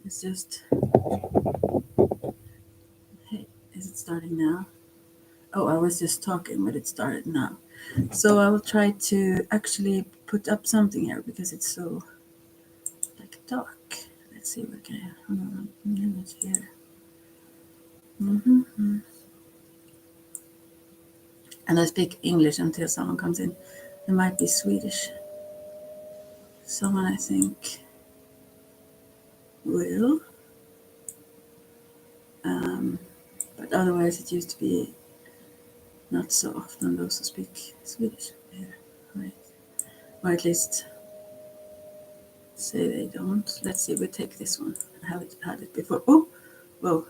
It's just, hey, is it starting now? Oh, I was just talking, but it started now. So I will try to actually put up something here because it's so like dark. Let's see what can I hold on a minute here. Mm-hmm. And I speak English until someone comes in. It might be Swedish. Someone I think will. Um, but otherwise, it used to be not so often those who speak Swedish here, right? Or at least say they don't. Let's see. We take this one. I haven't had it before. Oh, whoa.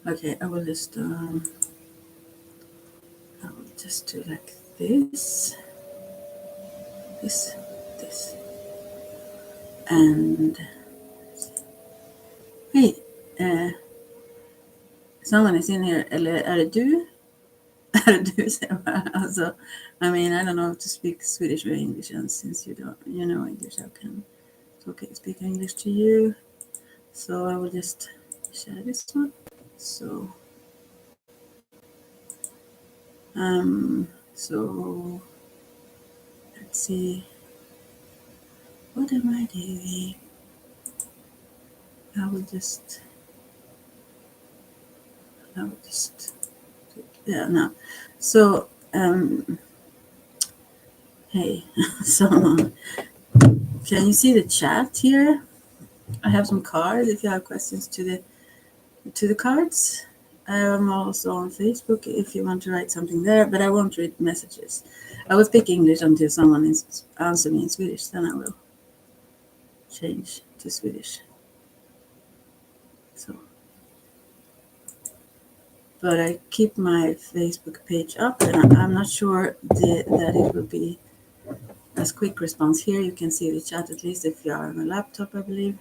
Okay, I will just do like this, this, this, and hey, uh, someone is in here. Eller är det du? Är det du säger bara? Alltså, I mean, I don't know how to speak Swedish or English, and since you know English, I can speak English to you. So I will just share this one. So, so let's see. What am I doing? I will just, yeah, no. So, hey, so can you see the chat here? I have some cards. If you have questions to the cards, I'm also on Facebook if you want to write something there. But I won't read messages. I will speak English until someone answer me in Swedish. Then I will change to Swedish. So, but I keep my Facebook page up, and I'm not sure that it will be as quick response here. You can see the chat at least if you are on a laptop, I believe.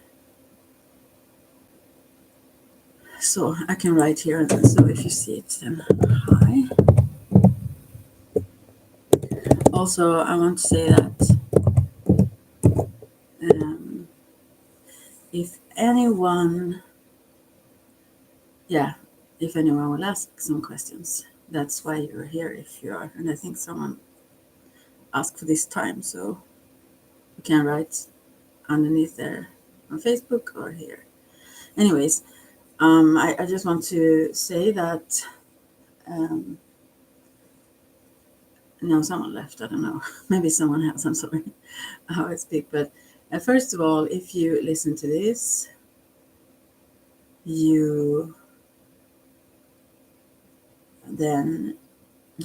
So I can write here, so if you see it, then hi. Also, I want to say that if anyone will ask some questions, that's why you're here if you are. And I think someone asked for this time, so you can write underneath there on Facebook or here. Anyways, I just want to say that no, someone left. I don't know. Maybe someone else. I'm sorry how I speak. But first of all, if you listen to this, you then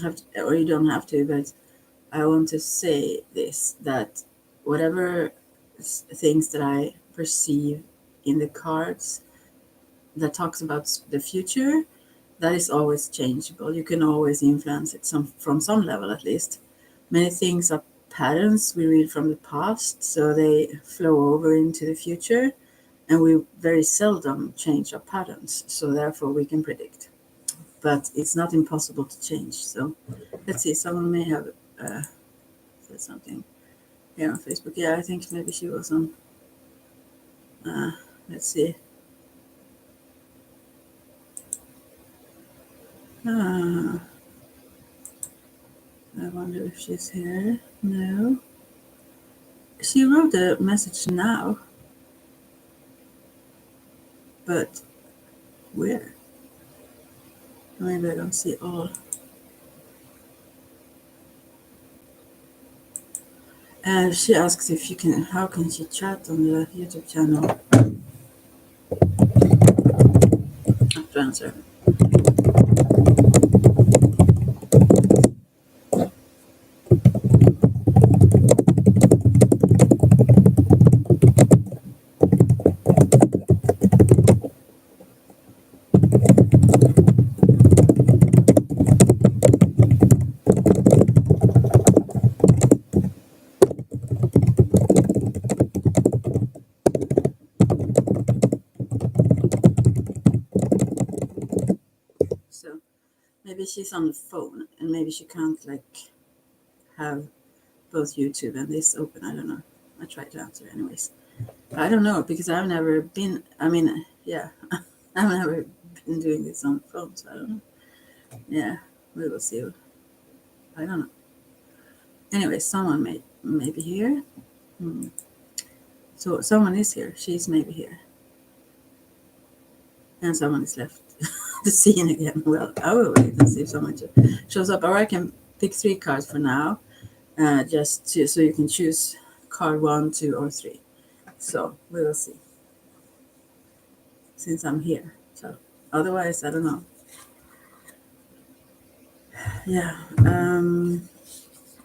have to, or you don't have to, but I want to say this, that whatever things that I perceive in the cards that talks about the future, that is always changeable. You can always influence it from some level at least. Many things are patterns we read from the past, so they flow over into the future, and we very seldom change our patterns, so therefore we can predict. But it's not impossible to change. So let's see, someone may have said something here on Facebook. Yeah, I think maybe she was on. Let's see. I wonder if she's here. No. She wrote a message now. But where? Maybe I don't see all. She asks if you can. How can she chat on the YouTube channel? I have to answer. So maybe she's on the phone, and maybe she can't have both YouTube and this open. I don't know. I try to answer anyways. I don't know, because I've never been, I mean, yeah, I've never been doing this on the phone, so I don't know. Yeah, we will see. I don't know. Anyway, someone may be here. So someone is here. She's maybe here. And someone is left the scene again. Well, I will wait and see if someone shows up. Or I can pick 3 cards for now, so you can choose card 1, 2, or 3. So we will see. Since I'm here. So otherwise, I don't know. Yeah.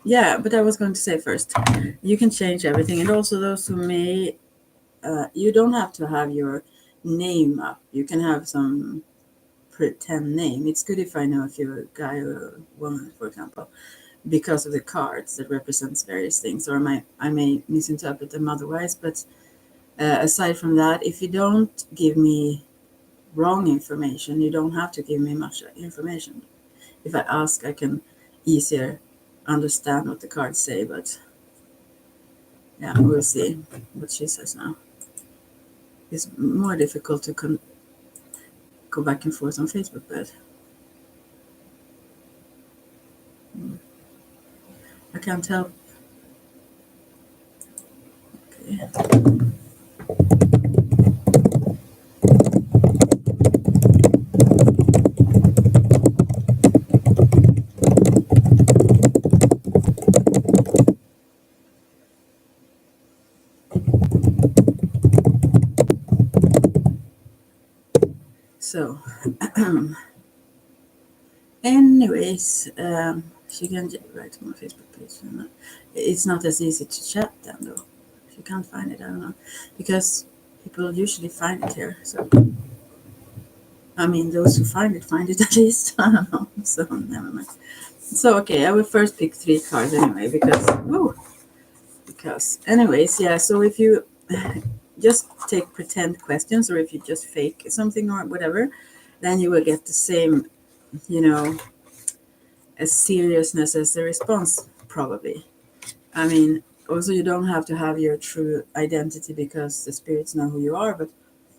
Yeah, but I was going to say first, you can change everything. And also those who may, you don't have to have your name up. You can have some pretend name. It's good if I know if you're a guy or a woman, for example, because of the cards that represents various things, or I may misinterpret them otherwise. But aside from that, if you don't give me wrong information, you don't have to give me much information. If I ask, I can easier understand what the cards say, but yeah, we'll see what she says now. It's more difficult to go back and forth on Facebook, but I can't help. Okay. So, anyways, she can write on my Facebook page. It's not as easy to chat then, though. If you can't find it, I don't know, because people usually find it here. So, I mean, those who find it at least. I don't know. So never mind. So okay, I will first pick 3 cards anyway, because anyways, yeah. So if you just take pretend questions, or if you just fake something or whatever, then you will get the same, you know, as seriousness as the response, probably. I mean, also you don't have to have your true identity because the spirits know who you are, but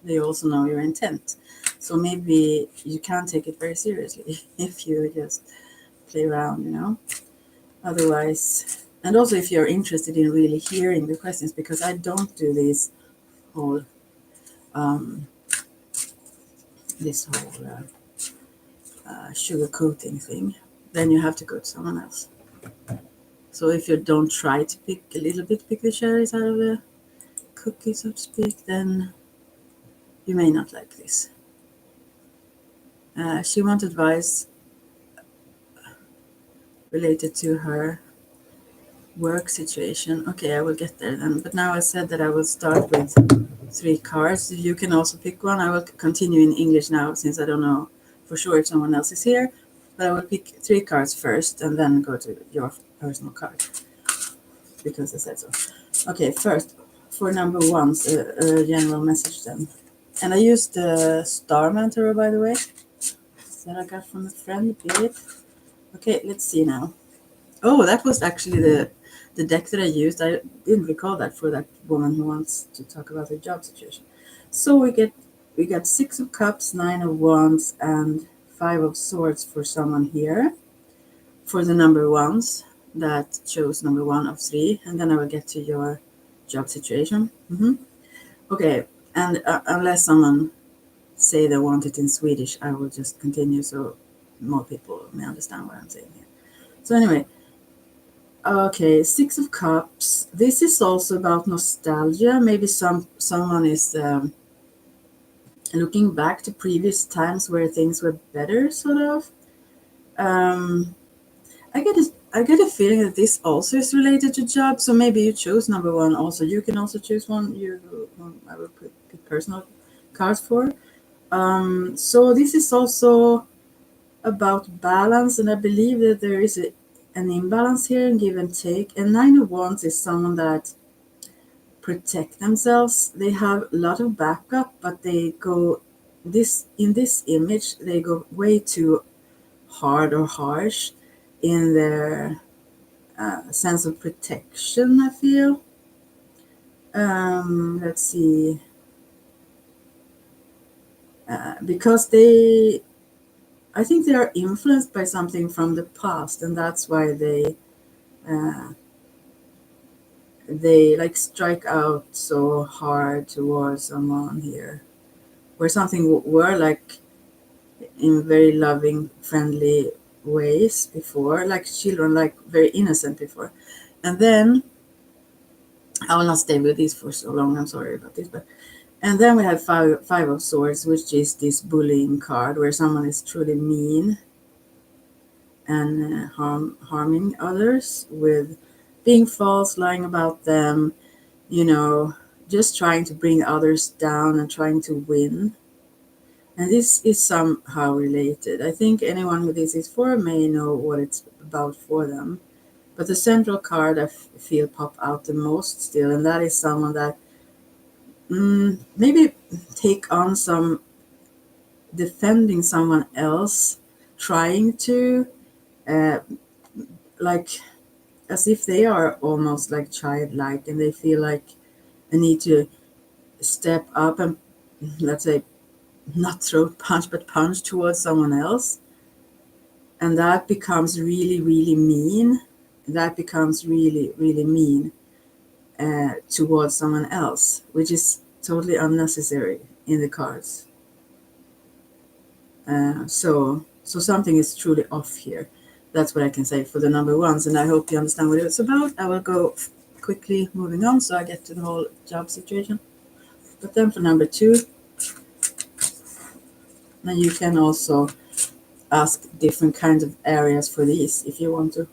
they also know your intent. So maybe you can't take it very seriously if you just play around, you know. Otherwise, and also if you're interested in really hearing the questions, because I don't do whole um, this whole sugarcoating thing, then you have to go to someone else. So if you don't try to pick the cherries out of the cookie, so to speak, then you may not like this. She wants advice related to her work situation. Okay, I will get there then. But now I said that I will start with 3 cards. You can also pick one. I will continue in English now since I don't know for sure if someone else is here. But I will pick 3 cards first and then go to your personal card because I said so. Okay, first for number 1, a general message then. And I used the Star Mantra, by the way, that I got from a friend, Berit. Okay, let's see now. Oh, that was actually the deck that I used. I didn't recall that for that woman who wants to talk about her job situation. So we got 6 of Cups, 9 of Wands, and 5 of Swords for someone here. For the number 1s that chose number 1 of 3, and then I will get to your job situation. Okay, and unless someone say they want it in Swedish, I will just continue so more people may understand what I'm saying here. So anyway. Okay, 6 of Cups. This is also about nostalgia. Maybe someone is looking back to previous times where things were better, sort of. Um, I get a feeling that this also is related to job. So maybe you chose number 1. Also, you can also choose one. I will pick personal cards for. So this is also about balance, and I believe that there is an imbalance here in give and take. And 9 of Wands is someone that protect themselves. They have a lot of backup, but they go in this image they go way too hard or harsh in their sense of protection, I feel. Let's see. Because I think they are influenced by something from the past, and that's why they like strike out so hard towards someone here, where something were like in very loving, friendly ways before, like children, like very innocent before, and then I will not stay with this for so long. I'm sorry about this, but and then we have five of swords, which is this bullying card, where someone is truly mean and harming others with being false, lying about them, you know, just trying to bring others down and trying to win. And this is somehow related. I think anyone who this is for may know what it's about for them. But the central card I feel pop out the most still, and that is someone that maybe take on some defending someone else, trying to, uh, like, as if they are almost like childlike and they feel like I need to step up and, let's say, not throat punch, but punch towards someone else. And that becomes really, really mean. That becomes really, really mean towards someone else, which is totally unnecessary in the cards. So something is truly off here. That's what I can say for the number ones, and I hope you understand what it's about. I will go quickly moving on so I get to the whole job situation. But then for number two, and you can also ask different kinds of areas for these if you want to,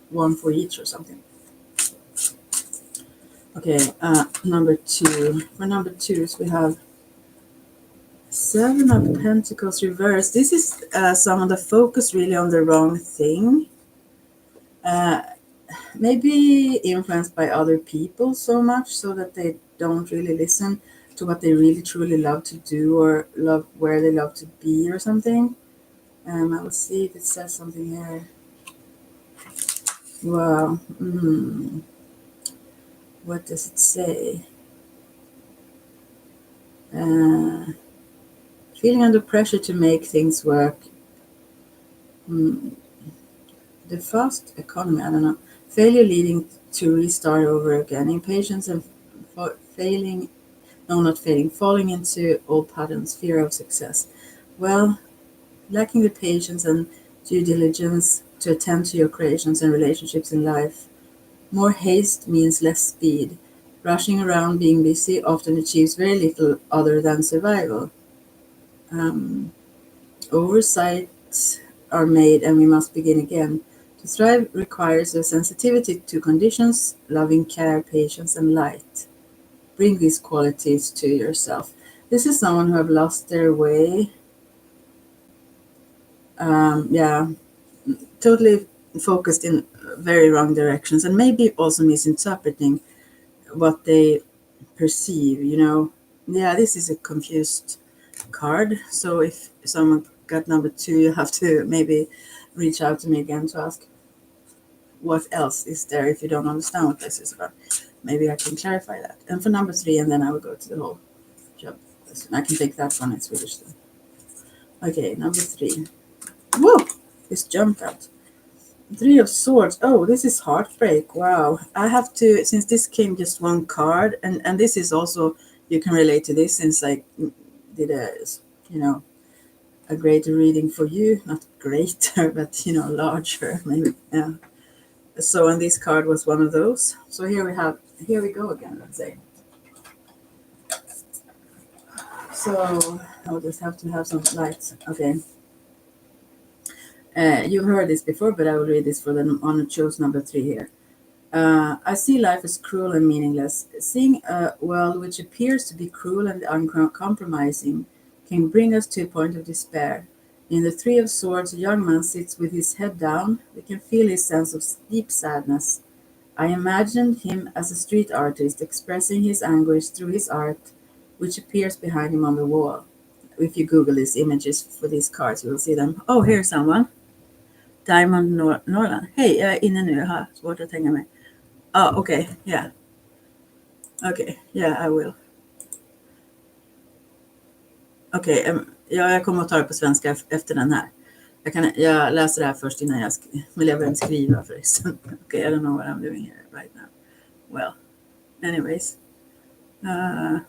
one for each or something. Okay, number two. For number twos, we have Seven of Pentacles reversed. This is someone that focus really on the wrong thing. Maybe influenced by other people so much so that they don't really listen to what they really truly love to do or love where they love to be or something. I will see if it says something here. Wow. What does it say? Feeling under pressure to make things work. The fast economy, I don't know. Failure leading to restart over again. Impatience and falling into old patterns, fear of success. Well, lacking the patience and due diligence to attend to your creations and relationships in life. More haste means less speed. Rushing around being busy often achieves very little other than survival. Oversights are made and we must begin again. To thrive requires a sensitivity to conditions, loving care, patience, and light. Bring these qualities to yourself. This is someone who have lost their way. Totally focused in very wrong directions and maybe also misinterpreting what they perceive, Yeah, this is a confused card. So if someone got number two, you have to maybe reach out to me again to ask what else is there if you don't understand what this is about. Maybe I can clarify that. And for number three, and then I will go to the whole job question. I can take that one in Swedish then. Okay, number three. Whoa! This jumped out. Three of Swords. Oh, this is heartbreak. Wow. I have to, since this came just one card, and this is also, you can relate to this since I did a greater reading for you. Not greater, but, larger, maybe. Yeah. So, and this card was one of those. So here we go again, let's say. So I'll just have to have some lights. Okay. You've heard this before, but I will read this for them on choose number three here. I see life as cruel and meaningless. Seeing a world which appears to be cruel and uncompromising can bring us to a point of despair. In the Three of Swords, a young man sits with his head down. We can feel his sense of deep sadness. I imagined him as a street artist expressing his anguish through his art, which appears behind him on the wall. If you Google these images for these cards, you will see them. Oh, here's someone. Diamond Norland. Hej, jag är inne nu. Jag har svårt att hänga med. Okej. Yeah. Okay, yeah, I will. Okej, ja, jag kommer att ta det på svenska efter den här. Jag läser det här först innan jag vill jag väl skriva förresten. Okay, I don't know what I'm doing here right now. Well, anyways. I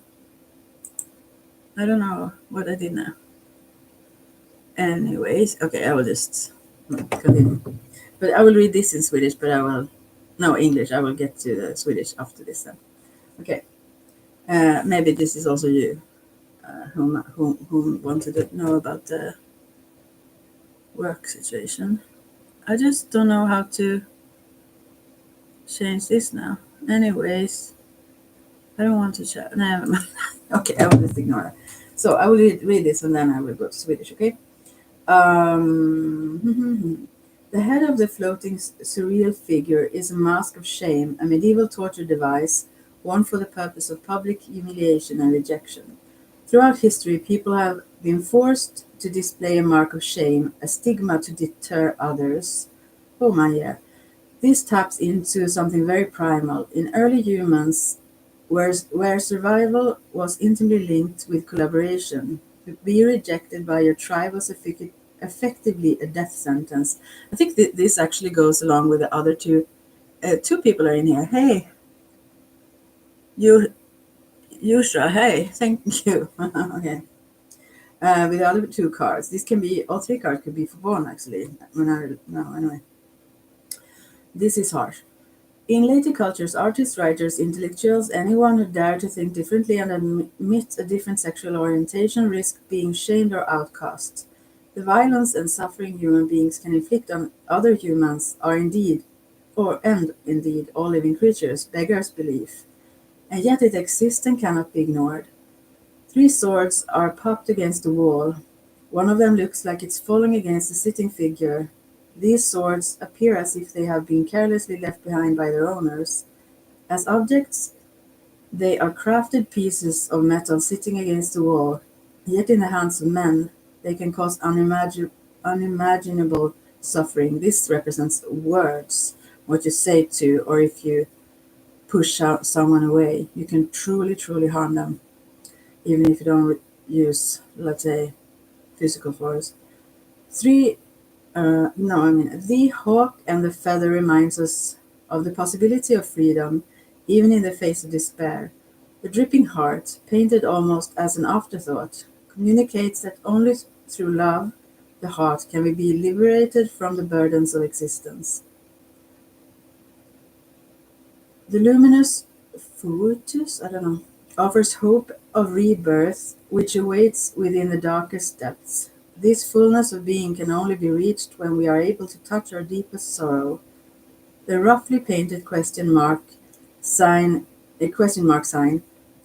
don't know what I did now. Anyways, okay, I will just continue. But I will read this in Swedish, but English. I will get to the Swedish after this then. Okay. Maybe this is also you who wanted to know about the work situation. I just don't know how to change this now. Anyways, I don't want to chat. Never mind. Okay, I will just ignore that. So I will read this and then I will go to Swedish, okay? The head of the floating surreal figure is a mask of shame, a medieval torture device worn for the purpose of public humiliation and rejection. Throughout history, people have been forced to display a mark of shame, a stigma to deter others. Oh my, yeah. This taps into something very primal. In early humans, where survival was intimately linked with collaboration, to be rejected by your tribe was effectively a death sentence. I think this actually goes along with the other two. Two people are in here. Hey, Yusra. Hey, thank you. Okay. With the other two cards, this can be all three cards could be for one actually. No, anyway. This is harsh. In later cultures, artists, writers, intellectuals, anyone who dared to think differently and admit a different sexual orientation risked being shamed or outcast. The violence and suffering human beings can inflict on other humans are indeed, all living creatures, beggars belief. And yet it exists and cannot be ignored. Three swords are propped against the wall. One of them looks like it's falling against a sitting figure. These swords appear as if they have been carelessly left behind by their owners. As objects, they are crafted pieces of metal sitting against the wall, yet in the hands of men, they can cause unimaginable suffering. This represents words, what you say to, or if you push out someone away, you can truly, truly harm them, even if you don't use, let's say, physical force. The hawk and the feather reminds us of the possibility of freedom, even in the face of despair. The dripping heart, painted almost as an afterthought, communicates that only through love, the heart, can we be liberated from the burdens of existence. The luminous Fruitus, offers hope of rebirth, which awaits within the darkest depths. This fullness of being can only be reached when we are able to touch our deepest sorrow. The roughly painted a question mark sign,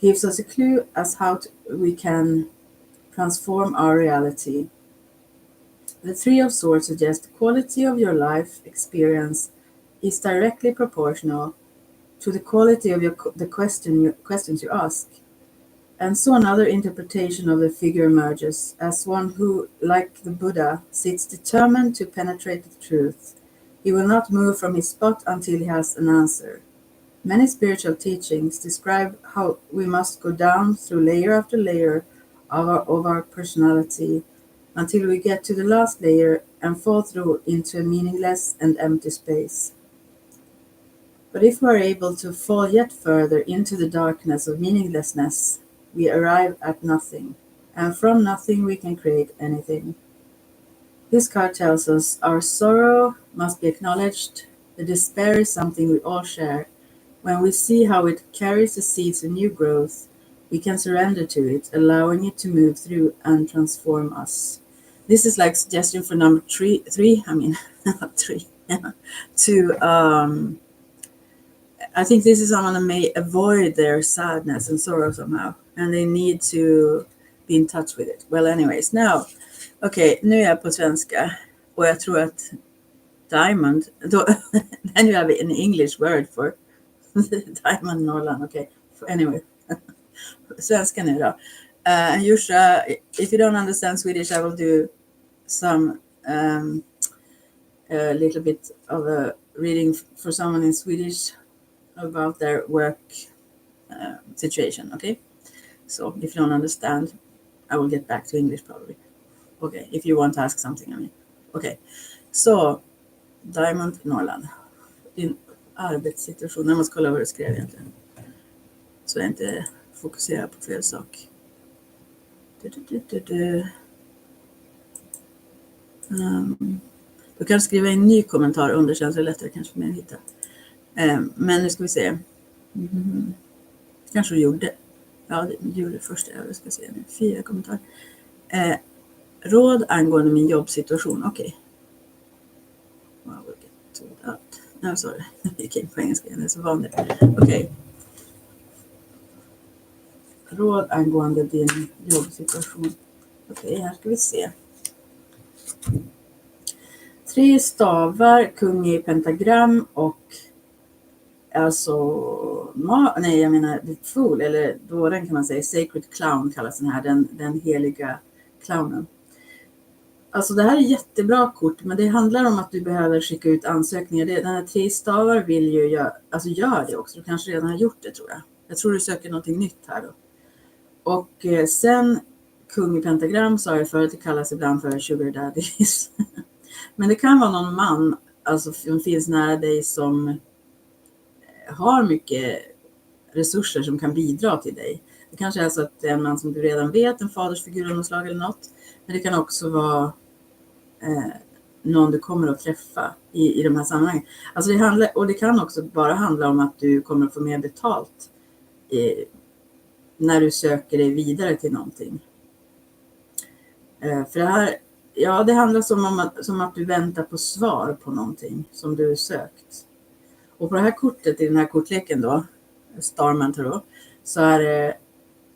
gives us a clue as how we can transform our reality. The Three of Swords suggests the quality of your life experience is directly proportional to the quality of the questions you ask. And so another interpretation of the figure emerges as one who, like the Buddha, sits determined to penetrate the truth. He will not move from his spot until he has an answer. Many spiritual teachings describe how we must go down through layer after layer of our personality until we get to the last layer and fall through into a meaningless and empty space. But if we are able to fall yet further into the darkness of meaninglessness, we arrive at nothing, and from nothing we can create anything. This card tells us our sorrow must be acknowledged. The despair is something we all share. When we see how it carries the seeds of new growth, we can surrender to it, allowing it to move through and transform us. This is like suggestion for number three. I mean, not three. To I think this is someone that may avoid their sadness and sorrow somehow, and they need to be in touch with it. Well, anyways, now, nu är jag på svenska och jag tror att diamond, then you have an English word for diamond Norrland. Okay, anyway, svenska nu då. Yusha, if you don't understand Swedish, I will do some a little bit of a reading for someone in Swedish about their work situation, okay? So if you don't understand, I will get back to English probably. Okay, if you want to ask something, I mean. Okay, så Diamond Norrland. Din arbetssituation. Jag måste kolla vad du skrev egentligen. Så jag inte fokuserar på fel sak. Du kan skriva en ny kommentar under, känns det lättare kanske för mig att hitta. Men nu ska vi se. Kanske du gjorde. Ja, det gjorde först. Jag ska se nu. 4 kommentarer. Råd angående min jobbsituation. Okej. Wow, we'll get to that. No, sorry. Jag gick in på engelska igen. Det är så vanligt. Okej. Råd angående din jobbsituation. Okej, här ska vi se. 3 stavar, kung i pentagram och alltså, nej jag menar the fool, eller dåren kan man säga, sacred clown kallas den här, den heliga clownen. Alltså det här är jättebra kort, men det handlar om att du behöver skicka ut ansökningar. Den här 3 stavar vill ju gör det också, du kanske redan har gjort det tror jag. Jag tror du söker någonting nytt här då. Och sen kung i pentagram sa jag förut, det kallas ibland för sugar daddies. Men det kan vara någon man, alltså som finns nära dig som har mycket resurser som kan bidra till dig. Det kanske är så att det är en man som du redan vet, en fadersfigur av något slag eller något. Men det kan också vara någon du kommer att träffa i de här sammanhangen. Alltså det kan också bara handla om att du kommer att få mer betalt när du söker dig vidare till någonting. För det här, ja, det handlar som att du väntar på svar på någonting som du sökt. Och på det här kortet, i den här kortleken då, Starman Tarot, så är det,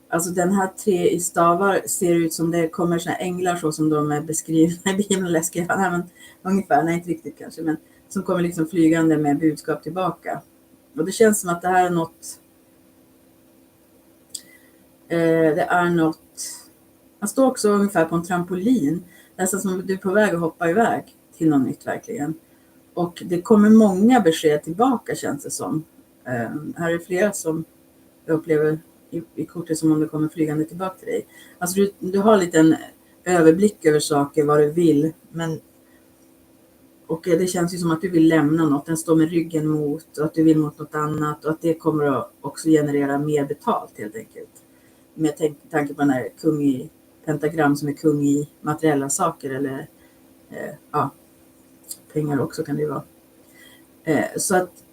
alltså den här 3 i stavar ser ut som det kommer såna änglar så som de är beskrivna i Bibeln, läskiga, men ungefär, nej inte riktigt kanske, men som kommer liksom flygande med budskap tillbaka. Och det känns som att det här är något, man står också ungefär på en trampolin, nästan som du är på väg att hoppa iväg till något nytt verkligen. Och det kommer många besked tillbaka känns det som. Här är flera som jag upplever i kortet som om det kommer flygande tillbaka till dig. Alltså du har lite en överblick över saker, vad du vill. Och det känns ju som att du vill lämna något. Den står med ryggen mot och att du vill mot något annat. Och att det kommer att också generera mer betalt helt enkelt. Med tanke på den här kung i pentagram som är kung i materiella saker. Eller pengar också kan det ju vara. Så att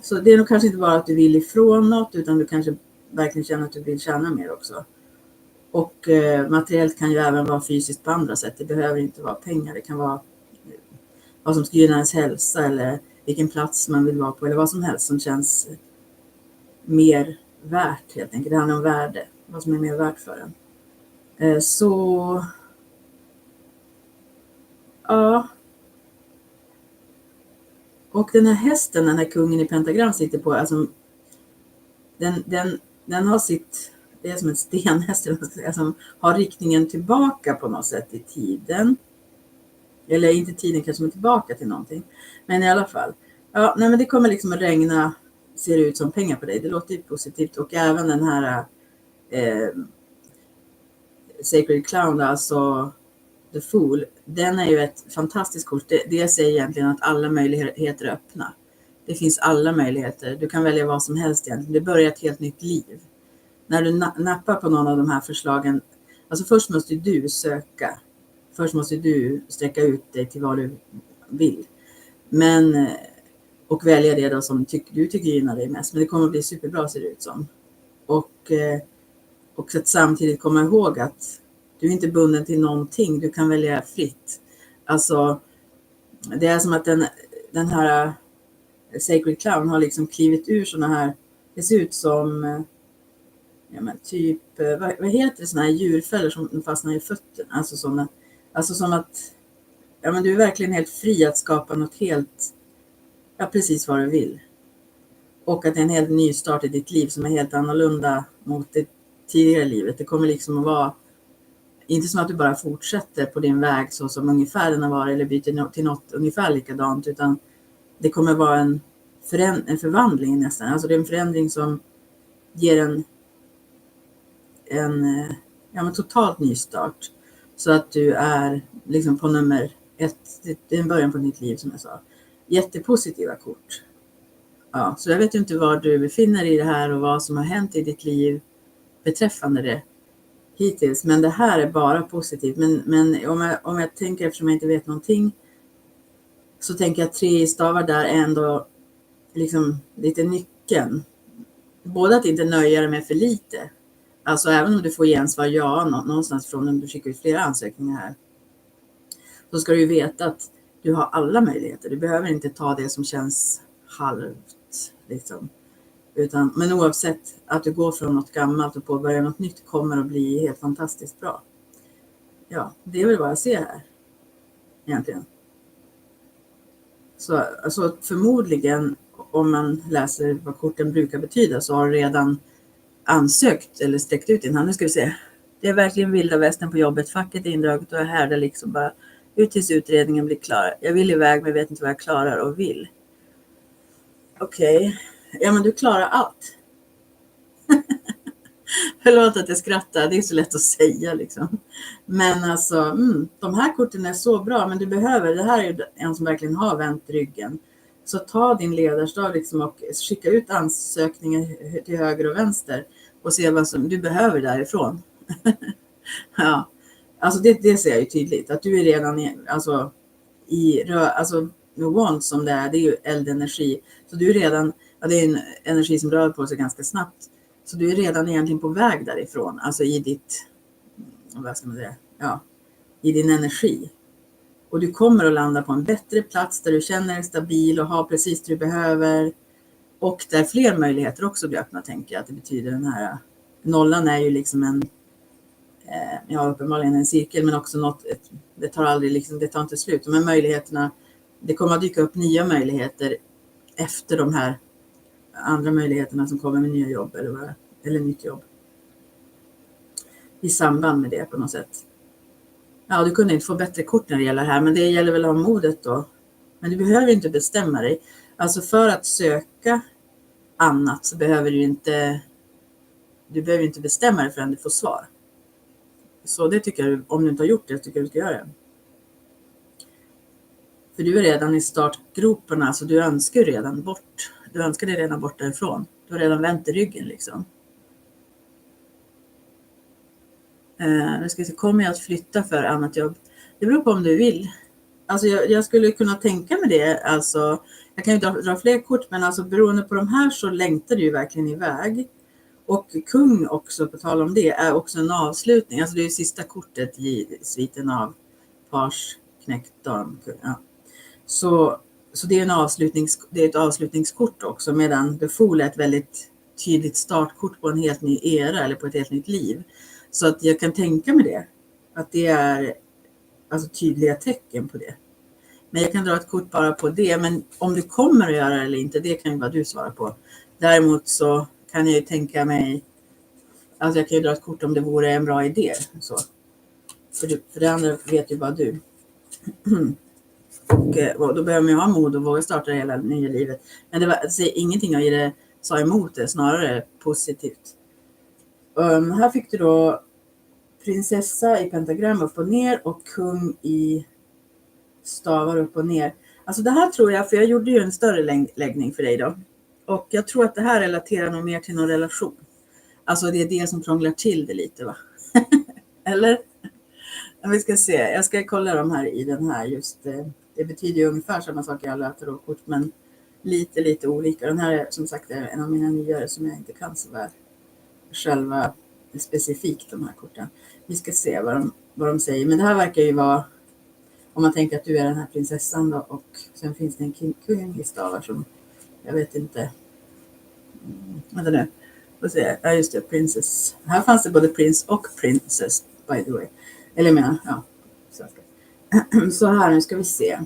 så det är nog kanske inte bara att du vill ifrån något, utan du kanske verkligen känner att du vill tjäna mer också. Och materiellt kan ju även vara fysiskt på andra sätt. Det behöver inte vara pengar. Det kan vara vad som ska gynna ens hälsa eller vilken plats man vill vara på eller vad som helst som känns mer värt helt enkelt. Det handlar om värde. Vad som är mer värt för en. Så ja. Och den här hästen, den här kungen i pentagram sitter på, alltså den har sitt, det är som en stenhäst som har riktningen tillbaka på något sätt i tiden. Eller inte tiden kanske, men tillbaka till någonting. Men i alla fall. Ja, nej men det kommer liksom att regna, ser ut som pengar på dig. Det låter ju positivt. Och även den här Sacred Clown, alltså The Fool, den är ju ett fantastiskt kort. Det säger egentligen att alla möjligheter är öppna. Det finns alla möjligheter. Du kan välja vad som helst egentligen. Det börjar ett helt nytt liv. När du nappar på någon av de här förslagen, alltså först måste du söka. Först måste du sträcka ut dig till vad du vill. Men, och välja det då som du tycker gynnar dig mest. Men det kommer att bli superbra ser det ut som. Och att samtidigt komma ihåg att du är inte bunden till någonting. Du kan välja fritt. Alltså, det är som att den här Sacred Clown har liksom klivit ur såna här, det ser ut som, ja men typ, vad heter det, såna här djurfällor som fastnar i fötterna. Alltså som att, ja men du är verkligen helt fri att skapa något helt, ja precis vad du vill. Och att det är en helt ny start i ditt liv som är helt annorlunda mot det tidigare livet. Det kommer liksom att vara, inte som att du bara fortsätter på din väg så som ungefär den har varit eller byter till något ungefär likadant, utan det kommer vara en förvandling nästan. Alltså det är en förändring som ger en totalt ny start. Så att du är liksom på nummer 1. Det är en början på ett nytt liv som jag sa. Jättepositiva kort. Ja, så jag vet inte var du befinner dig i det här och vad som har hänt i ditt liv beträffande det hittills. Men det här är bara positivt. Men om jag tänker, eftersom jag inte vet någonting, så tänker jag att 3 stavar där är ändå liksom lite nyckeln. Både att inte nöja dig med för lite. Alltså även om du får gensvar ja någonstans från om du skickar ut flera ansökningar här. Så ska du ju veta att du har alla möjligheter. Du behöver inte ta det som känns halvt liksom. Men oavsett att du går från något gammalt och påbörjar något nytt kommer att bli helt fantastiskt bra. Ja, det är väl vad jag ser här. Egentligen. Så alltså, förmodligen om man läser vad korten brukar betyda så har du redan ansökt eller sträckt ut din hand. Nu ska vi se. Det är verkligen vilda västern på jobbet. Facket är indraget och jag härdar liksom bara ut tills utredningen blir klar. Jag vill iväg men vet inte vad jag klarar och vill. Okej. Ja, men du klarar allt. Förlåt att jag skrattar. Det är så lätt att säga liksom. Men alltså, de här korten är så bra. Men du behöver, det här är en som verkligen har vänt ryggen. Så ta din ledarstav liksom och skicka ut ansökningar till höger och vänster. Och se vad som du behöver därifrån. Ja, alltså det ser jag ju tydligt. Att du är redan Wand som det är ju eldenergi. Så du är redan, det är en energi som rör på sig ganska snabbt. Så du är redan egentligen på väg därifrån. Alltså i ditt, vad ska man säga? Ja, i din energi. Och du kommer att landa på en bättre plats där du känner dig stabil och har precis det du behöver. Och där fler möjligheter också blir öppna, tänker jag. Att det betyder den här nollan är ju liksom uppenbarligen en cirkel, men också det tar aldrig liksom, det tar inte slut. De här möjligheterna, det kommer att dyka upp nya möjligheter efter de här andra möjligheterna som kommer med nya jobb eller nytt jobb. I samband med det på något sätt. Ja, du kunde inte få bättre kort när det gäller här, men det gäller väl att ha modet då. Men du behöver inte bestämma dig. Alltså för att söka annat så behöver du inte bestämma dig förrän du får svar. Så det tycker jag, om du inte har gjort det, tycker jag du ska göra det. För du är redan i startgroparna, så du önskar dig redan bort därifrån. Du har redan vänt i ryggen liksom. Nu ska vi se, kommer jag att flytta för annat jobb? Det beror på om du vill. Alltså jag skulle kunna tänka mig det. Alltså, jag kan ju dra fler kort, men alltså beroende på de här så längtar du ju verkligen iväg. Och kung också, på tal om det, är också en avslutning. Alltså det är ju sista kortet i sviten av pars, knäckt, dam. Ja. Så det är ett avslutningskort också, medan The Fool är ett väldigt tydligt startkort på en helt ny era eller på ett helt nytt liv. Så att jag kan tänka mig det. Att det är alltså tydliga tecken på det. Men jag kan dra ett kort bara på det. Men om du kommer att göra det eller inte, det kan ju bara du svara på. Däremot så kan jag ju tänka mig, alltså jag kan ju dra ett kort om det vore en bra idé. Så. För det andra vet ju bara du. Och då behöver man ju ha mod och våga starta hela nya livet. Men det var alltså, ingenting av det sa emot det, snarare positivt. Här fick du då prinsessa i pentagram upp och ner och kung i stavar upp och ner. Alltså det här tror jag, för jag gjorde ju en större läggning för dig då. Och jag tror att det här relaterar nog mer till någon relation. Alltså det är det som krånglar till det lite, va? Eller? Vi ska se, jag ska kolla de här i den här just. Det betyder ju ungefär samma sak i alla tarotkort, men lite olika. Den här är som sagt en av mina nyare som jag inte kan så väl själva specifikt, de här korten. Vi ska se vad de säger. Men det här verkar ju vara, om man tänker att du är den här prinsessan då, och sen finns det en kung i stavar som, jag vet inte. Vänta nu. Vad säger jag? Ja just det, princess. Här fanns det både prins och princess, by the way. Eller jag menar, ja. Så här, nu ska vi se.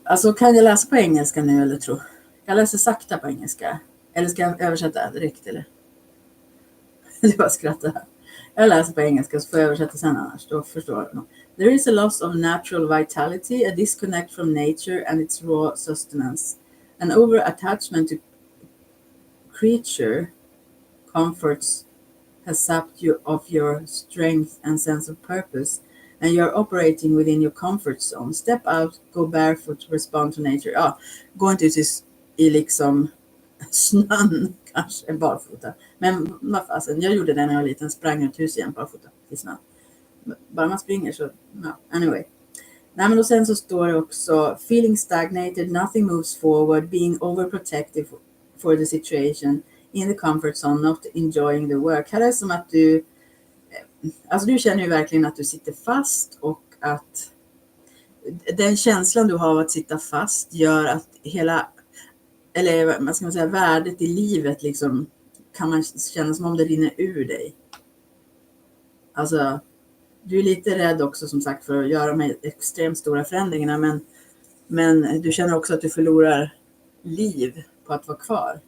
Alltså kan jag läsa på engelska nu eller tro? Jag läser sakta på engelska. Eller ska jag översätta direkt eller? Det var skratta här. Jag läser på engelska så får jag översätta sen annars. Då förstår jag. There is a loss of natural vitality, a disconnect from nature and its raw sustenance. An over-attachment to creature comforts has sapped you of your strength and sense of purpose, and you're operating within your comfort zone. Step out, go barefoot, respond to nature. Ja, gå inte ut i liksom snön kanske barfota. Men vad fasen, jag gjorde det när jag var liten, sprang ut hus igen barfota i snön. Bara man springer så, ja, anyway. Nej, men och sen så står det också feeling stagnated, nothing moves forward, being overprotective for the situation, in the comfort zone, not enjoying the work. Här är det som att du känner ju verkligen att du sitter fast och att den känslan du har av att sitta fast gör att vad ska man säga, värdet i livet liksom kan man känna som om det rinner ur dig. Alltså, du är lite rädd också som sagt för att göra de här extremt stora förändringarna, men du känner också att du förlorar liv på att vara kvar.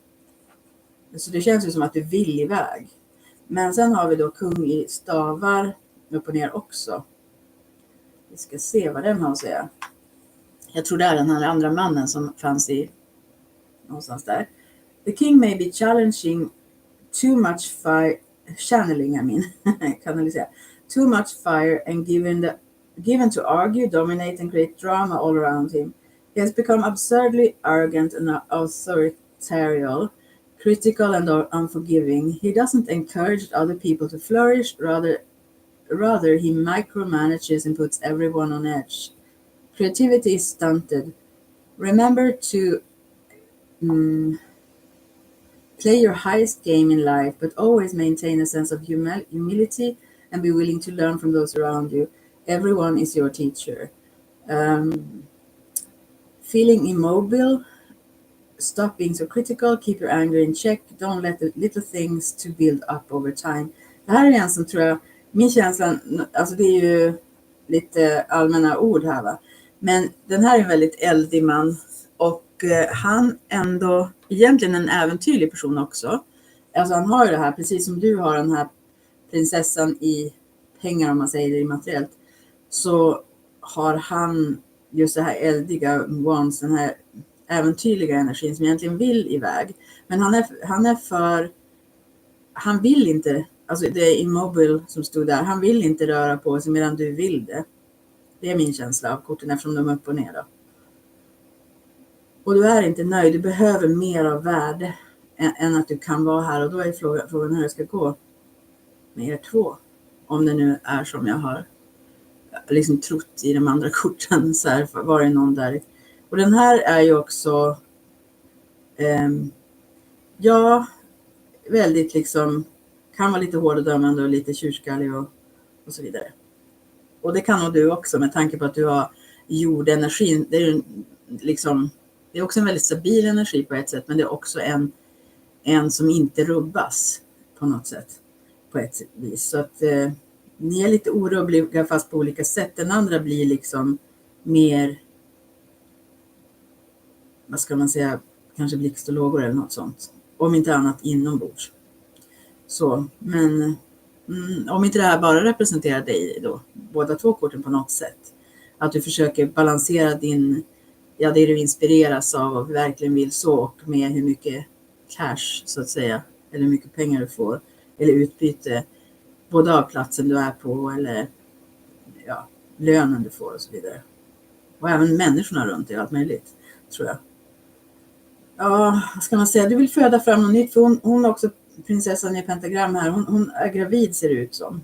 Så det känns ju som att du vill iväg. Men sen har vi då kung i stavar upp och ner också. Vi ska se vad den har att säga. Jag tror det är den här andra mannen som fanns i någonstans där. The king may be challenging too much fire, kanalisera. Too much fire and given to argue, dominate and create drama all around him. He has become absurdly arrogant and authoritarian, critical and unforgiving. He doesn't encourage other people to flourish, rather he micromanages and puts everyone on edge. Creativity is stunted. Remember to play your highest game in life, but always maintain a sense of humility and be willing to learn from those around you. Everyone is your teacher. Feeling immobile, stop being so critical, keep your anger in check, don't let the little things to build up over time. Det här är en som tror jag, min känsla, alltså det är ju lite allmänna ord här va. Men den här är en väldigt eldig man och han ändå egentligen en äventyrlig person också. Alltså han har ju det här, precis som du har den här prinsessan i pengar om man säger det i materiellt. Så har han just det här eldiga wands, den här äventyrliga energin som egentligen vill iväg. Men han vill inte, alltså det är immobile som stod där, han vill inte röra på sig medan du vill det. Det är min känsla av korten eftersom de är upp och ner då. Och du är inte nöjd, du behöver mer av värde än att du kan vara här. Och då är frågan hur det ska gå med er två. Om det nu är som jag har liksom trott i de andra korten, så här var det någon där. Och den här är ju också väldigt liksom, kan vara lite hård och dömande och lite tjurskallig och så vidare. Och det kan nog du också med tanke på att du har jordenergin. Det är liksom, det är också en väldigt stabil energi på ett sätt, men det är också en som inte rubbas på något sätt, på ett vis. Så att ni är lite oroliga fast på olika sätt. Den andra blir liksom mer, vad ska man säga, kanske blixt och lågor eller något sånt. Om inte annat inombords. Så, men om inte det här bara representerar dig då, båda två korten på något sätt. Att du försöker balansera det du inspireras av och verkligen vill så, och med hur mycket cash så att säga, eller hur mycket pengar du får, eller utbyte både av platsen du är på eller lönen du får och så vidare. Och även människorna runt dig, allt möjligt, tror jag. Ja, vad ska man säga? Du vill föda fram något nytt, för hon är också prinsessan i pentagram här. Hon är gravid, ser det ut som.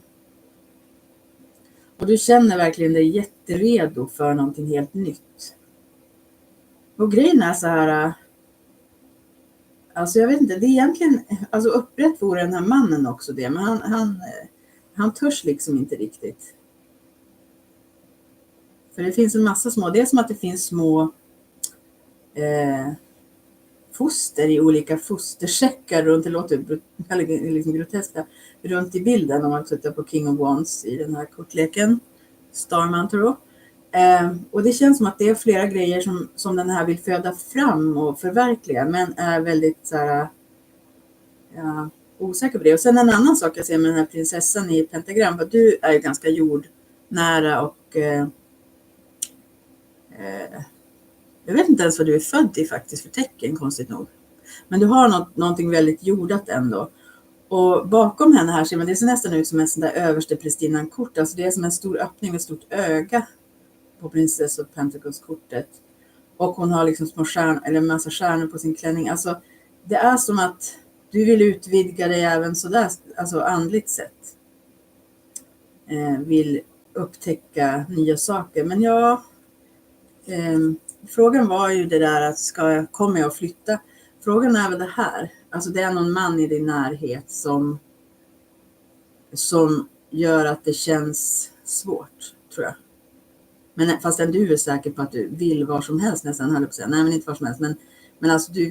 Och du känner verkligen dig jätteredo för någonting helt nytt. Och grejen är så här, alltså jag vet inte, det är egentligen, alltså upprätt vore den här mannen också det, men han törs liksom inte riktigt. För det finns en massa små, det är som att det finns små foster i olika fostersäckar runt, det låter liksom groteskt, runt i bilden om man tittar på King of Wands i den här kortleken, Starmantor. Och det känns som att det är flera grejer som den här vill föda fram och förverkliga, men är väldigt så här, osäker på det. Och sen en annan sak jag ser med den här prinsessan i pentagram, för du är ju ganska jordnära och jag vet inte ens vad du är född i faktiskt för tecken, konstigt nog. Men du har någonting väldigt jordat ändå. Och bakom henne här ser man, det ser nästan ut som en sån där överste prästinnan-kort. Alltså det är som en stor öppning med ett stort öga på Princess of Pentacles-kortet. Och hon har liksom små stjärnor, eller en massa stjärnor på sin klänning. Alltså det är som att du vill utvidga dig även sådär, alltså andligt sett. Vill upptäcka nya saker. Men frågan var ju det där att kommer jag att flytta? Frågan är väl det här. Alltså det är någon man i din närhet som gör att det känns svårt, tror jag. Men fastän du är säker på att du vill var som helst nästan, höll jag på att säga. Nej, men inte var som helst. Men alltså du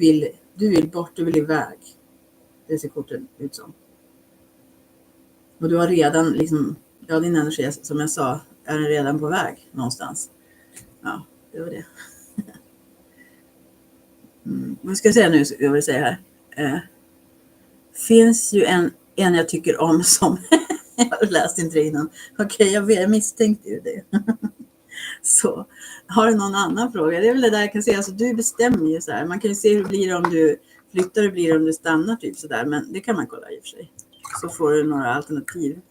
vill bort, du vill iväg. Det ser korten ut som. Och du har redan liksom, ja, din energi som jag sa, är den redan på väg någonstans. Ja, det var det. Vad ska jag säga nu? Jag vill säga här. Finns ju en jag tycker om som jag har läst inte det innan. Okej, jag misstänkte ju det. Så, har du någon annan fråga? Det är väl det där jag kan säga. Alltså, du bestämmer ju så här. Man kan ju se hur det blir om du flyttar, hur det blir om du stannar typ så där. Men det kan man kolla i och för sig. Så får du några alternativ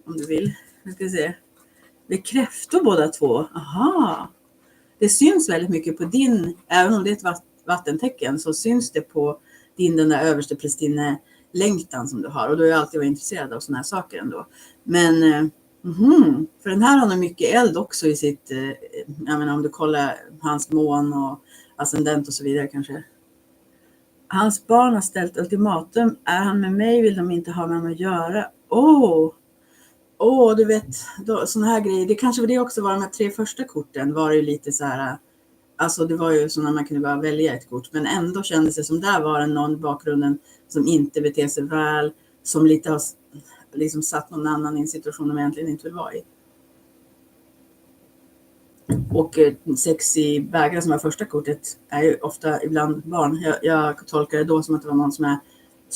om du vill. Jag ska se. Det är kräftor båda två. Aha. Det syns väldigt mycket på din, även om det är ett vattentecken, så syns det på den där överste prästinne längtan som du har. Och du är alltid varit intresserad av såna här saker ändå. Men för den här har nog mycket eld också i sitt, jag menar om du kollar hans mån och ascendent och så vidare kanske. Hans barn har ställt ultimatum. Är han med mig vill de inte ha med mig att göra. Du vet, såna här grejer. Det kanske var det också var de här 3 första korten. Var det ju lite så här, alltså det var ju så när man kunde bara välja ett kort. Men ändå kändes det som där var det någon i bakgrunden som inte beter sig väl. Som lite har liksom satt någon annan i en situation de egentligen inte vill vara i. Och 6 i bägare som är första kortet är ju ofta ibland barn. Jag tolkar det då som att det var någon som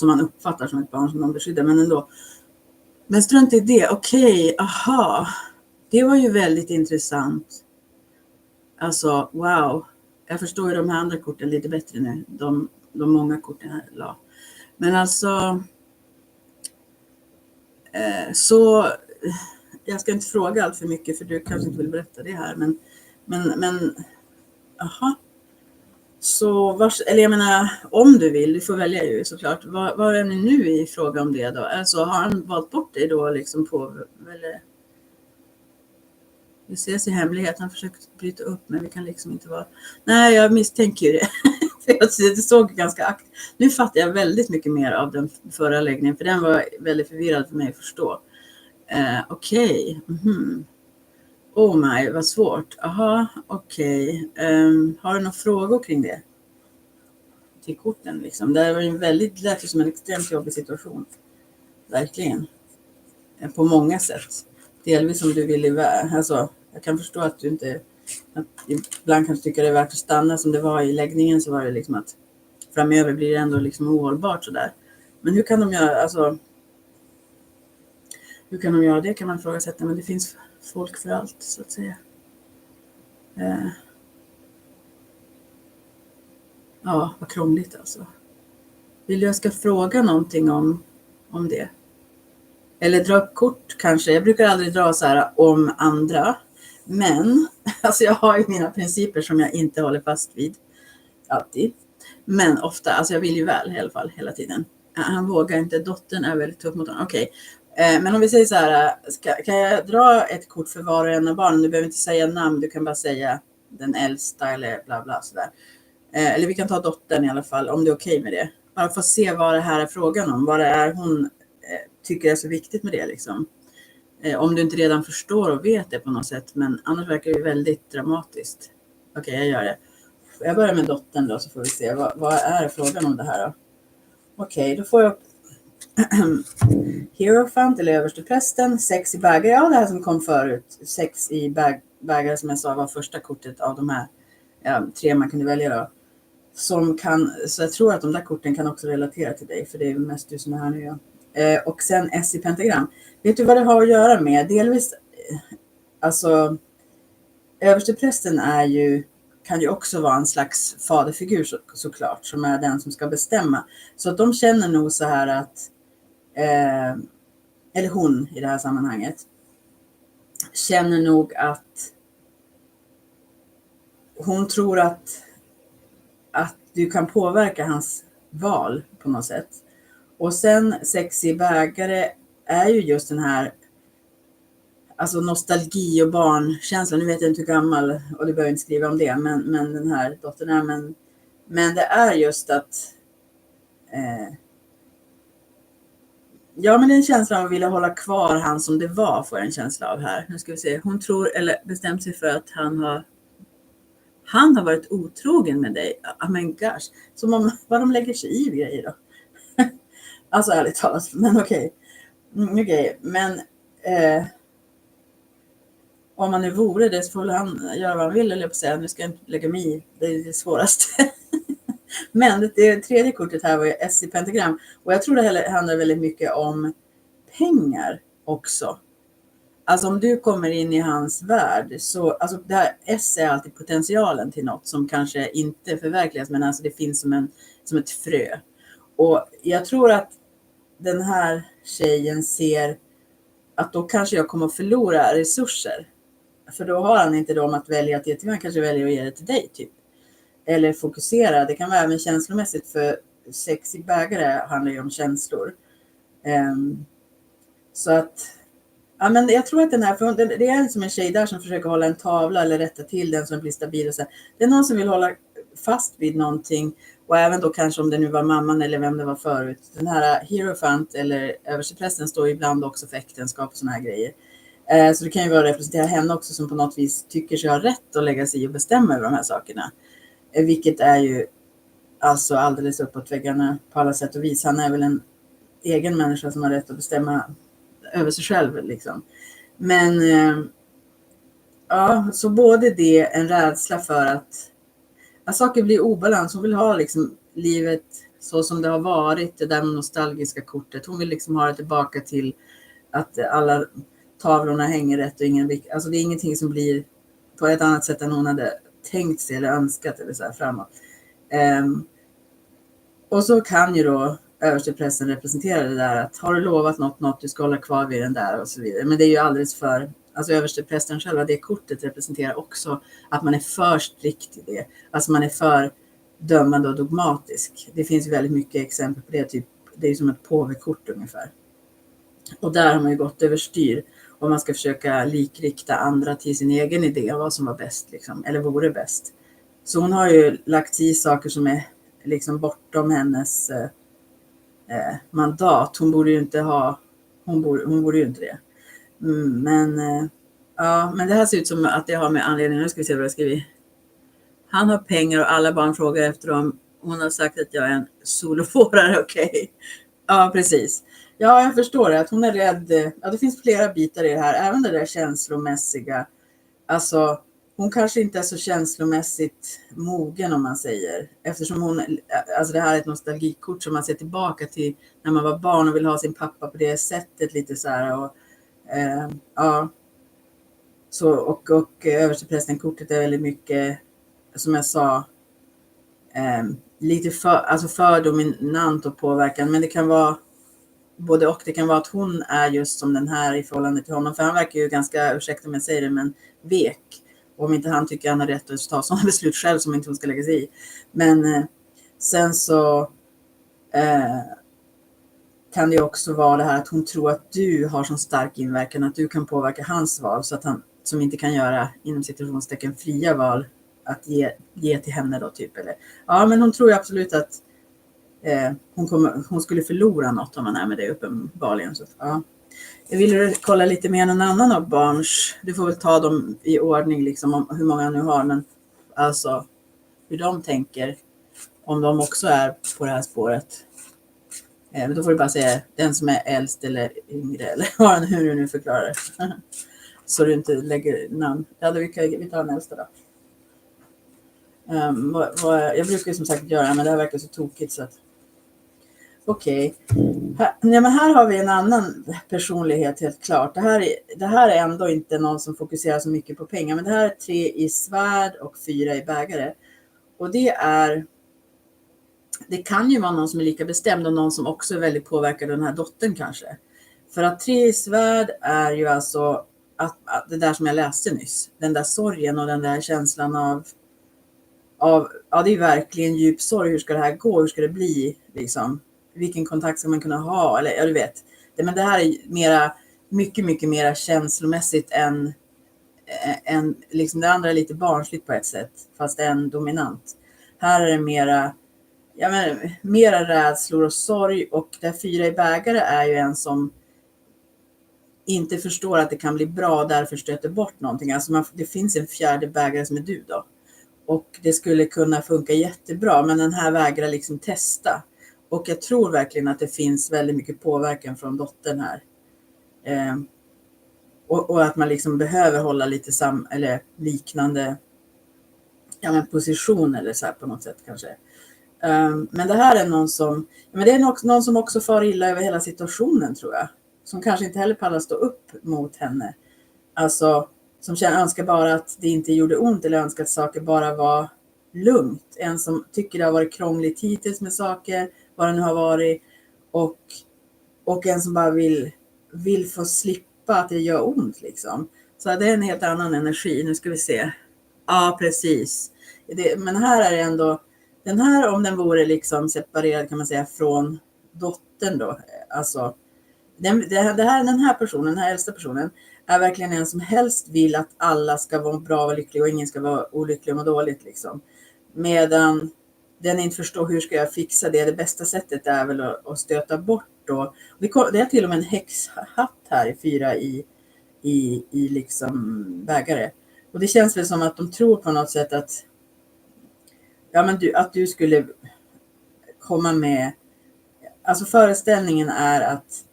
man uppfattar som ett barn som någon beskyddar. Men ändå. Men strunt i det. Okej, aha. Det var ju väldigt intressant. Alltså, wow. Jag förstår ju de här andra korten lite bättre nu. De många korten här la. Men alltså. Så. Jag ska inte fråga allt för mycket för du kanske inte vill berätta det här. Men. Aha. Så eller jag menar, om du vill, du får välja ju såklart. Vad är ni nu i fråga om det då? Alltså har han valt bort dig då liksom på, eller? Vi ses i hemlighet, han försökt bryta upp men vi kan liksom inte vara. Nej, jag misstänker ju det. Det såg ganska aktivt. Nu fattar jag väldigt mycket mer av den förra läggningen, för den var väldigt förvirrad för mig att förstå. Okej. Oh my, vad svårt. Aha, okej. Har du några frågor kring det? Till korten liksom. Det var ju väldigt lätt som en extremt jobbig situation. Verkligen. På många sätt. Delvis som du vill iväg. Alltså, jag kan förstå att du inte, att ibland kanske tycker det är värt att stanna som det var i läggningen, så var det liksom att framöver blir det ändå liksom ohållbart sådär. Men hur kan de göra, alltså, hur kan de göra det kan man ifrågasätta, men det finns folk för allt så att säga. Ja, vad krångligt alltså. Vill jag ska fråga någonting om det? Eller dra upp kort kanske. Jag brukar aldrig dra så här om andra. Men alltså jag har ju mina principer som jag inte håller fast vid. Alltid. Men ofta, alltså jag vill ju väl i alla fall hela tiden. Han vågar inte, dottern är väldigt tuff mot honom. Okej. Men om vi säger så här, kan jag dra ett kort för var och en av barnen? Du behöver inte säga namn, du kan bara säga den äldsta eller bla bla sådär. Eller vi kan ta dottern i alla fall, om det är okej med det. Bara för att se vad det här är frågan om. Vad det är hon tycker är så viktigt med det liksom. Om du inte redan förstår och vet det på något sätt. Men annars verkar det väldigt dramatiskt. Okej, jag gör det. Jag börjar med dottern då, så får vi se. Vad är frågan om det här då? Okej, då får jag Hierophant eller översteprästen, 6 i bägare. Ja, det här som kom förut. 6 i bägare som jag sa var första kortet av de här 3 man kunde välja då. som kan, så jag tror att de där korten kan också relatera till dig, för det är mest du som är här nu. Ja. Och sen S i pentagram. Vet du vad det har att göra med? Delvis, alltså översteprästen kan ju också vara en slags faderfigur såklart, som är den som ska bestämma. Så att de känner nog så här att, eller hon i det här sammanhanget, känner nog att hon tror att du kan påverka hans val på något sätt. Och sen 6 i bägare är ju just den här, alltså nostalgi och barnkänslan. Nu vet jag inte hur gammal, och du behöver inte skriva om det, men den här dottern är, men det är just att ja, men det är en känsla av att vilja hålla kvar han som det var, får jag en känsla av här. Nu ska vi se. Hon tror, eller bestämt sig för att han har varit otrogen med dig. Oh my gosh. Som om vad de lägger sig i grejer då. Alltså ärligt talat. Men okej. Men om man nu vore det, så får han göra vad han vill, eller jag på säga. Nu ska jag inte lägga mig i. Det är det svåraste. Men det tredje kortet här var ju S i pentagram. Och jag tror det handlar väldigt mycket om pengar också. Alltså om du kommer in i hans värld, så alltså det här S är alltid potentialen till något som kanske inte förverkligas, men alltså det finns som ett frö. Och jag tror att den här tjejen ser att då kanske jag kommer att förlora resurser. För då har han inte om att välja att ge till mig, han kanske väljer att ge det till dig typ. Eller fokusera, det kan vara även känslomässigt, för 6 i bägare handlar ju om känslor. Så att, ja, men jag tror att den här, för det är som en tjej där som försöker hålla en tavla eller rätta till den som blir stabil. Och så. Det är någon som vill hålla fast vid någonting, och även då kanske om det nu var mamman eller vem det var förut. Den här Hierophant eller översteprästen står ibland också för äktenskap och såna här grejer. Så det kan ju vara att representera henne också, som på något vis tycker sig ha rätt att lägga sig och bestämma över de här sakerna. Vilket är ju alltså alldeles uppåt väggarna på alla sätt och vis. Han är väl en egen människa som har rätt att bestämma över sig själv liksom. Men ja, så både det, en rädsla för att saker blir obalans. Hon vill ha liksom livet så som det har varit, det där nostalgiska kortet. Hon vill liksom ha det tillbaka till att alla tavlorna hänger rätt och alltså det är ingenting som blir på ett annat sätt än hon hade tänkt sig eller önskat eller så här framåt. Och så kan ju då översteprästen representera det där att har du lovat något du ska hålla kvar vid den där och så vidare. Men det är ju alldeles för, alltså översteprästen själva, det kortet representerar också att man är för strikt i det. Alltså man är för dömande och dogmatisk. Det finns ju väldigt mycket exempel på det, typ det är som ett påvekort ungefär. Och där har man ju gått överstyr om man ska försöka likrikta andra till sin egen idé av vad som var bäst liksom, eller vore bäst. Så hon har ju lagt i saker som är liksom bortom hennes mandat. Hon borde ju inte ha, hon borde ju inte det. Men ja, men det här ser ut som att det har med anledningen. Nu ska vi se vad jag skriver. Han har pengar och alla barn frågar efter dem. Hon har sagt att jag är en solofårare, okej. Ja, precis. Ja, jag förstår det. Att hon är rädd. Ja, det finns flera bitar i det här. Även det där känslomässiga. Alltså, hon kanske inte är så känslomässigt mogen om man säger. Eftersom hon, alltså det här är ett nostalgikort som man ser tillbaka till när man var barn och vill ha sin pappa på det sättet lite så här. Och, ja. Så, och översteprästen-kortet är väldigt mycket, som jag sa, lite för dominant och påverkan. Men det kan vara både och. Det kan vara att hon är just som den här i förhållande till honom. För han verkar ju ganska, ursäkta om jag säger det, men vek. Och om inte han tycker han har rätt att ta sådana beslut själv som inte hon ska lägga sig i. Men sen så kan det också vara det här att hon tror att du har så stark inverkan, att du kan påverka hans val, så att han, som inte kan göra inom situationstecken fria val, att ge till henne då typ. Eller, ja, men hon tror ju absolut att hon skulle förlora något om man är med det uppenbarligen. Så, ja. Jag vill kolla lite mer någon annan av barns. Du får väl ta dem i ordning liksom, om hur många nu har, men alltså hur de tänker, om de också är på det här spåret. Då får du bara säga den som är äldst eller yngre, eller hur du nu förklarar det. Så du inte lägger namn. Ja, vi tar den äldsta då. Jag brukar ju som sagt göra, men det här verkar så tokigt så att okej. Nej, men här har vi en annan personlighet helt klart. Det här är ändå inte någon som fokuserar så mycket på pengar, men det här är 3 i svärd och 4 i bägare. Och det kan ju vara någon som är lika bestämd och någon som också är väldigt påverkad av den här dottern kanske. För att 3 i svärd är ju alltså att det där som jag läste nyss. Den där sorgen och den där känslan av ja, det är verkligen djup sorg. Hur ska det här gå? Hur ska det bli? Liksom? Vilken kontakt ska man kunna ha? Eller ja, du vet. Men det här är mycket, mycket mer känslomässigt än liksom det andra är lite barnsligt på ett sätt. Fast än dominant. Här är det mera rädslor och sorg. Och det 4 i bägare är ju en som inte förstår att det kan bli bra och därför stöter bort någonting. Alltså det finns en 4:e bägare som är du då. Och det skulle kunna funka jättebra, men den här vägrar liksom testa. Och jag tror verkligen att det finns väldigt mycket påverkan från dottern här. Och att man liksom behöver hålla lite eller liknande position eller så här på något sätt kanske. Men det här är någon som också far illa över hela situationen tror jag. Som kanske inte heller pallar stå upp mot henne. Alltså som önskar bara att det inte gjorde ont eller önskar att saker bara var lugnt. En som tycker det har varit krångligt hittills med saker, vad det nu har varit. Och en som bara vill få slippa att det gör ont liksom. Så det är en helt annan energi. Nu ska vi se. Ja, precis. Men här är det ändå, den här om den vore liksom separerad kan man säga från dottern då. Alltså den här personen, den här äldsta personen är verkligen en som helst vill att alla ska vara bra och lyckliga och ingen ska vara olycklig och dåligt liksom. Medan den inte förstår hur ska jag fixa det. Det bästa sättet är väl att stöta bort då. Det är till och med en häxhatt här i 4 i liksom bägare. Och det känns väl som att de tror på något sätt att att du skulle komma med. Alltså föreställningen är att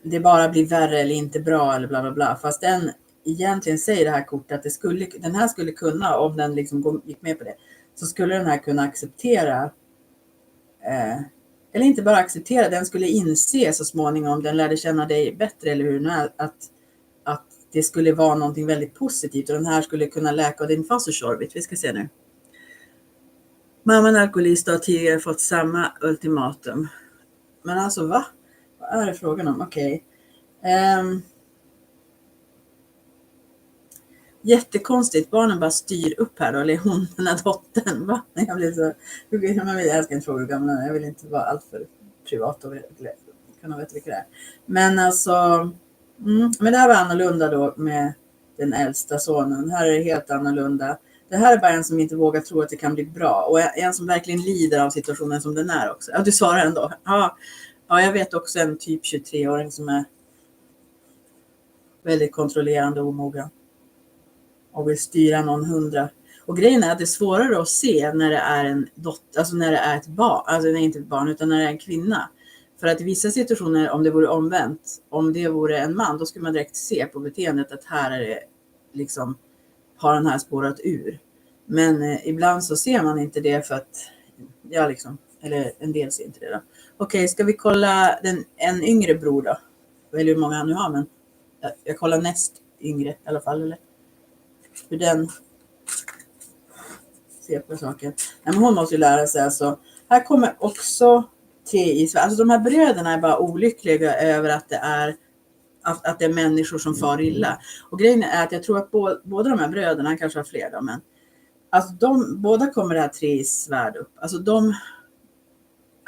det bara blir värre eller inte bra eller bla bla bla. Fast den egentligen säger det här kortet att den här skulle kunna, om den liksom gick med på det, så skulle den här kunna acceptera eller inte bara acceptera, den skulle inse så småningom, den lärde känna dig bättre eller hur att det skulle vara någonting väldigt positivt och den här skulle kunna läka. Och det är inte så tjorvigt, vi ska se nu. Mamman alkoholist har tidigare fått samma ultimatum. Men alltså va? Vad är det frågan om? Okej. Jättekonstigt. Barnen bara styr upp här då. Eller hon, den här dottern. Va? Jag blir så... Jag ska inte fråga hur gamla. Jag vill inte vara alltför privat och kunna veta vilka det är. Men alltså... Men det här var annorlunda då med den äldsta sonen. Här är det helt annorlunda. Det här är bara en som inte vågar tro att det kan bli bra. Och en som verkligen lider av situationen som den är också. Ja, du svarar ändå. Ja, jag vet också en typ 23-åring som är väldigt kontrollerande och omogen. Och vill styra någon 100. Och grejen är att det är svårare att se när det är en dotter, alltså när det är ett barn. Alltså när det är inte ett barn utan när det är en kvinna. För att i vissa situationer, om det vore omvänt, om det vore en man, då skulle man direkt se på beteendet att här är det liksom, har den här spårat ur. Men ibland så ser man inte det för att, eller en del ser inte det då. Okej, ska vi kolla en yngre bror då? Jag vet hur många han nu har, men jag kollar näst yngre i alla fall, eller? Hur den ser på saken. Nej, men hon måste ju lära sig alltså. Här kommer också 3 i Sverige. Alltså de här bröderna är bara olyckliga över att det är människor som far illa. Och grejen är att jag tror att båda de här bröderna, kanske har fler då, men alltså båda kommer det här 3 i svärd upp. Alltså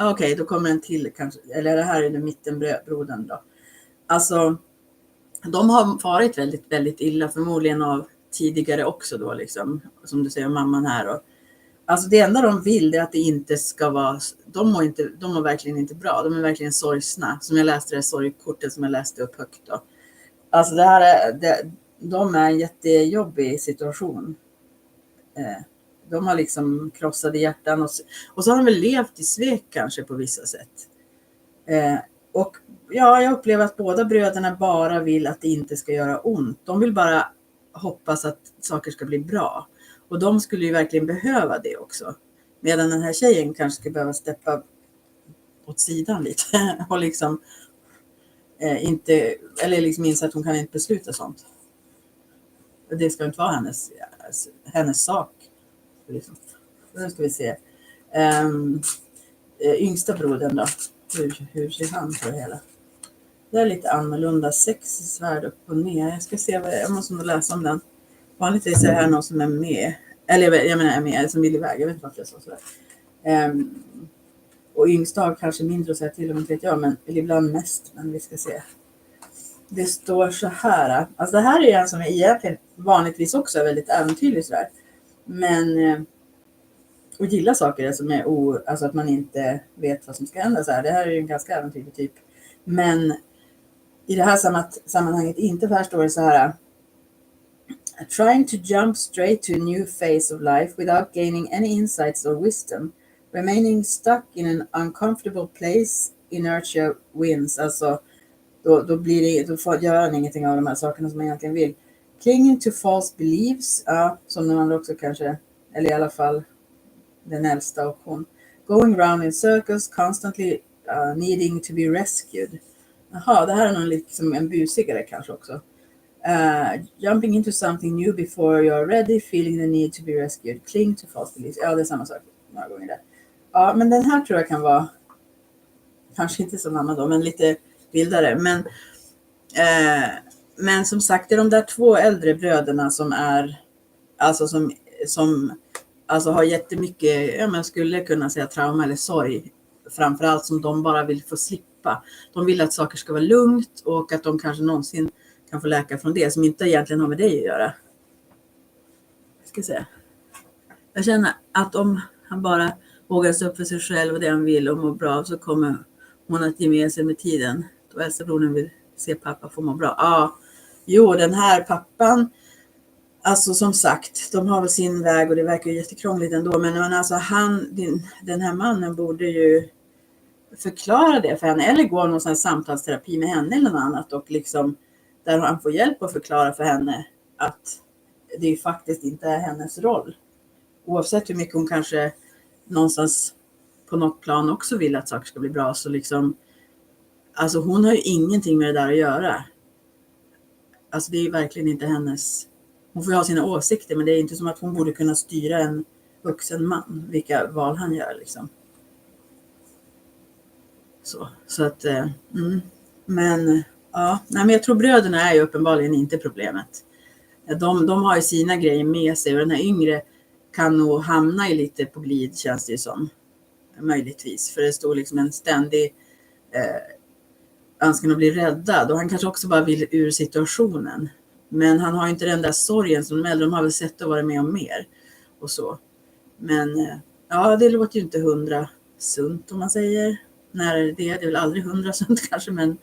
okej, då kommer en till kanske, eller det här är den mittenbrodern då. Alltså de har farit väldigt, väldigt illa, förmodligen av tidigare också då liksom, som du säger, mamman här och alltså det enda de vill är att det inte ska vara, de mår verkligen inte bra, de är verkligen sorgsna, som jag läste det sorgkortet som jag läste upp högt då. Alltså de är en jättejobbig situation. De har liksom krossade hjärtan och så har de väl levt i svek kanske på vissa sätt. Och ja, jag upplever att båda bröderna bara vill att det inte ska göra ont. De vill bara hoppas att saker ska bli bra. Och de skulle ju verkligen behöva det också. Medan den här tjejen kanske skulle behöva steppa åt sidan lite. Och liksom inte, eller liksom inse att hon kan inte besluta sånt. Det ska inte vara hennes sak. Liksom. Nu ska vi se. Yngsta brodern då. Hur ser han på det hela? Det är lite annorlunda. 6 svärd upp och ner. Jag ska se, jag måste nog läsa om den. Vanligtvis är det här någon som är med. Eller jag menar är med, som vill iväg. Jag vet inte varför jag sa sådär. Och yngsta har kanske mindre att säga till om, inte vet jag. Men ibland mest. Men vi ska se. Det står så här. Alltså det här är en som är egentligen vanligtvis också är väldigt äventyrlig sådär. Men och gillar saker som är alltså att man inte vet vad som ska hända så här. Det här är ju en ganska äventyrlig typ. Men i det här sammanhanget inte, för här står det så här: trying to jump straight to a new phase of life without gaining any insights or wisdom. Remaining stuck in an uncomfortable place, inertia wins. Alltså då blir det, då får göra ingenting av de här sakerna som man egentligen vill. Clinging to false beliefs, ja, som den andra också kanske, eller i alla fall den äldsta och hon. Going round in circles, constantly needing to be rescued. Jaha, det här är någon liksom en busigare kanske också. Jumping into something new before you're ready, feeling the need to be rescued. Cling to false beliefs. Ja, det är samma sak några gånger där. Ja, men den här tror jag kan vara kanske inte som mamma då, men lite vildare. Men som sagt, det är de där 2 äldre bröderna som är alltså som alltså har jättemycket, ja, man skulle kunna säga trauma eller sorg, framförallt som de bara vill få slippa. De vill att saker ska vara lugnt och att de kanske någonsin kan få läka från det som inte egentligen har med dig att göra. Ska se. Jag känner att om han bara vågar stå upp för sig själv och det han vill och må bra, så kommer hon att ge med sig med tiden. Då äldsta brodern vill se pappa få må bra. Ja, jo, den här pappan, alltså som sagt, de har väl sin väg och det verkar ju jättekrångligt ändå. Men alltså den här mannen borde ju förklara det för henne. Eller gå någon sån här samtalsterapi med henne eller något annat. Och liksom, där han får hjälp att förklara för henne att det ju faktiskt inte är hennes roll. Oavsett hur mycket hon kanske någonstans på något plan också vill att saker ska bli bra. Så liksom, alltså hon har ju ingenting med det där att göra. Alltså det är ju verkligen inte hennes. Hon får ju ha sina åsikter, men det är inte som att hon borde kunna styra en vuxen man, vilka val han gör liksom. Så att, men ja, nej, men jag tror bröderna är ju uppenbarligen inte problemet. De har ju sina grejer med sig och den här yngre kan nog hamna i lite på glid, känns det ju som. Möjligtvis, för det står liksom en ständig önskan att bli räddad och han kanske också bara vill ur situationen. Men han har ju inte den där sorgen som de äldre, de har väl sett och varit med om mer och så. Men ja, det låter ju inte 100 sunt om man säger. När det är väl aldrig 100 sunt kanske,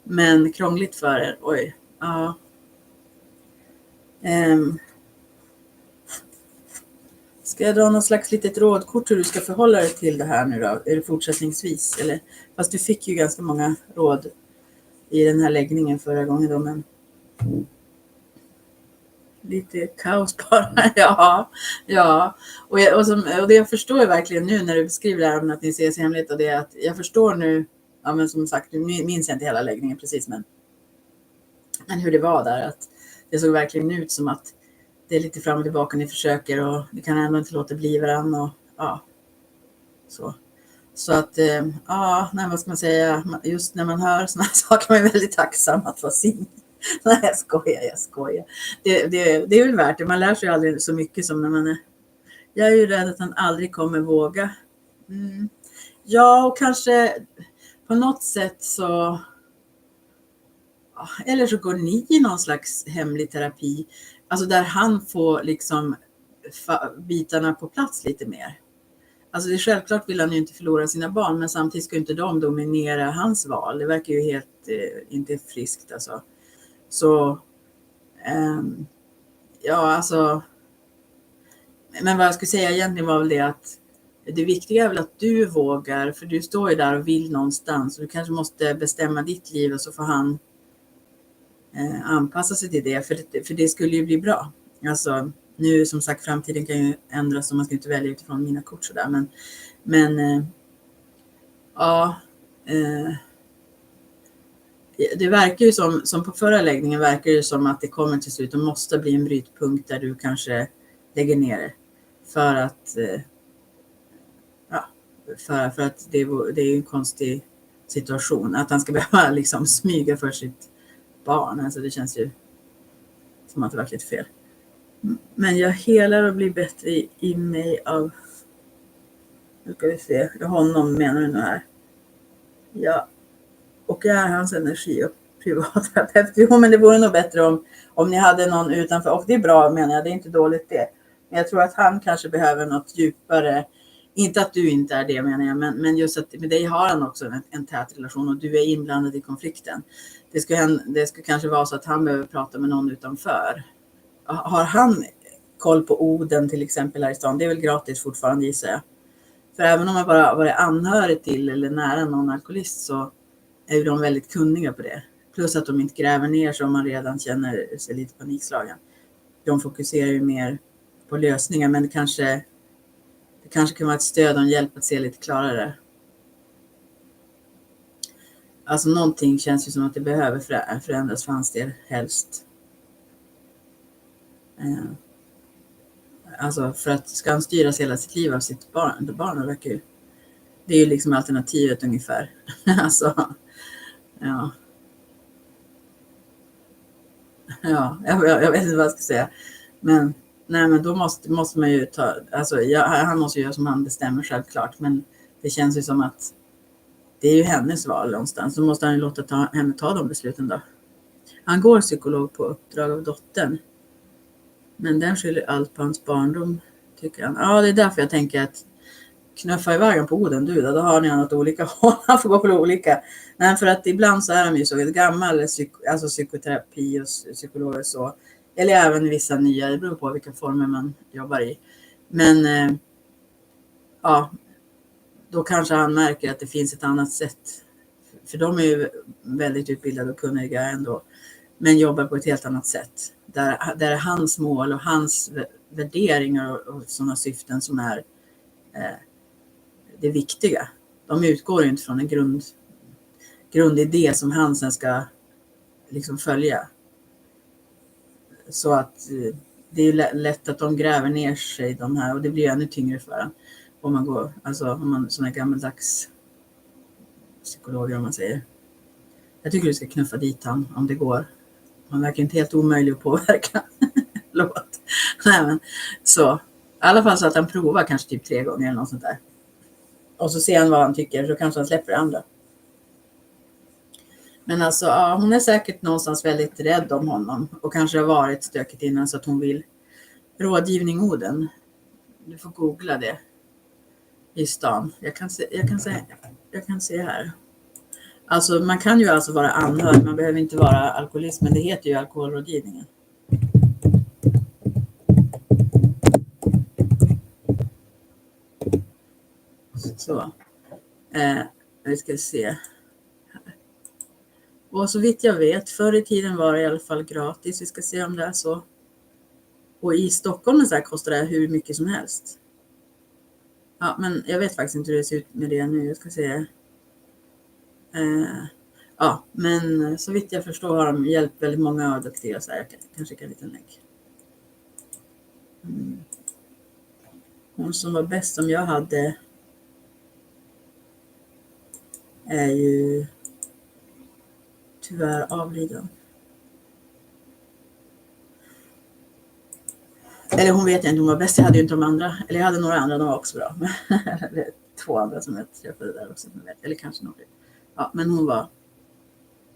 men krångligt för er. Oj, ja. Ska jag dra någon slags litet rådkort hur du ska förhålla dig till det här nu då? Är det fortsättningsvis? Eller, fast du fick ju ganska många råd i den här läggningen förra gången då, men lite kaos bara. Ja. Och det jag förstår ju verkligen nu när du beskriver det här om att ni ses i hemlighet, och det är att jag förstår nu, ja men som sagt, nu minns jag inte hela läggningen precis, men hur det var där, att det såg verkligen ut som att det är lite fram och tillbaka ni försöker och det kan ändå inte låta bli varandra och ja, så att ja, nej, vad ska man säga, just när man hör såna här saker man är väldigt tacksam att vara singel. Nej, jag skojar. Det är väl värt det. Man lär sig aldrig så mycket som när man är. Jag är ju rädd att han aldrig kommer våga. Ja, och kanske på något sätt så. Eller så går ni i någon slags hemlig terapi. Alltså där han får liksom bitarna på plats lite mer. Alltså det är självklart vill han ju inte förlora sina barn. Men samtidigt ska inte de dominera hans val. Det verkar ju helt inte friskt alltså. Så ja, alltså, men vad jag skulle säga egentligen var väl det att det viktiga är väl att du vågar, för du står ju där och vill någonstans och du kanske måste bestämma ditt liv och så får han anpassa sig till det, för det skulle ju bli bra. Alltså Nu som sagt, framtiden kan ju ändras och man ska inte välja utifrån mina kort sådär. Men ja, det verkar ju som på förra läggningen verkar det som att det kommer till slut och måste bli en brytpunkt där du kanske lägger ner det. För att för att det är en konstig situation. Att han ska behöva liksom smyga för sitt barn. Alltså det känns ju som att det var lite fel. Men jag helar och blir bättre i mig av... Nu ska vi se. Honom menar du nu här. Ja. Och jag är hans energi och privatterapeut. Jo, men det vore nog bättre om ni hade någon utanför. Och det är bra, menar jag. Det är inte dåligt det. Men jag tror att han kanske behöver något djupare. Inte att du inte är det, menar jag. Men just att med dig har han också en tät relation. Och du är inblandad i konflikten. Det ska kanske vara så att han behöver prata med någon utanför. Har han koll på Oden till exempel här i stan? Det är väl gratis fortfarande, gissar jag. För även om man bara varit anhörig till eller nära någon alkoholist så är ju de väldigt kunniga på det. Plus att de inte gräver ner så om man redan känner sig lite panikslagen. De fokuserar ju mer på lösningar, men det kanske kan vara ett stöd och en hjälp att se lite klarare. Alltså någonting känns ju som att det behöver förändras för hans del helst. Alltså för att ska han styras hela sitt liv av sitt barn verkar ju. Det är ju liksom alternativet ungefär. Alltså, ja. Ja, jag vet inte vad jag ska säga. Men då måste man ju ta, alltså han måste ju göra som han bestämmer självklart. Men det känns ju som att det är ju hennes val någonstans. Så måste han ju låta henne ta de besluten då. Han går psykolog på uppdrag av dottern. Men den skyller allt på hans barndom, tycker han. Ja, det är därför jag tänker att knuffa iväg på Oden, då har ni något olika håll. Han får gå på olika. Nej, för att ibland så är de ju så gammal, alltså psykoterapi och psykologer så. Eller även vissa nya, det beror på vilka former man jobbar i. Men ja, då kanske han märker att det finns ett annat sätt. För de är ju väldigt utbildade och kunniga ändå. Men jobbar på ett helt annat sätt. Där är hans mål och hans värderingar och sådana syften som är det viktiga. De utgår inte från en grundidé som han sen ska liksom följa. Så att det är lätt att de gräver ner sig de här och det blir ännu tyngre för en. Om man går, alltså om man som är gammaldags psykologer om man säger. Jag tycker du ska knuffa dit han om det går. Man verkar inte helt omöjlig att påverka. Låt. Nej, men så. I alla fall så att han provar kanske typ 3 gånger eller något sånt där. Och så ser han vad han tycker så kanske han släpper det andra. Men alltså, ja, hon är säkert någonstans väldigt rädd om honom. Och kanske har varit stökigt innan så att hon vill rådgivning Oden. Du får googla det. I stan. Jag kan se här. Alltså man kan ju alltså vara anhörig. Man behöver inte vara alkoholist. Men det heter ju alkoholrådgivningen. Så. Vi ska se. Och så vitt jag vet, förr i tiden var det i alla fall gratis. Vi ska se om det är så. Och i Stockholm så här kostar det hur mycket som helst. Ja, men jag vet faktiskt inte hur det ser ut med det nu. Jag ska se. Ja, men så vitt jag förstår har de hjälpt väldigt många av duktiga. Så här, jag kan skicka en liten länk. Hon som var bäst som jag hade är ju tyvärr avliden. Eller hon vet jag inte, hon var bäst. Jag hade ju inte de andra. Eller jag hade några andra, de var också bra. Eller 2 andra som jag träffade där också. Eller kanske några. Ja, men hon var...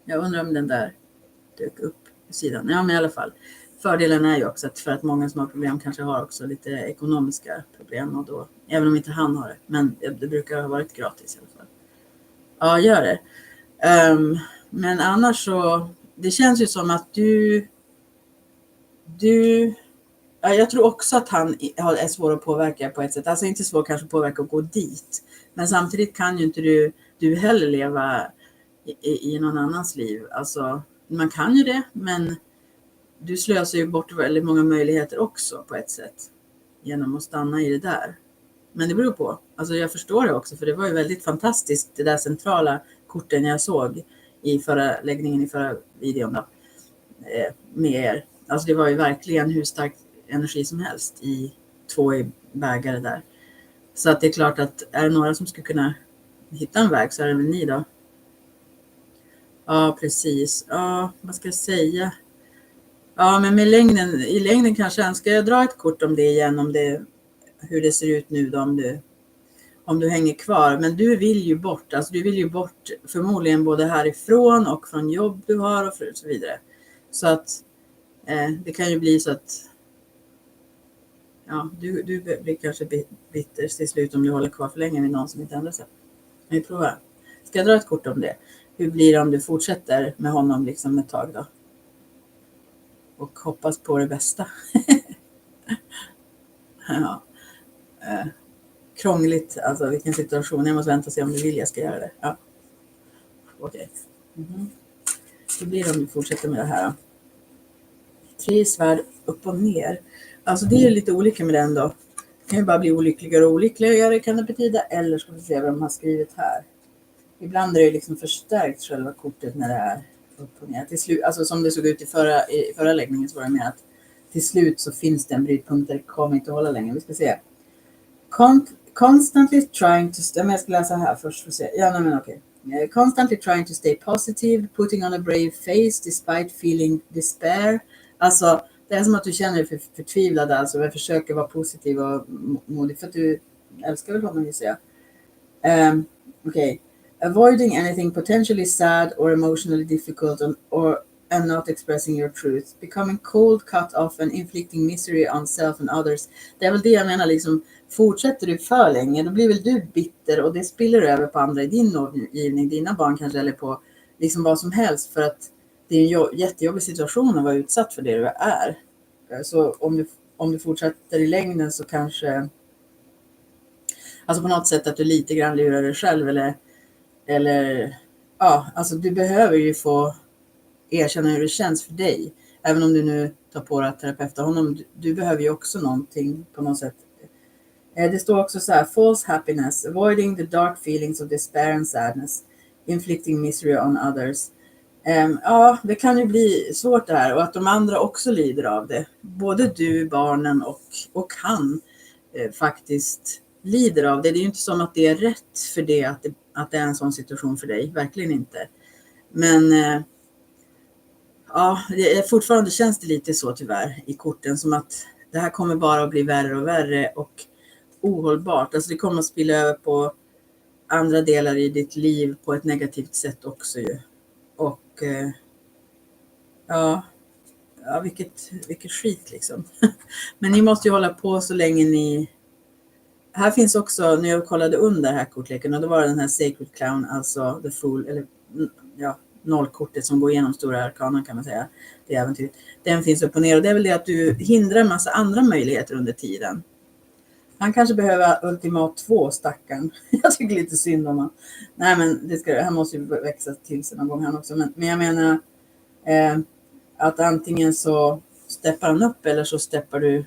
Jag undrar om den där dök upp på sidan. Ja, men i alla fall. Fördelen är ju också att för att många som har problem kanske har också lite ekonomiska problem. Och då, även om inte han har det. Men det brukar ha varit gratis i alla fall. Ja, gör det. Men annars så... Det känns ju som att du... Ja, jag tror också att han är svår att påverka på ett sätt. Alltså inte svår kanske att påverka och gå dit. Men samtidigt kan ju inte du heller leva i någon annans liv. Alltså man kan ju det, men du slösar ju bort väldigt många möjligheter också på ett sätt. Genom att stanna i det där. Men det beror på. Alltså jag förstår det också. För det var ju väldigt fantastiskt. Det där centrala korten jag såg i förra läggningen i förra videon då, med er. Alltså det var ju verkligen hur stark energi som helst i 2 bägare där. Så att det är klart att är det några som skulle kunna hitta en väg så är det väl ni då. Ja, precis. Ja, vad ska jag säga? Ja, men i längden kanske. Ska jag dra ett kort om det igen? Hur det ser ut nu då om du hänger kvar. Men du vill ju bort. Alltså du vill ju bort förmodligen både härifrån och från jobb du har och så vidare. Så att det kan ju bli så att ja, du blir kanske bitter till slut om du håller kvar för länge med någon som inte ändrar sig. Men vi provar. Ska jag dra ett kort om det? Hur blir det om du fortsätter med honom liksom ett tag då? Och hoppas på det bästa. Ja. Krångligt, alltså vilken situation. Jag måste vänta och se om du vill jag ska göra det. Ja. Okej. Hur blir det om du fortsätter med det här då? 3 svärd upp och ner. Alltså det är lite olika med den då. Det kan ju bara bli olyckligare och olyckligare kan det betyda. Eller ska vi se vad de har skrivit här. Ibland är det liksom förstärkt själva kortet när det är upp och ner. Till slut, alltså som det såg ut i förra läggningen så var det med att till slut så finns det en brytpunkt där det kommer inte att hålla längre. Vi ska se. Constantly trying to... jag ska läsa här först för att se. Ja, men okej. Constantly trying to stay positive, putting on a brave face despite feeling despair. Alltså, det är som att du känner dig förtvivlad alltså. Jag försöker vara positiv och modig för att du älskar väl honom, vill säga. Okej. Avoiding anything potentially sad or emotionally difficult and not expressing your truth. Becoming cold, cut off and inflicting misery on self and others. Det är väl det jag menar liksom. Fortsätter du för länge då blir väl du bitter och det spiller över på andra i din omgivning, dina barn kanske eller på liksom vad som helst för att det är en jättejobbig situation att vara utsatt för det du är. Så om du fortsätter i längden så kanske alltså på något sätt att du lite grann lurar dig själv eller ja, alltså du behöver ju få erkänna hur det känns för dig. Även om du nu tar på dig att terapeuta honom, du behöver ju också någonting på något sätt. Det står också så här, false happiness, avoiding the dark feelings of despair and sadness, inflicting misery on others. Ja, det kan ju bli svårt det här och att de andra också lider av det. Både du, barnen och han faktiskt lider av det. Det är ju inte som att det är rätt för det att det är en sån situation för dig. Verkligen inte. Men ja, fortfarande känns det lite så tyvärr i korten som att det här kommer bara att bli värre och värre och ohållbart. Alltså det kommer att spilla över på andra delar i ditt liv på ett negativt sätt också ju. Och ja, vilket skit liksom. Men ni måste ju hålla på så länge ni... Här finns också, när jag kollade under här kortleken, och då var det den här Sacred Clown, alltså The Fool, eller ja, nollkortet som går igenom stora arkanen kan man säga. Det är äventyret. Den finns upp och ner och det är väl det att du hindrar en massa andra möjligheter under tiden. Han kanske behöver ultimat 2, stackaren. Jag tycker lite synd om han. Nej men han måste ju växa till sig någon gång han också. Men jag menar att antingen så steppar han upp eller så steppar du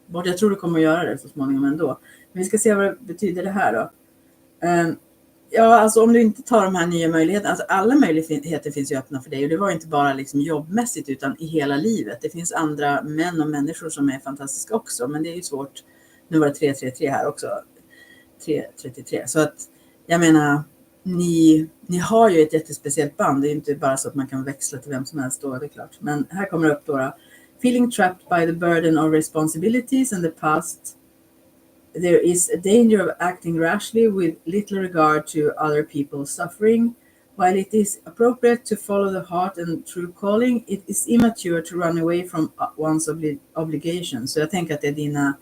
bort. Jag tror du kommer att göra det så småningom ändå. Men vi ska se vad det betyder det här då. Ja, alltså om du inte tar de här nya möjligheterna. Alltså alla möjligheter finns ju öppna för dig. Och det var inte bara liksom jobbmässigt utan i hela livet. Det finns andra män och människor som är fantastiska också. Men det är ju svårt. Nu var det 333 här också. 333. Så att jag menar, ni har ju ett jättespeciellt band. Det är inte bara så att man kan växla till vem som helst då, det är klart. Men här kommer det upp då. Feeling trapped by the burden of responsibilities and the past. There is a danger of acting rashly with little regard to other people's suffering. While it is appropriate to follow the heart and true calling, it is immature to run away from one's obligations. Så jag tänker att det är dina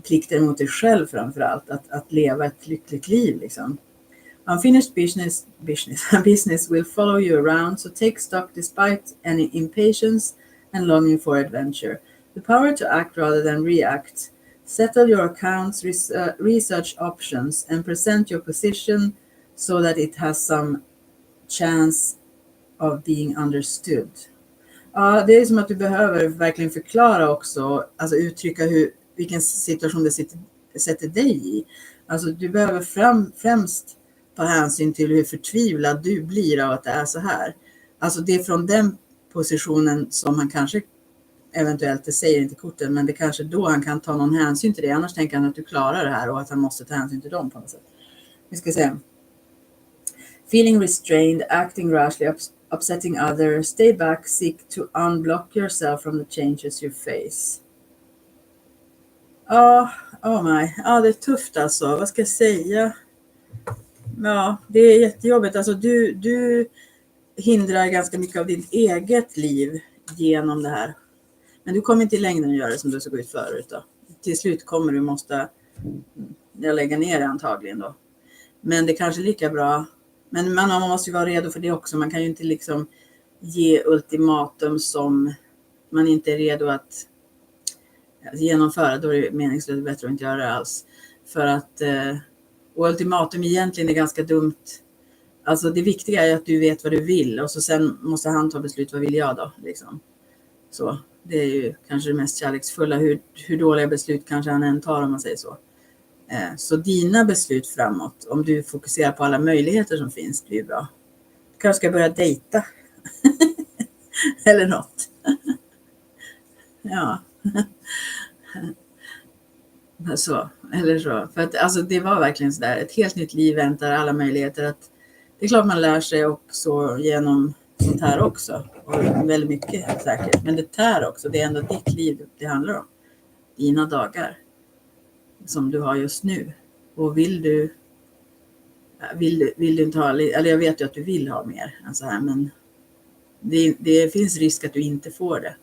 plikter mot dig själv framförallt. Att leva ett lyckligt liv liksom. Unfinished business will follow you around, so take stock despite any impatience and longing for adventure. The power to act rather than react. Settle your accounts, research options, and present your position so that it has some chance of being understood. Ja, det är som att du behöver verkligen förklara också, alltså uttrycka vilken situation det sätter dig i. Alltså du behöver främst ta hänsyn till hur förtvivlad du blir av att det är så här. Alltså det är från den positionen som han kanske eventuellt, det säger inte korten, men det kanske då han kan ta någon hänsyn till det. Annars tänker han att du klarar det här och att han måste ta hänsyn till dem på något sätt. Vi ska se. Feeling restrained, acting rashly, upsetting others, stay back, seek to unblock yourself from the changes you face. Ja, ja, det är tufft alltså. Vad ska jag säga? Ja, det är jättejobbigt. Alltså du hindrar ganska mycket av ditt eget liv genom det här. Men du kommer inte i längden att göra det som du såg ut förut då. Till slut kommer du måste lägga ner det antagligen då. Men det är kanske lika bra. Men man måste ju vara redo för det också. Man kan ju inte liksom ge ultimatum som man inte är redo att genomföra. Då är det meningslöst, bättre att inte göra det alls. För att och ultimatum egentligen är ganska dumt. Alltså det viktiga är att du vet vad du vill. Och så sen måste han ta beslut, vad vill jag då? Liksom. Så det är ju kanske det mest kärleksfulla. Hur dåliga beslut kanske han än tar, om man säger så. Så dina beslut framåt, om du fokuserar på alla möjligheter som finns, blir bra. Du kanske ska börja dejta. Eller något. Ja. Så, eller så. För att alltså, det var verkligen sådär. Ett helt nytt liv väntar, alla möjligheter. Att, det är klart man lär sig också genom sånt här också. Och väldigt mycket säkert. Men det tär också. Det är ändå ditt liv det handlar om. Dina dagar. Som du har just nu. Och vill du inte ha, eller jag vet ju att du vill ha mer än så här, men det finns risk att du inte får det.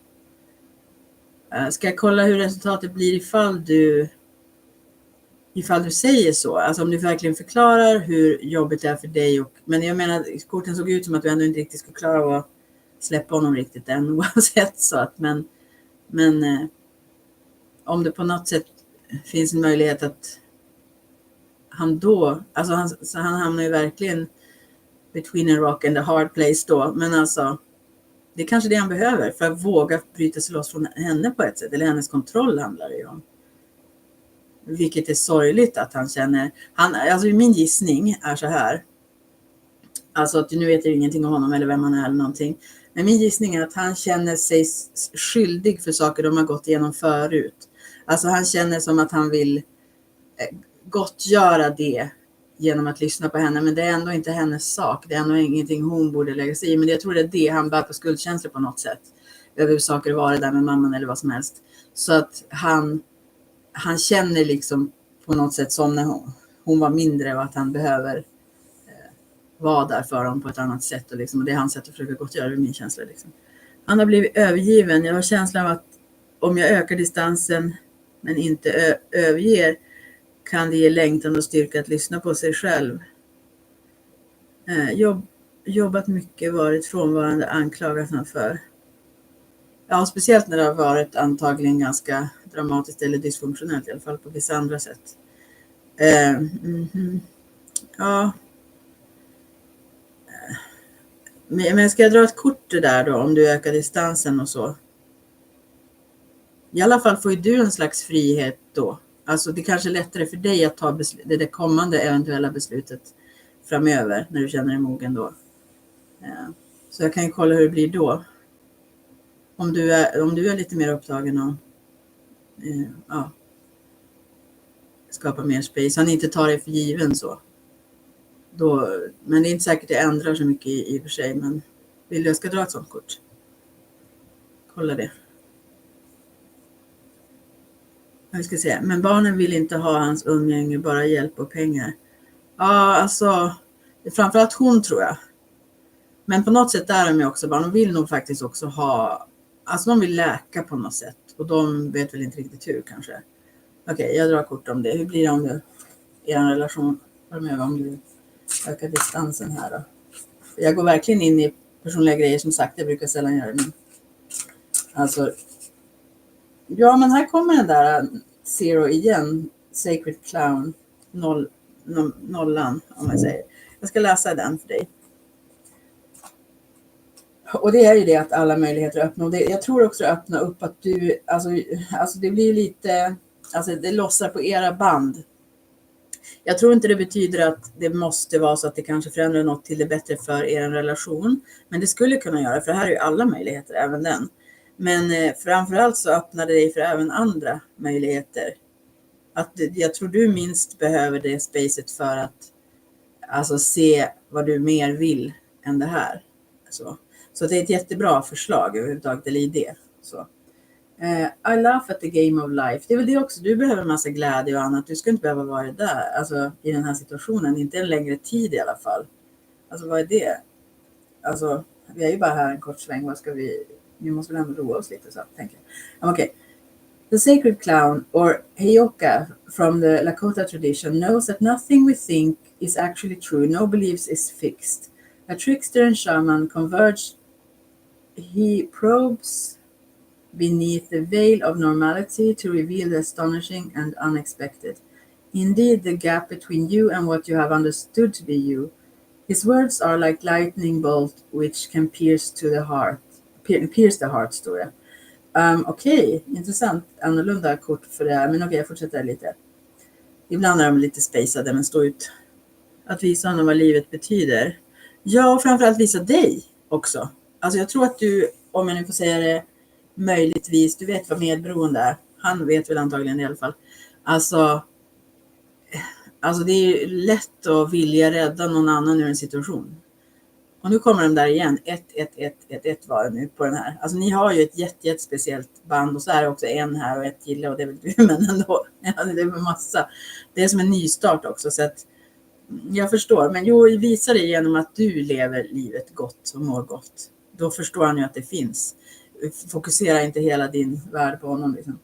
Ska jag kolla hur resultatet blir ifall du säger så, alltså om du verkligen förklarar hur jobbigt det är för dig men jag menar, korten såg ut som att du ändå inte riktigt skulle klara av att släppa honom riktigt än oavsett så att, men om det på något sätt finns en möjlighet att han då, alltså han hamnar ju verkligen between a rock and a hard place då, men alltså det är kanske det han behöver för att våga bryta sig loss från henne på ett sätt, eller hennes kontroll handlar det ju om. Vilket är sorgligt att han känner, alltså min gissning är så här, alltså att nu vet jag ingenting om honom eller vem han är eller någonting, men min gissning är att han känner sig skyldig för saker de har gått igenom förut. Alltså han känner som att han vill gottgöra det genom att lyssna på henne, men det är ändå inte hennes sak. Det är ändå ingenting hon borde lägga sig i, men jag tror det är det han bär på skuldkänslor på något sätt. Över hur saker var det där med mamman eller vad som helst. Så att han känner liksom på något sätt som när hon var mindre och att han behöver vara där för honom på ett annat sätt. Och det är hans sätt att försöka gottgöra min känsla. Liksom. Han har blivit övergiven. Jag har känslan av att om jag ökar distansen men inte överger kan det ge längtan och styrka att lyssna på sig själv. Jobbat mycket, varit frånvarande, anklagat honom för. Ja, speciellt när det har varit antagligen ganska dramatiskt eller dysfunktionellt i alla fall på vissa andra sätt. Ja. Men ska jag dra ett kort där då om du ökar distansen och så? I alla fall får ju du en slags frihet då. Alltså det kanske är lättare för dig att ta det kommande eventuella beslutet framöver när du känner dig mogen då. Så jag kan ju kolla hur det blir då. Om du är lite mer upptagen och skapa mer space. Han inte tar det för given så. Då, men det är inte säkert det ändrar så mycket i och för sig. Men vill jag ska dra ett sånt kort? Kolla det. Vi ska se. Men barnen vill inte ha hans umgänge, bara hjälp och pengar. Ja, alltså framförallt hon tror jag. Men på något sätt är de ju också barn. De vill nog faktiskt också ha, alltså de vill läka på något sätt. Och de vet väl inte riktigt hur kanske. Okej, jag drar kort om det. Hur blir det om du er relation framöver om du ökar distansen här då? Jag går verkligen in i personliga grejer som sagt. Jag brukar sällan göra det. Men alltså, ja men här kommer den där Zero igen. Sacred Clown. Nollan om man säger. Jag ska läsa den för dig. Och det är ju det att alla möjligheter öppna. Och det, jag tror också det öppnar upp att du, alltså det blir lite, alltså det lossar på era band. Jag tror inte det betyder att det måste vara så att det kanske förändrar något till det bättre för er relation. Men det skulle kunna göra, för det här är ju alla möjligheter, även den. Men framförallt så öppnar det dig för även andra möjligheter. Att jag tror du minst behöver det spacet för att alltså se vad du mer vill än det här. Så det är ett jättebra förslag överhuvudtaget, eller idé. Så. I laugh at the game of life. Det är väl det också. Du behöver en massa glädje och annat. Du ska inte behöva vara där. Alltså i den här situationen. Inte en längre tid i alla fall. Alltså vad är det? Alltså vi är ju bara här en kort sväng. Vad ska vi måste väl ändå roa oss lite så tänker jag. Okej. The sacred clown, or Heyoka from the Lakota tradition, knows that nothing we think is actually true. No beliefs is fixed. A trickster and shaman converge. He probes beneath the veil of normality to reveal the astonishing and unexpected. Indeed, the gap between you and what you have understood to be you. His words are like lightning bolt which can pierce the heart, står det. Okej, intressant. Annorlunda kort för det här. Men okej, jag fortsätter lite. Ibland är de lite spacade, men stå ut. Att visa honom vad livet betyder. Ja, och framförallt visa dig också. Alltså jag tror att du, om jag nu får säga det, möjligtvis, du vet vad medberoende är. Han vet väl antagligen i alla fall. Alltså det är ju lätt att vilja rädda någon annan ur en situation. Och nu kommer de där igen. 1 var det nu på den här. Alltså ni har ju ett jättespeciellt band. Och så är det också en här och ett gilla. Och det är väl du, men ändå. Ja, det är massa. Det är som en nystart också. Så att jag förstår. Men visar det genom att du lever livet gott och mår gott. Då förstår han ju att det finns. Fokusera inte hela din värld på honom liksom.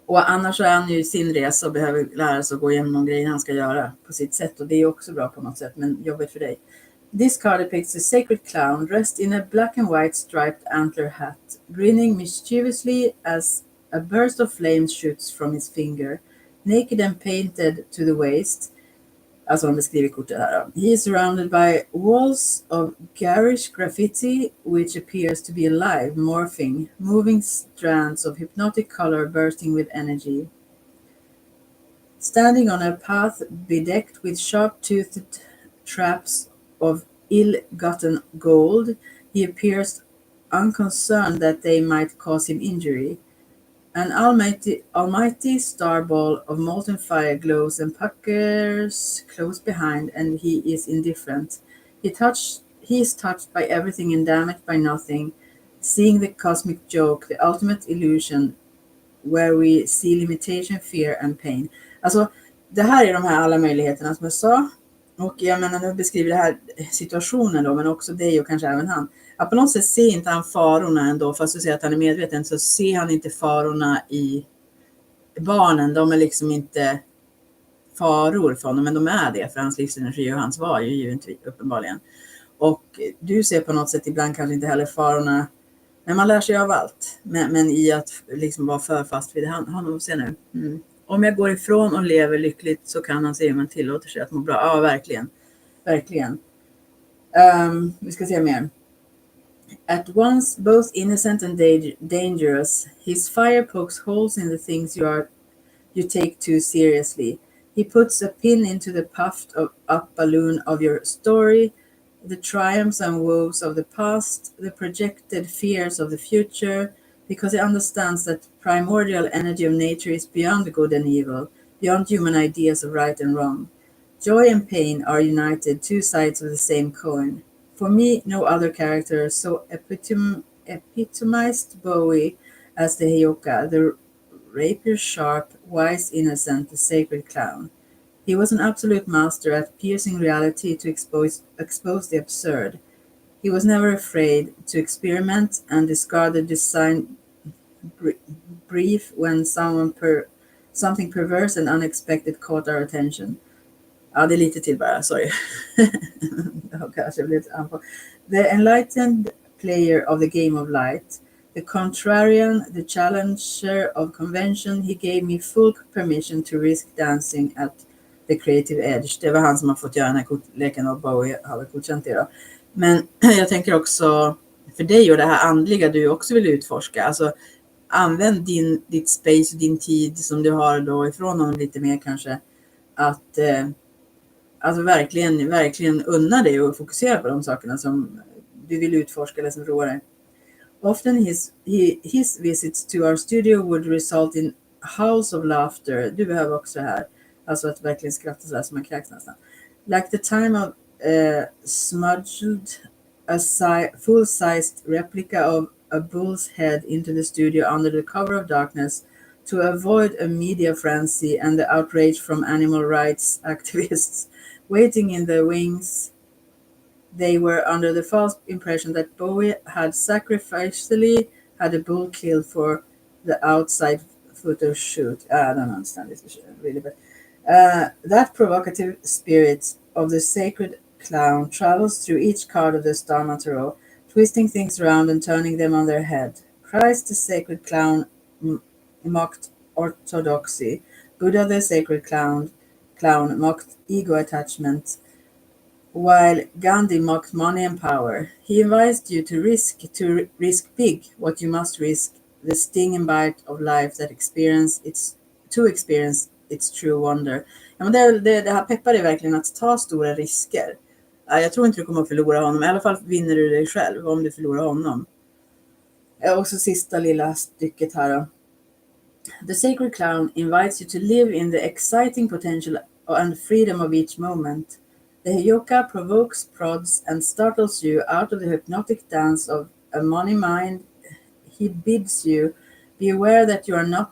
Och annars så är han ju i sin resa och behöver lära sig att gå igenom de grejer han ska göra på sitt sätt. Och det är också bra på något sätt, men jobbigt för dig. This card depicts a sacred clown dressed in a black and white striped antler hat, grinning mischievously as a burst of flames shoots from his finger, naked and painted to the waist. Alltså de beskriver kortet här då. He is surrounded by walls of garish graffiti which appears to be alive, morphing, moving strands of hypnotic color bursting with energy. Standing on a path bedecked with sharp-toothed traps of ill-gotten gold, he appears unconcerned that they might cause him injury. An almighty starball of molten fire glows and puckers close behind, and he is indifferent. He is touched by everything and damaged by nothing, seeing the cosmic joke, the ultimate illusion, where we see limitation, fear and pain. Alltså, det här är de här alla möjligheterna som jag sa. Och jag menar, nu beskriver det här situationen då, men också dig och kanske även han. Att på något sätt ser inte han farorna ändå, fast du säger att han är medveten, så ser han inte farorna i barnen. De är liksom inte faror för honom, men de är det för hans livsenergi och hans var ju inte uppenbarligen. Och du ser på något sätt ibland kanske inte heller farorna, men man lär sig av allt. Men i att liksom vara för fast vid det. Han ser nu. Om jag går ifrån och lever lyckligt så kan han se om man tillåter sig att må bra. Ja, verkligen. Verkligen. Vi ska se mer. At once both innocent and dangerous, his fire pokes holes in the things you take too seriously. He puts a pin into the puffed up balloon of your story, the triumphs and woes of the past, the projected fears of the future, because he understands that primordial energy of nature is beyond the good and evil, beyond human ideas of right and wrong. Joy and pain are united, two sides of the same coin. For me, no other character so epitomized Bowie as the Heyoka, the rapier-sharp, wise innocent, the sacred clown. He was an absolute master at piercing reality to expose the absurd. He was never afraid to experiment and discard the design brief when something perverse and unexpected caught our attention. Ja, det är lite till bara, sorry. The enlightened player of the game of light, the contrarian, the challenger of convention, he gave me full permission to risk dancing at The Creative Edge. Det var han som har fått göra den här kortleken och Bowie har väl godkänt det då. Men jag tänker också för dig och det här andliga du också vill utforska. Alltså använd ditt space och din tid som du har då ifrån honom lite mer kanske. Att alltså verkligen unna dig och fokusera på de sakerna som du vill utforska eller som roar dig. Often his visits to our studio would result in howls of laughter. Du behöver också det här. Alltså att verkligen skratta sådär som man kräks nästan. Like the time of smudged a full-sized replica of a bull's head into the studio under the cover of darkness to avoid a media frenzy and the outrage from animal rights activists waiting in the wings. They were under the false impression that Bowie had sacrificially had a bull killed for the outside photo shoot. I don't understand this really, but that provocative spirit of the sacred clown travels through each card of the Starman Tarot, twisting things around and turning them on their head. Christ the sacred clown mocked orthodoxy. Buddha the sacred clown mocked ego attachment, while Gandhi mocked money and power. He invites you to risk big what you must risk, the sting and bite of life that experience its true wonder. Ja, men det här peppar dig verkligen att ta stora risker. Jag tror inte du kommer att förlora honom. I alla fall vinner du dig själv om du förlorar honom. Och så sista lilla stycket här då. The sacred clown invites you to live in the exciting potential and freedom of each moment. The Heyoka provokes, prods, and startles you out of the hypnotic dance of a money mind. He bids you be aware that you are not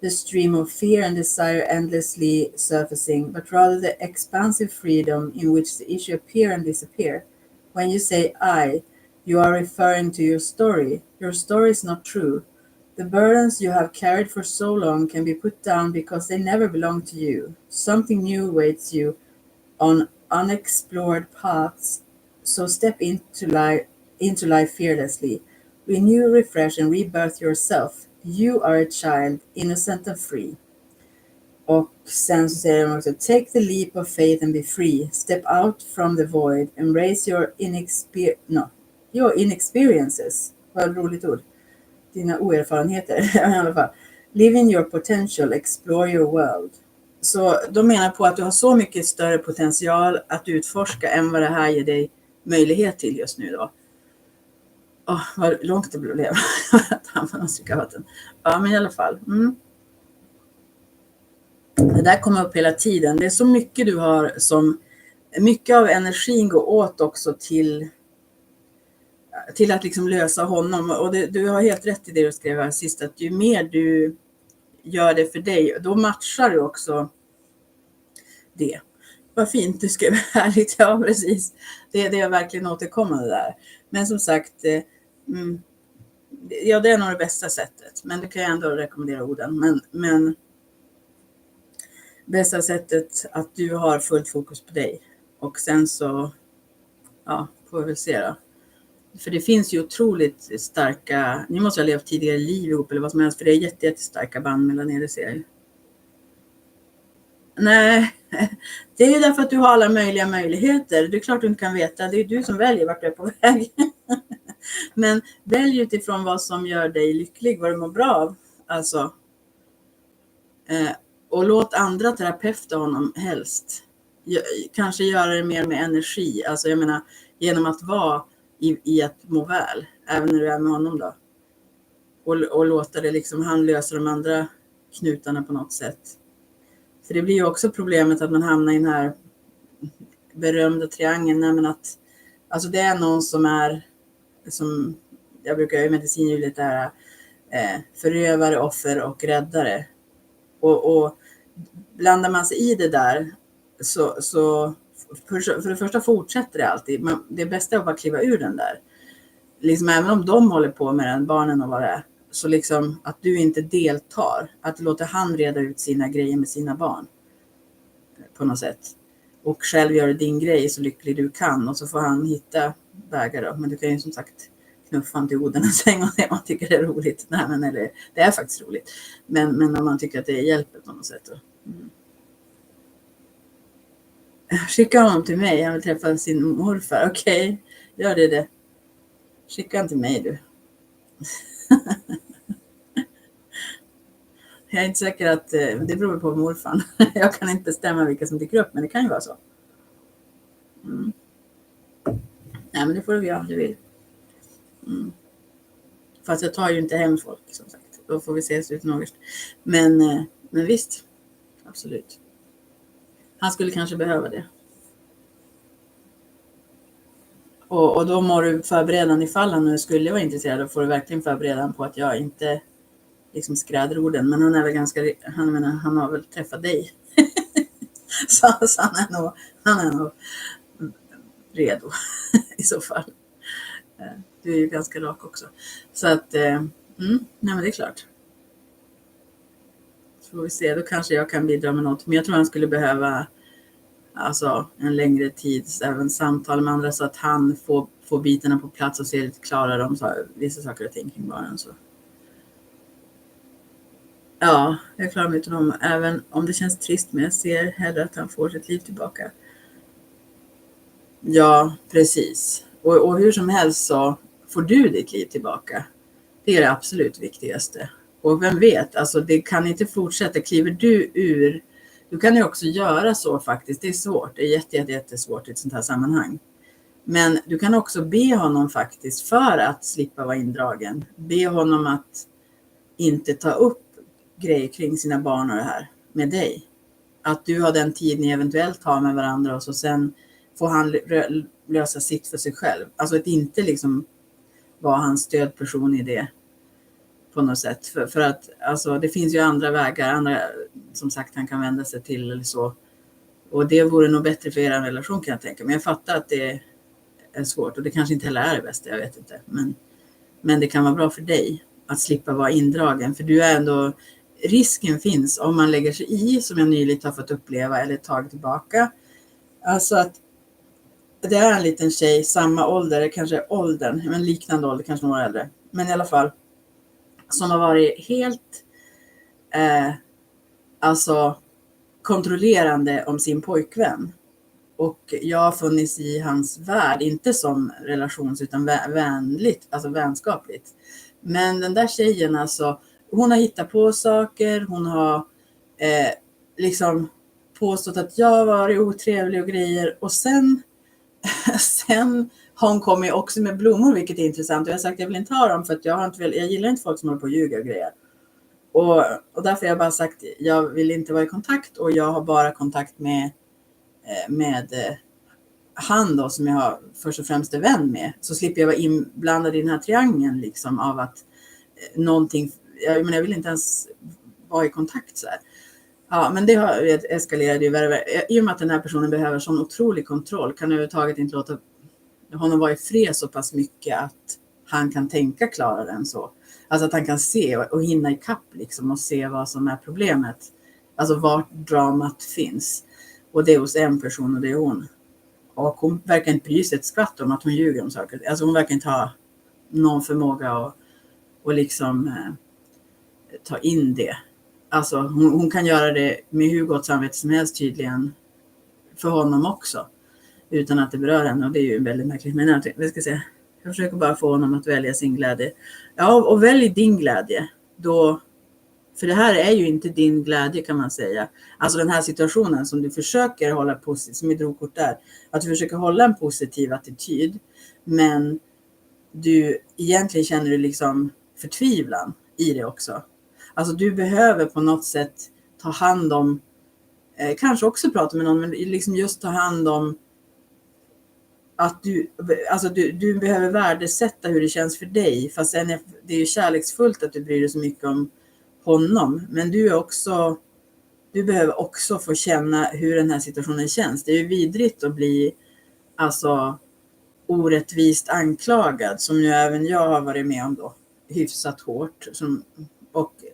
the stream of fear and desire endlessly surfacing, but rather the expansive freedom in which the issue appear and disappear. When you say I, you are referring to your story. Your story is not true. The burdens you have carried for so long can be put down because they never belong to you. Something new awaits you on unexplored paths, so step into life fearlessly. Renew, refresh, and rebirth yourself. You are a child, innocent and free. Och sen så säger de också, take the leap of faith and be free. Step out from the void. Embrace your inexperiences. Vad roligt ord. Dina oerfarenheter i alla fall. Live in your potential, explore your world. Så de menar på att du har så mycket större potential att utforska än vad det här ger dig möjlighet till just nu då. Vad långt det blev att använda vatten. Ja, men i alla fall. Det där kommer upp hela tiden. Det är så mycket du har som mycket av energin går åt också till att liksom lösa honom. Och du har helt rätt i det du skrev här sist, att ju mer du gör det för dig, då matchar du också det. Vad fint du skrev, härligt, ja precis. Det är verkligen återkommande där. Men som sagt, ja det är nog det bästa sättet. Men det kan jag ändå rekommendera orden. Men bästa sättet att du har fullt fokus på dig. Och sen så, ja, får vi väl se då. För det finns ju otroligt starka, ni måste ha levt tidigare liv ihop eller vad som helst, för det är jättestarka band mellan er, ser. Nej, det är ju därför att du har alla möjliga möjligheter. Det är klart du inte kan veta, det är du som väljer vart du är på väg. Men välj utifrån vad som gör dig lycklig, vad du mår bra av. Alltså, och låt andra terapeuter honom helst. Kanske göra det mer med energi, alltså jag menar genom att vara i att må väl, även när du är med honom då. Och låta det liksom, han löser de andra knutarna på något sätt. För det blir ju också problemet att man hamnar i den här berömda triangeln, men att alltså det är någon som är, som jag brukar i medicin ju lite där, förövare, offer och räddare. Och blandar man sig i det där så för det första fortsätter det alltid. Men det bästa är att bara kliva ur den där. Liksom, även om de håller på med den, barnen och vad det är. Så liksom att du inte deltar. Att låta han reda ut sina grejer med sina barn. På något sätt. Och själv gör din grej så lycklig du kan. Och så får han hitta vägar då. Men du kan ju som sagt knuffa han till Oden en säng och det man tycker det är roligt. Nej, men eller, det är faktiskt roligt. Men om man tycker att det hjälper på något sätt då. Skicka honom till mig. Han vill träffa sin morfar. Okej, gör det. Skicka han till mig du. Jag är inte säker att det beror på morfan. Jag kan inte bestämma vilka som dyker upp, men det kan ju vara så. Nej, men det får du göra om du vill. Fast jag tar ju inte hem folk, som sagt. Då får vi ses ut något. Men visst, absolut. Han skulle kanske behöva det. Och då må du förbereda ifall han nu skulle vara intresserad. Då får du verkligen förbereda på att jag inte liksom skräder orden. Men han är väl han har väl träffat dig. så han är nog redo i så fall. Du är ju ganska rak också. Så att, nej men det är klart. Så får vi se, då kanske jag kan bidra med något. Men jag tror han skulle behöva alltså en längre tid, även samtal med andra så att han får bitarna på plats och ser lite klarare om vissa saker och ting kring barnen. Så. Ja, jag klarar mig utan honom. Även om det känns trist, men jag ser hellre att han får sitt liv tillbaka. Ja, precis. Och hur som helst så får du ditt liv tillbaka. Det är det absolut viktigaste. Och vem vet, alltså det kan inte fortsätta. Kliver du ur, du kan ju också göra så faktiskt. Det är svårt, det är jättesvårt i ett sånt här sammanhang. Men du kan också be honom faktiskt för att slippa vara indragen. Be honom att inte ta upp grejer kring sina barn och det här med dig. Att du har den tid ni eventuellt har med varandra och så sen får han lösa sitt för sig själv. Alltså att inte liksom vara hans stödperson i det på något sätt. För att alltså, det finns ju andra vägar, andra som sagt han kan vända sig till eller så. Och det vore nog bättre för er relation kan jag tänka. Men jag fattar att det är svårt och det kanske inte heller är det bästa, jag vet inte. Men det kan vara bra för dig att slippa vara indragen. För du är ändå, risken finns om man lägger sig i, som jag nyligen har fått uppleva eller tagit tillbaka. Alltså att det är en liten tjej, samma ålder, kanske åldern, men liknande ålder, kanske några äldre. Men i alla fall, som har varit helt alltså kontrollerande om sin pojkvän. Och jag har funnits i hans värld, inte som relations utan vänligt, alltså vänskapligt. Men den där tjejen alltså, hon har hittat på saker, hon har liksom påstått att jag varit otrevlig och grejer. Och sen har hon kommit också med blommor, vilket är intressant. Och jag har sagt att jag vill inte ha dem för att jag gillar inte folk som håller på att ljuga och grejer. Och därför har jag bara sagt jag vill inte vara i kontakt och jag har bara kontakt med han då som jag har först och främst är vän med. Så slipper jag vara inblandad i den här triangeln liksom av att någonting, jag vill inte ens vara i kontakt så här. Ja, men det har eskalerat ju värre. I och med att den här personen behöver sån otrolig kontroll kan överhuvudtaget inte låta honom vara i fred så pass mycket att han kan tänka klarare än så. Alltså att han kan se och hinna i kapp liksom och se vad som är problemet. Alltså vart dramat finns. Och det är hos en person och det är hon. Och hon verkar inte bry sig ett skvatt om att hon ljuger om saker. Alltså hon verkar inte ha någon förmåga och liksom ta in det. Alltså hon kan göra det med hur gott samvete som helst tydligen för honom också. Utan att det berör henne och det är ju väldigt märkligt. Men jag försöker bara få honom att välja sin glädje. Ja, och välj din glädje. Då, för det här är ju inte din glädje kan man säga. Alltså den här situationen som du försöker hålla positiv, som i drogkort där. Att du försöker hålla en positiv attityd. Men du egentligen känner du liksom förtvivlan i det också. Alltså du behöver på något sätt ta hand om, kanske också prata med någon, men liksom just ta hand om att du behöver värdesätta hur det känns för dig. Fast det är ju kärleksfullt att du bryr dig så mycket om honom. Men du behöver också få känna hur den här situationen känns. Det är ju vidrigt att bli alltså orättvist anklagad. Som ju även jag har varit med om då. Hyfsat hårt.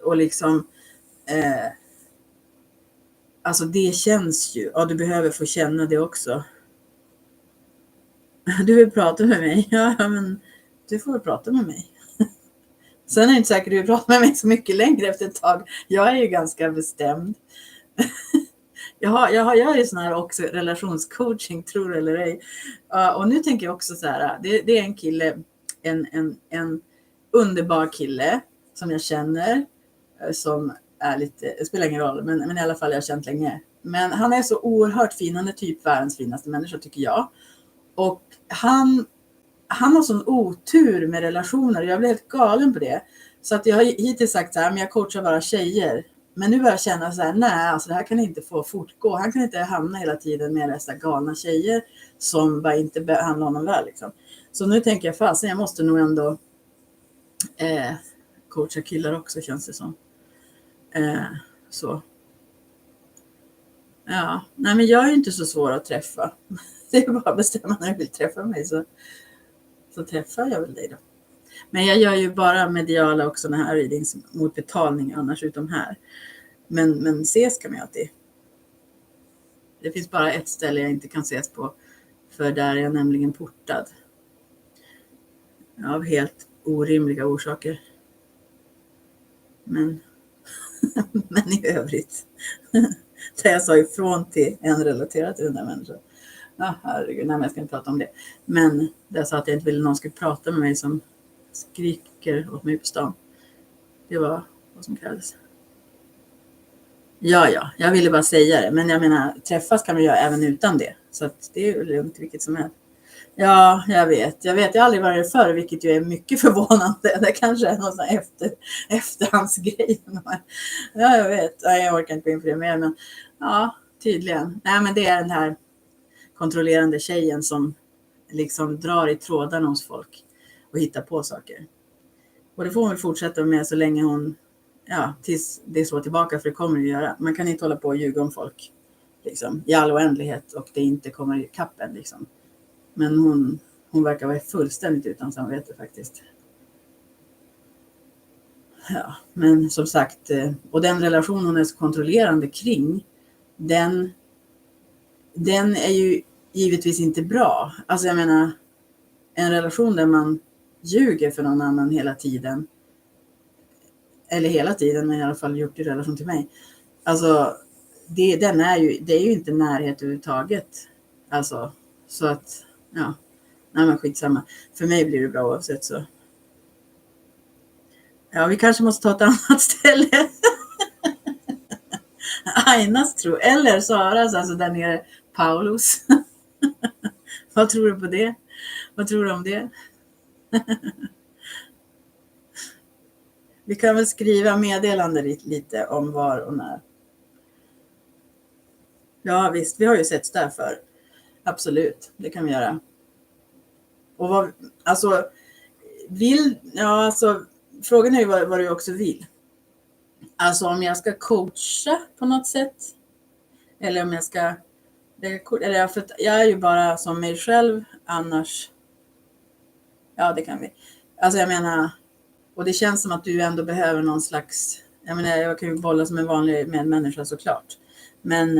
Och liksom alltså det känns ju. Ja, du behöver få känna det också. Du vill prata med mig? Ja, men du får prata med mig. Sen är jag inte säker att du vill prata med mig så mycket längre efter ett tag. Jag är ju ganska bestämd. Jag gör ju sån här också relationscoaching, tror eller ej. Och nu tänker jag också så här, det är en kille, en underbar kille som jag känner, som är lite, det spelar ingen roll, men i alla fall jag har känt länge. Men han är så oerhört fin, han är typ världens finaste människa tycker jag. Och han har sån otur med relationer, jag blir helt galen på det. Så att jag har hittills sagt så här, men jag coachar bara tjejer. Men nu börjar jag känna så här, nej, alltså det här kan inte få fortgå. Han kan inte hamna hela tiden med dessa galna tjejer som bara inte behandlar honom väl liksom. Så nu tänker jag fasen, jag måste nog ändå coacha killar också, känns det som. Så. Ja, nej men jag är ju inte så svår att träffa. Det är bara att bestämma när du vill träffa mig, så träffar jag väl dig då. Men jag gör ju bara mediala och såna här readings mot betalning annars, utom här. Men ses kan man ju alltid. Det finns bara ett ställe jag inte kan ses på, för där är jag nämligen portad. Av helt orimliga orsaker. Men i övrigt. Där jag sa ifrån till en relaterad till den där människan. Herregud, nej, men jag ska inte prata om det. Men där sa att jag inte ville någon skulle prata med mig som skriker åt mig på stan. Det var vad som krävdes. Ja, jag ville bara säga det. Men jag menar, träffas kan man göra även utan det. Så att det är ju lugnt vilket som helst. Ja, jag vet. Jag har aldrig varit det förr, vilket ju är mycket förvånande. Det kanske är någon sån här efterhandsgrej. Ja, jag vet. Jag orkar inte gå in på det mer. Men ja, tydligen. Nej, men det är den här kontrollerande tjejen som liksom drar i trådarna hos folk och hittar på saker. Och det får hon väl fortsätta med så länge hon, tills det slår tillbaka, för det kommer det att göra. Man kan inte hålla på och ljuga om folk liksom, i all oändlighet och det inte kommer i kappen liksom. Men hon verkar vara fullständigt utan samvete faktiskt. Ja, men som sagt, och den relation hon är så kontrollerande kring, den är ju givetvis inte bra. Alltså jag menar, en relation där man ljuger för någon annan hela tiden. Eller hela tiden, men i alla fall gjort i relation till mig. Alltså, det är ju inte närhet överhuvudtaget. Alltså, så att, ja. Nej men skitsamma. För mig blir det bra oavsett så. Ja, vi kanske måste ta ett annat ställe. Ainas tro. Eller Saras, alltså där nere. Paulus. Vad tror du på det? Vad tror du om det? Vi kan väl skriva meddelande lite om var och när. Ja visst, vi har ju sett där för. Absolut, det kan vi göra. Och vad, alltså, frågan är ju vad du också vill. Alltså om jag ska coacha på något sätt. Eller om jag ska, för jag är ju bara som mig själv annars. Ja, det kan vi. Alltså jag menar, och det känns som att du ändå behöver någon slags, jag menar jag kan ju bolla som en vanlig medmänniska såklart. Men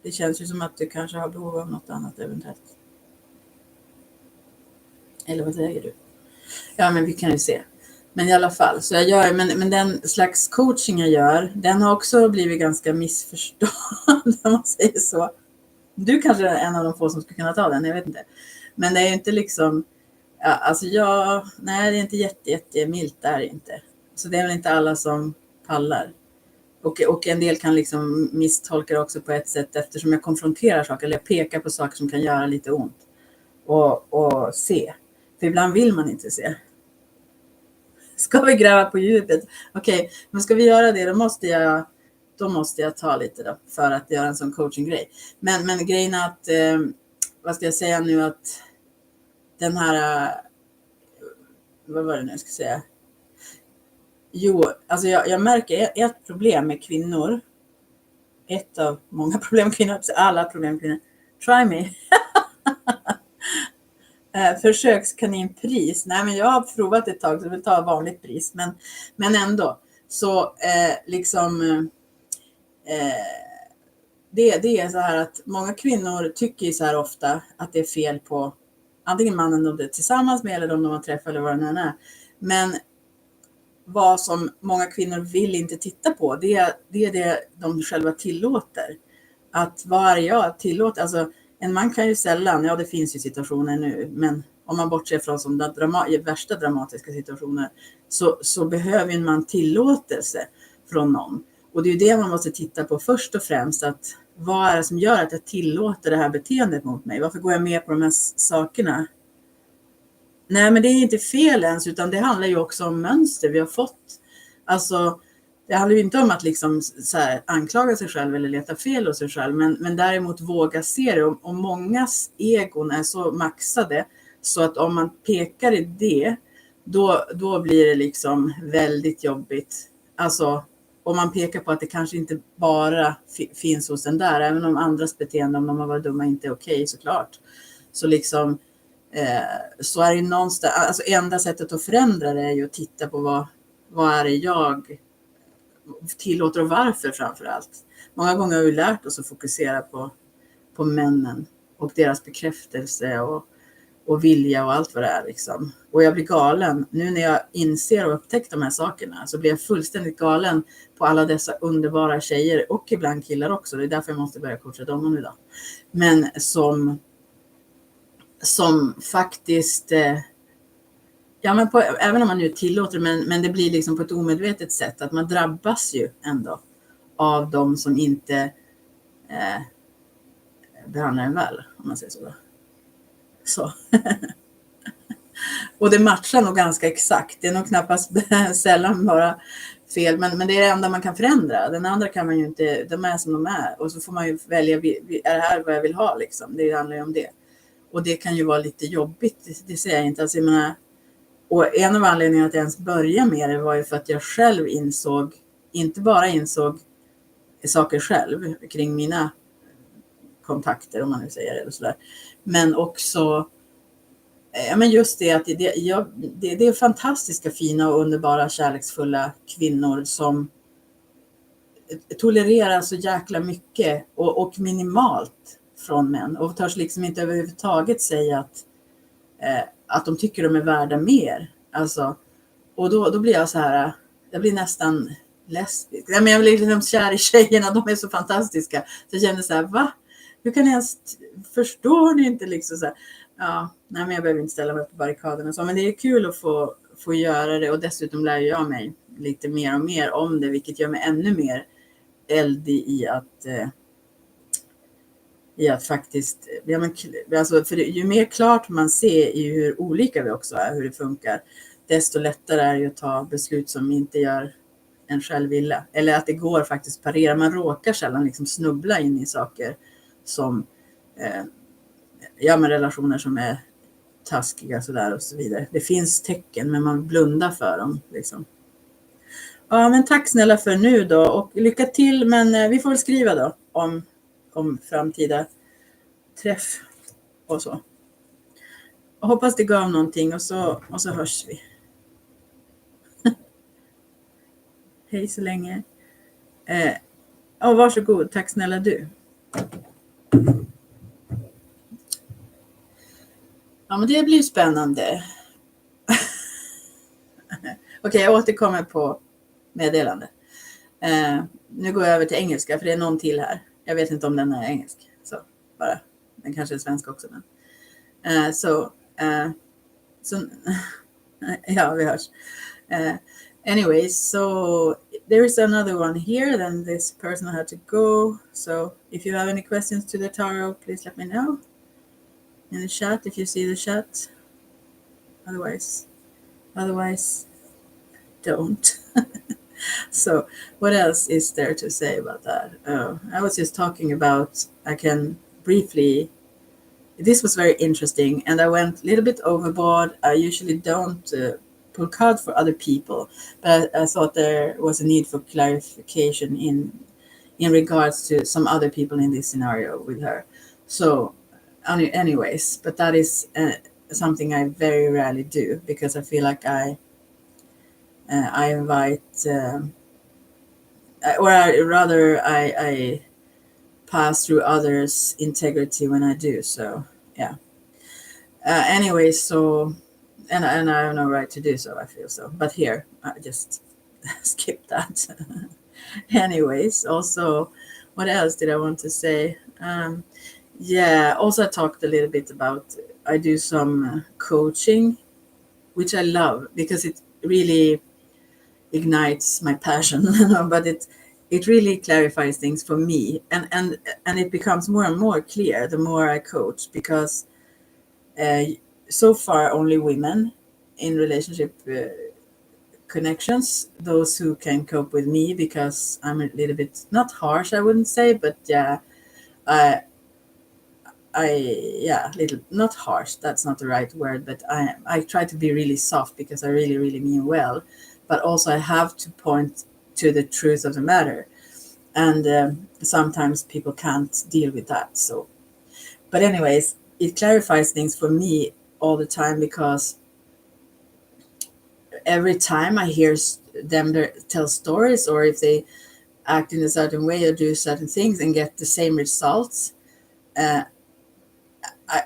det känns ju som att du kanske har behov av något annat eventuellt. Eller vad säger du? Ja, men vi kan ju se. Men i alla fall, så jag gör, men den slags coaching jag gör, den har också blivit ganska missförstådd, om man säger så. Du kanske är en av de få som skulle kunna ta den, jag vet inte. Men det är ju inte liksom, nej det är inte jättemilt där inte. Så det är väl inte alla som pallar. Och en del kan liksom misstolka det också på ett sätt, eftersom jag konfronterar saker eller jag pekar på saker som kan göra lite ont. Och se. För ibland vill man inte se. Ska vi gräva på djupet? Okej, men ska vi göra det, då måste jag ta lite då för att göra en sån coaching-grej. Men grejen är att, vad ska jag säga nu, att den här, vad var det nu jag ska säga? Jo, alltså jag märker ett problem med kvinnor. Ett av många problem med kvinnor, alla problem med kvinnor. Try me. Försökskaninpris. Nej, men jag har provat ett tag så jag vill ta vanligt pris. Men ändå. Så det är så här att många kvinnor tycker så här ofta att det är fel på antingen mannen de är tillsammans med eller de har träffat eller vad det än är. Men vad som många kvinnor vill inte titta på, det är det de själva tillåter. Att vad är jag tillåter, alltså en man kan ju sällan, ja det finns ju situationer nu, men om man bortser från som värsta dramatiska situationer, så behöver en man tillåtelse från någon. Och det är ju det man måste titta på först och främst, att vad är det som gör att jag tillåter det här beteendet mot mig? Varför går jag med på de här sakerna? Nej, men det är inte fel ens, utan det handlar ju också om mönster vi har fått. Alltså, det handlar ju inte om att liksom så här anklaga sig själv eller leta fel hos sig själv, men däremot våga se det. Och mångas egon är så maxade så att om man pekar i det, då blir det liksom väldigt jobbigt. Alltså, om man pekar på att det kanske inte bara finns hos den där, även om andras beteende, om de har varit dumma, inte är okej, såklart. Så liksom, så är det någonstans, alltså enda sättet att förändra det är ju att titta på vad är det jag tillåter och varför framför allt. Många gånger har vi lärt oss att fokusera på männen och deras bekräftelse och vilja och allt vad det är liksom. Och jag blir galen. Nu när jag inser och upptäcker de här sakerna så blir jag fullständigt galen på alla dessa underbara tjejer och ibland killar också. Det är därför jag måste börja coacha dem idag. Men som faktiskt ja, men även om man nu tillåter, men det blir liksom på ett omedvetet sätt att man drabbas ju ändå av de som inte behandlar en väl, om man säger så då. Så. Och det matchar nog ganska exakt. Det är nog knappast sällan bara fel, men det är det enda man kan förändra. Den andra kan man ju inte, de är som de är. Och så får man ju välja, är det här vad jag vill ha liksom? Det handlar ju om det. Och det kan ju vara lite jobbigt, det säger jag inte. Alltså, jag menar, och en av anledningarna att jag ens började med det var ju för att jag själv inte bara insåg saker själv kring mina kontakter, om man nu säger det eller sådär. Men också, ja men just det att det är fantastiska, fina och underbara, kärleksfulla kvinnor som tolererar så jäkla mycket och minimalt från män. Och törs liksom inte överhuvudtaget säga att de tycker de är värda mer. Alltså, och då blir jag så här, jag blir nästan lesbisk. Ja, men jag blir liksom kär i tjejerna, de är så fantastiska. Så jag kände så här, va? Hur kan ni ens, förstår ni inte liksom så här? Ja, nej men jag behöver inte ställa mig på barrikaderna så, men det är kul att få göra det, och dessutom lär jag mig lite mer och mer om det, vilket gör mig ännu mer eldig i att faktiskt, ja men, alltså, för ju mer klart man ser i hur olika vi också är, hur det funkar, desto lättare är det att ta beslut som inte gör en själv illa. Eller att det går faktiskt parera. Man råkar sällan liksom snubbla in i saker som ja men relationer som är taskiga sådär och så vidare. Det finns tecken, men man blundar för dem liksom. Ja, men tack snälla för nu då, och lycka till, men vi får väl skriva då om framtida träff och så. Jag hoppas det gav någonting, och så hörs vi. Hej så länge. Varsågod, tack snälla du. Ja, men det blir spännande. Okej, jag återkommer på meddelande. Nu går jag över till engelska, för det är någon till här. Jag vet inte om den är engelsk. Så bara. Den kanske är svensk också. Men. Så ja, vi hörs. Anyway, so there is another one here. Then this person had to go. So if you have any questions to the tarot, please let me know in the chat if you see the chat. Otherwise, don't. So what else is there to say about that? I was just talking about, I can briefly, this was very interesting, and I went a little bit overboard. I usually don't pull cards for other people, but I thought there was a need for clarification in regards to some other people in this scenario with her. So anyways, but that is something I very rarely do, because I feel like I invite, I pass through others' integrity when I do. So yeah. Anyway, so and I have no right to do so. I feel so, but here I just skip that. Anyways, also, what else did I want to say? Yeah, also I talked a little bit about I do some coaching, which I love because it really ignites my passion. But it really clarifies things for me, and it becomes more and more clear the more I coach, because uh, so far only women in relationship connections, those who can cope with me, because I'm a little bit not harsh, I wouldn't say, but yeah, I yeah, little not harsh. That's not the right word, but I try to be really soft because I really mean well, but also I have to point to the truth of the matter, and sometimes people can't deal with that. So, but anyways, it clarifies things for me all the time, because every time I hear them tell stories, or if they act in a certain way or do certain things and get the same results, uh,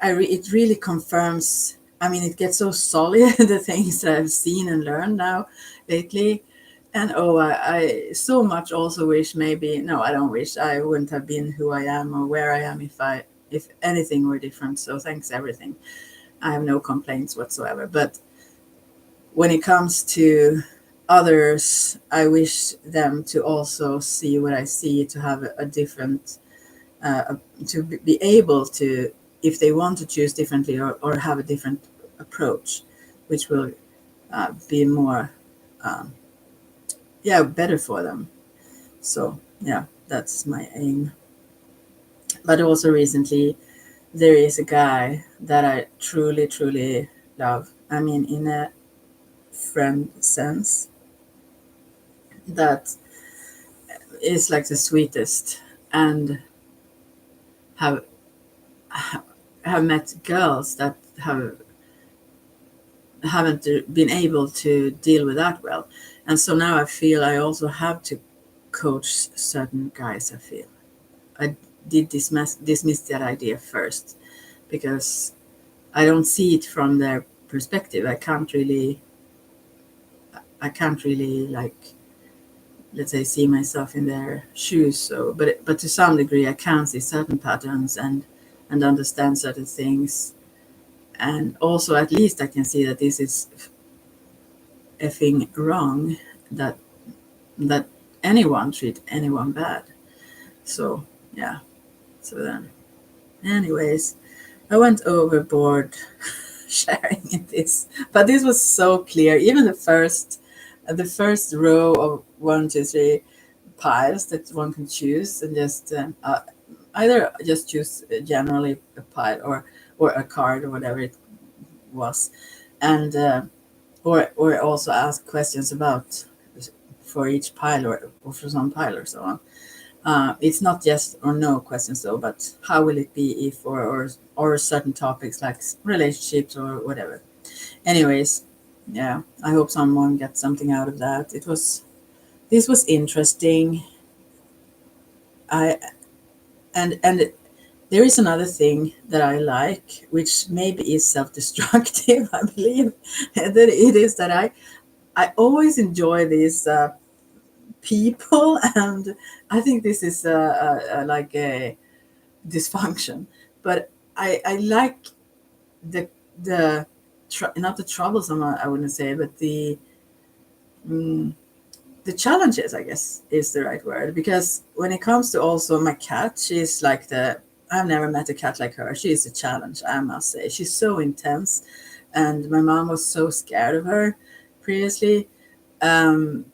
it really confirms. I mean, it gets so solid the things that I've seen and learned now lately. And I so much also wish, maybe no, I don't wish I wouldn't have been who I am or where I am if anything were different. So thanks everything. I have no complaints whatsoever. But when it comes to others, I wish them to also see what I see, to have a different, uh, to be able to, if they want to choose differently, or have a different approach, which will be more, um, yeah, better for them. So, yeah, that's my aim. But also recently, there is a guy that I truly love. I mean, in a friend sense, that is like the sweetest, and have have met girls that haven't been able to deal with that well, and so now I feel I also have to coach certain guys. I feel I did dismiss that idea first, because I don't see it from their perspective. I can't really like, let's say, see myself in their shoes. So, but to some degree, I can see certain patterns and understand certain things, and also at least I can see that this is effing wrong. That anyone treat anyone bad. So yeah. So then, anyways, I went overboard sharing this, but this was so clear. Even the first row of 1, 2, 3 piles that one can choose, and just either just choose generally a pile, or a card, or whatever it was, and or also ask questions about for each pile, or for some pile, or so on. It's not yes or no questions though, but how will it be if, or certain topics like relationships or whatever. Anyways, yeah, I hope someone gets something out of that. This was interesting. I and there is another thing that I like, which maybe is self-destructive. I believe that it is that I always enjoy these people, and I think this is like a dysfunction, but I like the the not the troublesome, I wouldn't say, but mm, the challenges, I guess, is the right word, because when it comes to also my cat, she's like I've never met a cat like her. She's a challenge, I must say. She's so intense, and my mom was so scared of her previously. um,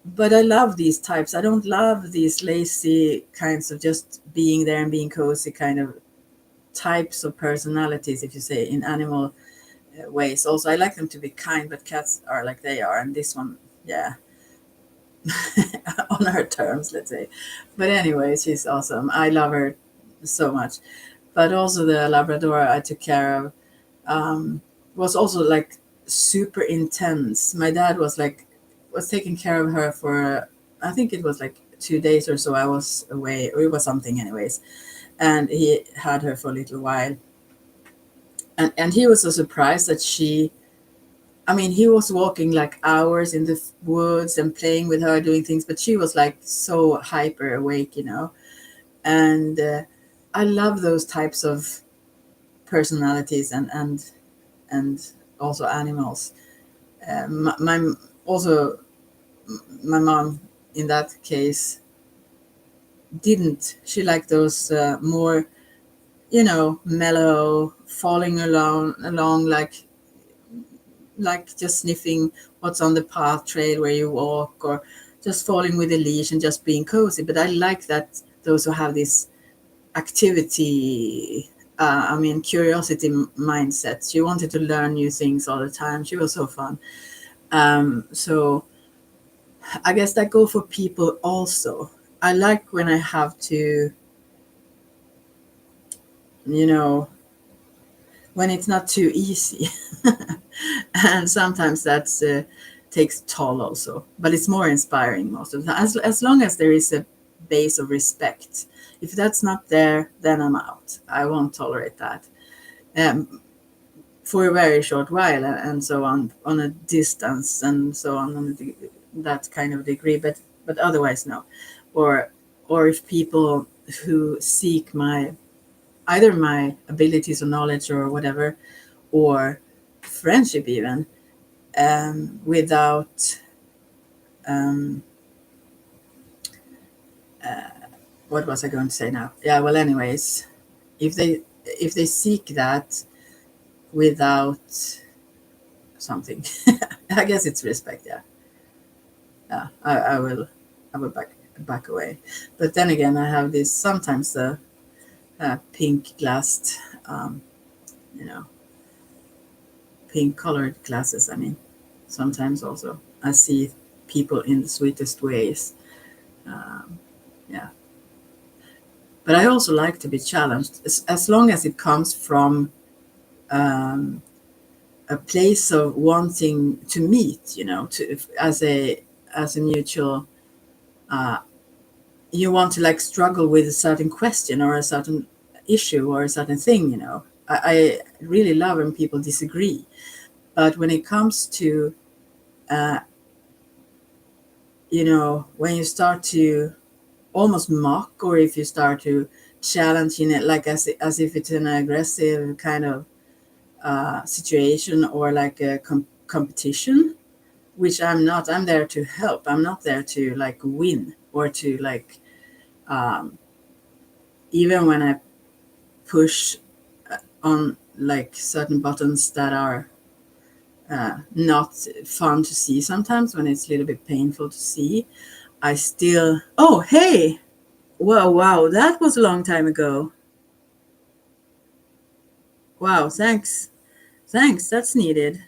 but I love these types. I don't love these lazy kinds of just being there and being cozy kind of types of personalities, if you say, in animal ways. Also, I like them to be kind, but cats are like they are, and this one, yeah, on her terms, let's say. But anyway, she's awesome. I love her so much. But also the Labrador I took care of was also like super intense. My dad was taking care of her for, I think it was like 2 days or so. I was away, or it was something, anyways, and he had her for a little while, and he was so surprised that she I mean, he was walking like hours in the woods and playing with her, doing things, but she was like so hyper awake, And I love those types of personalities and also animals. My also my mom in that case didn't. She liked those more, mellow, falling along like just sniffing what's on the path trail where you walk, or just falling with a leash and just being cozy. But I like that those who have this activity, curiosity mindset. She wanted to learn new things all the time. She was so fun. So I guess that go for people also. I like when I have to, you know, when it's not too easy. And sometimes that's takes toll also, but it's more inspiring most of the time, as long as there is a base of respect. If that's not there, then I'm out. I won't tolerate that for a very short while, and so on a distance, and so on that kind of degree, but otherwise no. Or if people who seek either my abilities or knowledge or whatever, or friendship even, without um, what was I going to say now? Yeah, well, anyways, if they seek that without something, I guess it's respect. Yeah, I will back away. But then again, I have this sometimes the pink glassed, you know, pink colored glasses. I mean, sometimes also I see people in the sweetest ways. Yeah, but I also like to be challenged, as long as it comes from um, a place of wanting to meet, to as a mutual. Uh, you want to like struggle with a certain question or a certain issue or a certain thing. I really love when people disagree, but when it comes to uh, when you start to almost mock, or if you start to challenge in it, like as if it's an aggressive kind of situation, or like a competition, which I'm not. I'm there to help. I'm not there to like win, or to like um, even when I push on like certain buttons that are not fun to see sometimes, when it's a little bit painful to see, I still, oh, hey, wow, that was a long time ago. Wow, thanks, that's needed.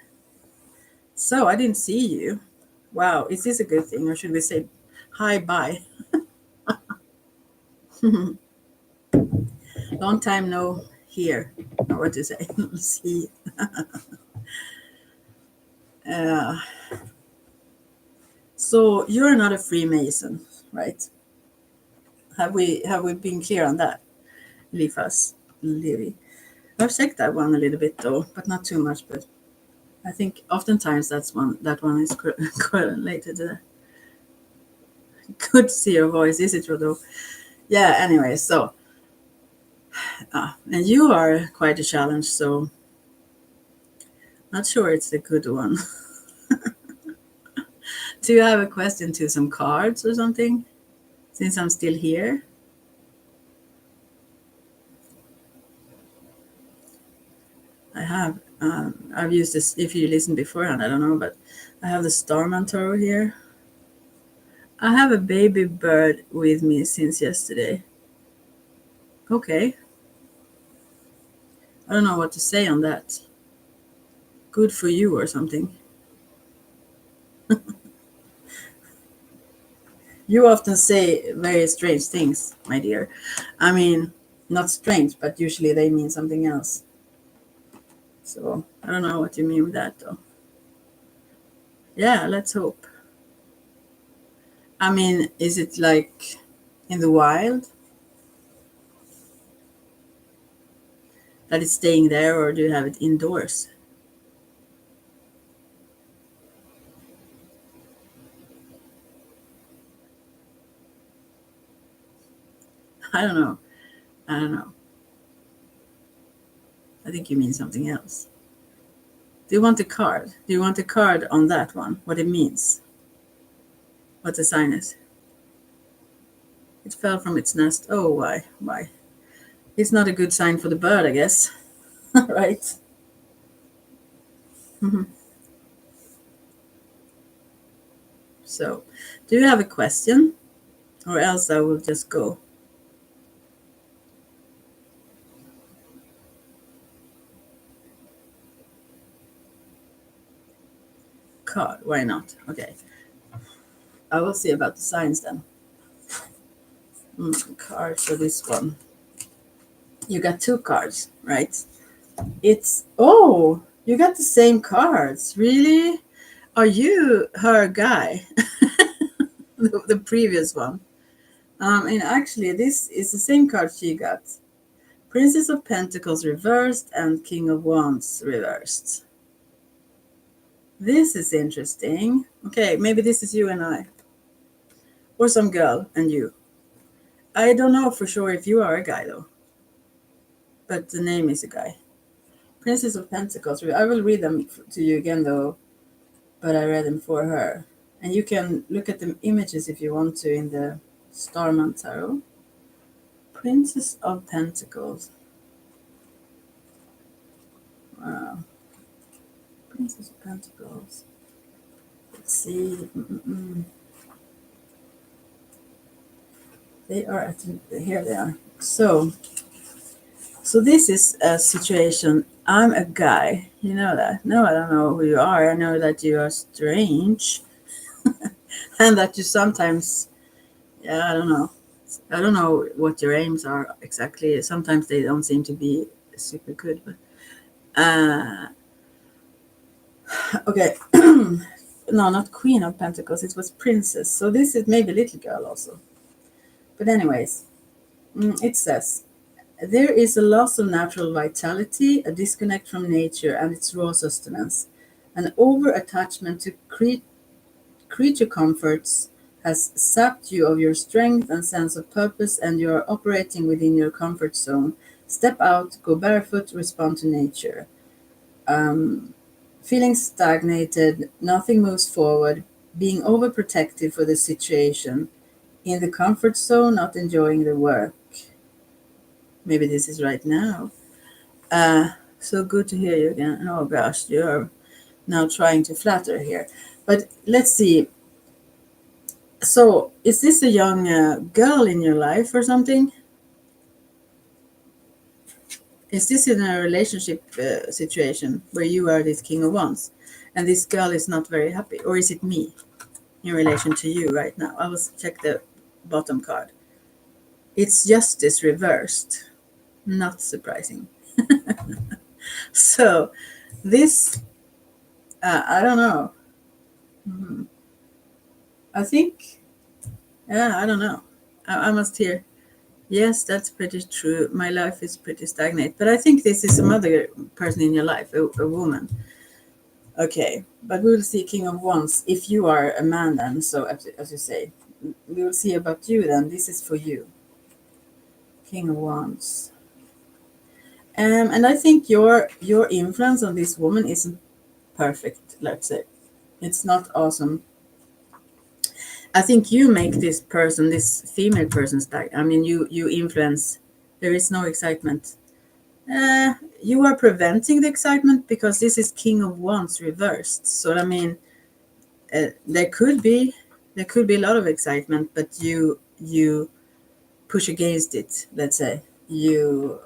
So I didn't see you. Wow, is this a good thing, or should we say hi, bye? Long time no here, or what to say, see. uh, so you're not a Freemason, right? Have we been clear on that? Lifas, Levi. I've checked that one a little bit though, but not too much. But I think oftentimes that one is correlated to that. Good to see your voice. Is it true though? Yeah. Anyway, so and you are quite a challenge, so not sure it's a good one. Do you have a question to some cards or something? Since I'm still here, I have. I've used this. If you listened beforehand, I don't know, but I have the Starman Tarot here. I have a baby bird with me since yesterday. Okay. I don't know what to say on that. Good for you or something. You often say very strange things, my dear. I mean, not strange, but usually they mean something else. So I don't know what you mean with that, though. Yeah, let's hope. I mean, is it like in the wild that it's staying there, or do you have it indoors? I don't know. I don't know. I think you mean something else. Do you want a card? Do you want a card on that one? What it means? What the sign is? It fell from its nest. Oh, why? Why? It's not a good sign for the bird, I guess. Right? Mm-hmm. So, do you have a question? Or else I will just go. Card, why not? Okay. I will see about the signs then. Card for this one. You got 2 cards, right? You got the same cards. Really? Are you her guy? the previous one. And actually, this is the same card she got. Princess of Pentacles reversed and King of Wands reversed. This is interesting. Okay, maybe this is you and I. Or some girl and you. I don't know for sure if you are a guy though. But the name is a guy. Princess of Pentacles. I will read them to you again though. But I read them for her. And you can look at the images if you want to in the Starman Tarot. Princess of Pentacles. Wow. Princess of Pentacles. Let's see. They are here. They are. So this is a situation. I'm a guy. You know that? No, I don't know who you are. I know that you are strange, and that you sometimes. Yeah, I don't know. I don't know what your aims are exactly. Sometimes they don't seem to be super good. But okay. No, not Queen of Pentacles. It was Princess. So this is maybe Little Girl also. But anyways, it says, there is a loss of natural vitality, a disconnect from nature and its raw sustenance. An over-attachment to creature comforts has sapped you of your strength and sense of purpose, and you are operating within your comfort zone. Step out, go barefoot, respond to nature. Feeling stagnated, nothing moves forward, being overprotective for the situation, in the comfort zone, not enjoying the work. Maybe this is right now. So good to hear you again. Oh gosh, you're now trying to flatter here. But let's see. So, is this a young girl in your life or something? Is this in a relationship situation where you are this King of Wands and this girl is not very happy? Or is it me in relation to you right now? I will check the bottom card. It's Justice reversed. Not surprising. So, this, I don't know. I think, I don't know. I must hear. Yes, that's pretty true. My life is pretty stagnant. But I think this is some other person in your life, a woman. Okay, but we will see King of Wands if you are a man then. So as you say, we will see about you then. This is for you. King of Wands. And I think your influence on this woman isn't perfect, let's say. It's not awesome. I think you make this person, this female person, I mean, you influence. There is no excitement. You are preventing the excitement because this is King of Wands reversed. So I mean, there could be a lot of excitement, but you push against it. Let's say you.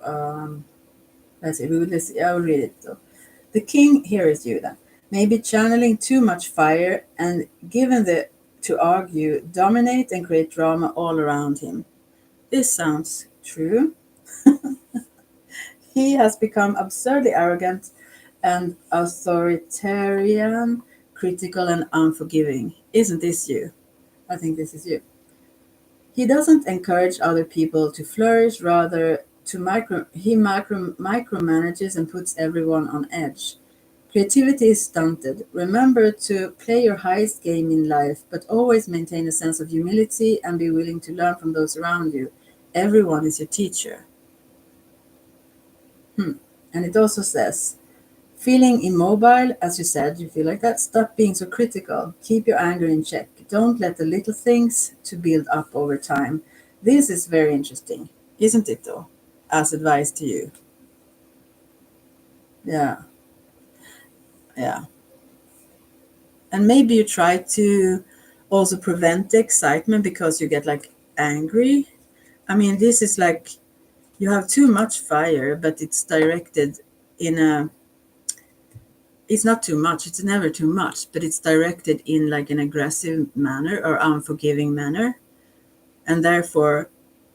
Let's see. I will read it though. The King here is you then. Maybe channeling too much fire and given to argue, dominate and create drama all around him. This sounds true. He has become absurdly arrogant and authoritarian, critical and unforgiving. Isn't this you? I think this is you. He doesn't encourage other people to flourish, rather he micromanages and puts everyone on edge. Creativity is stunted. Remember to play your highest game in life, but always maintain a sense of humility and be willing to learn from those around you. everyone is your teacher. And it also says, feeling immobile, as you said, you feel like that, stop being so critical. Keep your anger in check. Don't let the little things to build up over time. This is very interesting, isn't it though? As advice to you. Yeah, yeah. And maybe you try to also prevent the excitement because you get like angry. I mean, this is like you have too much fire, but it's directed in a, it's not too much, it's never too much, but it's directed in like an aggressive manner or unforgiving manner, and therefore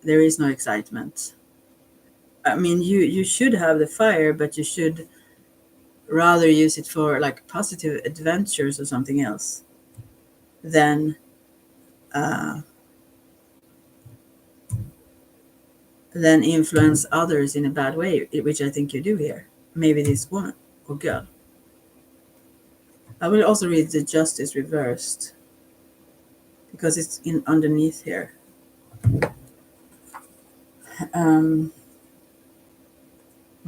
there is no excitement. I mean, you should have the fire, but you should rather use it for like positive adventures or something else than uh, than influence others in a bad way, which I think you do here. Maybe this woman or girl. I will also read the justice reversed because it's in underneath here. Um,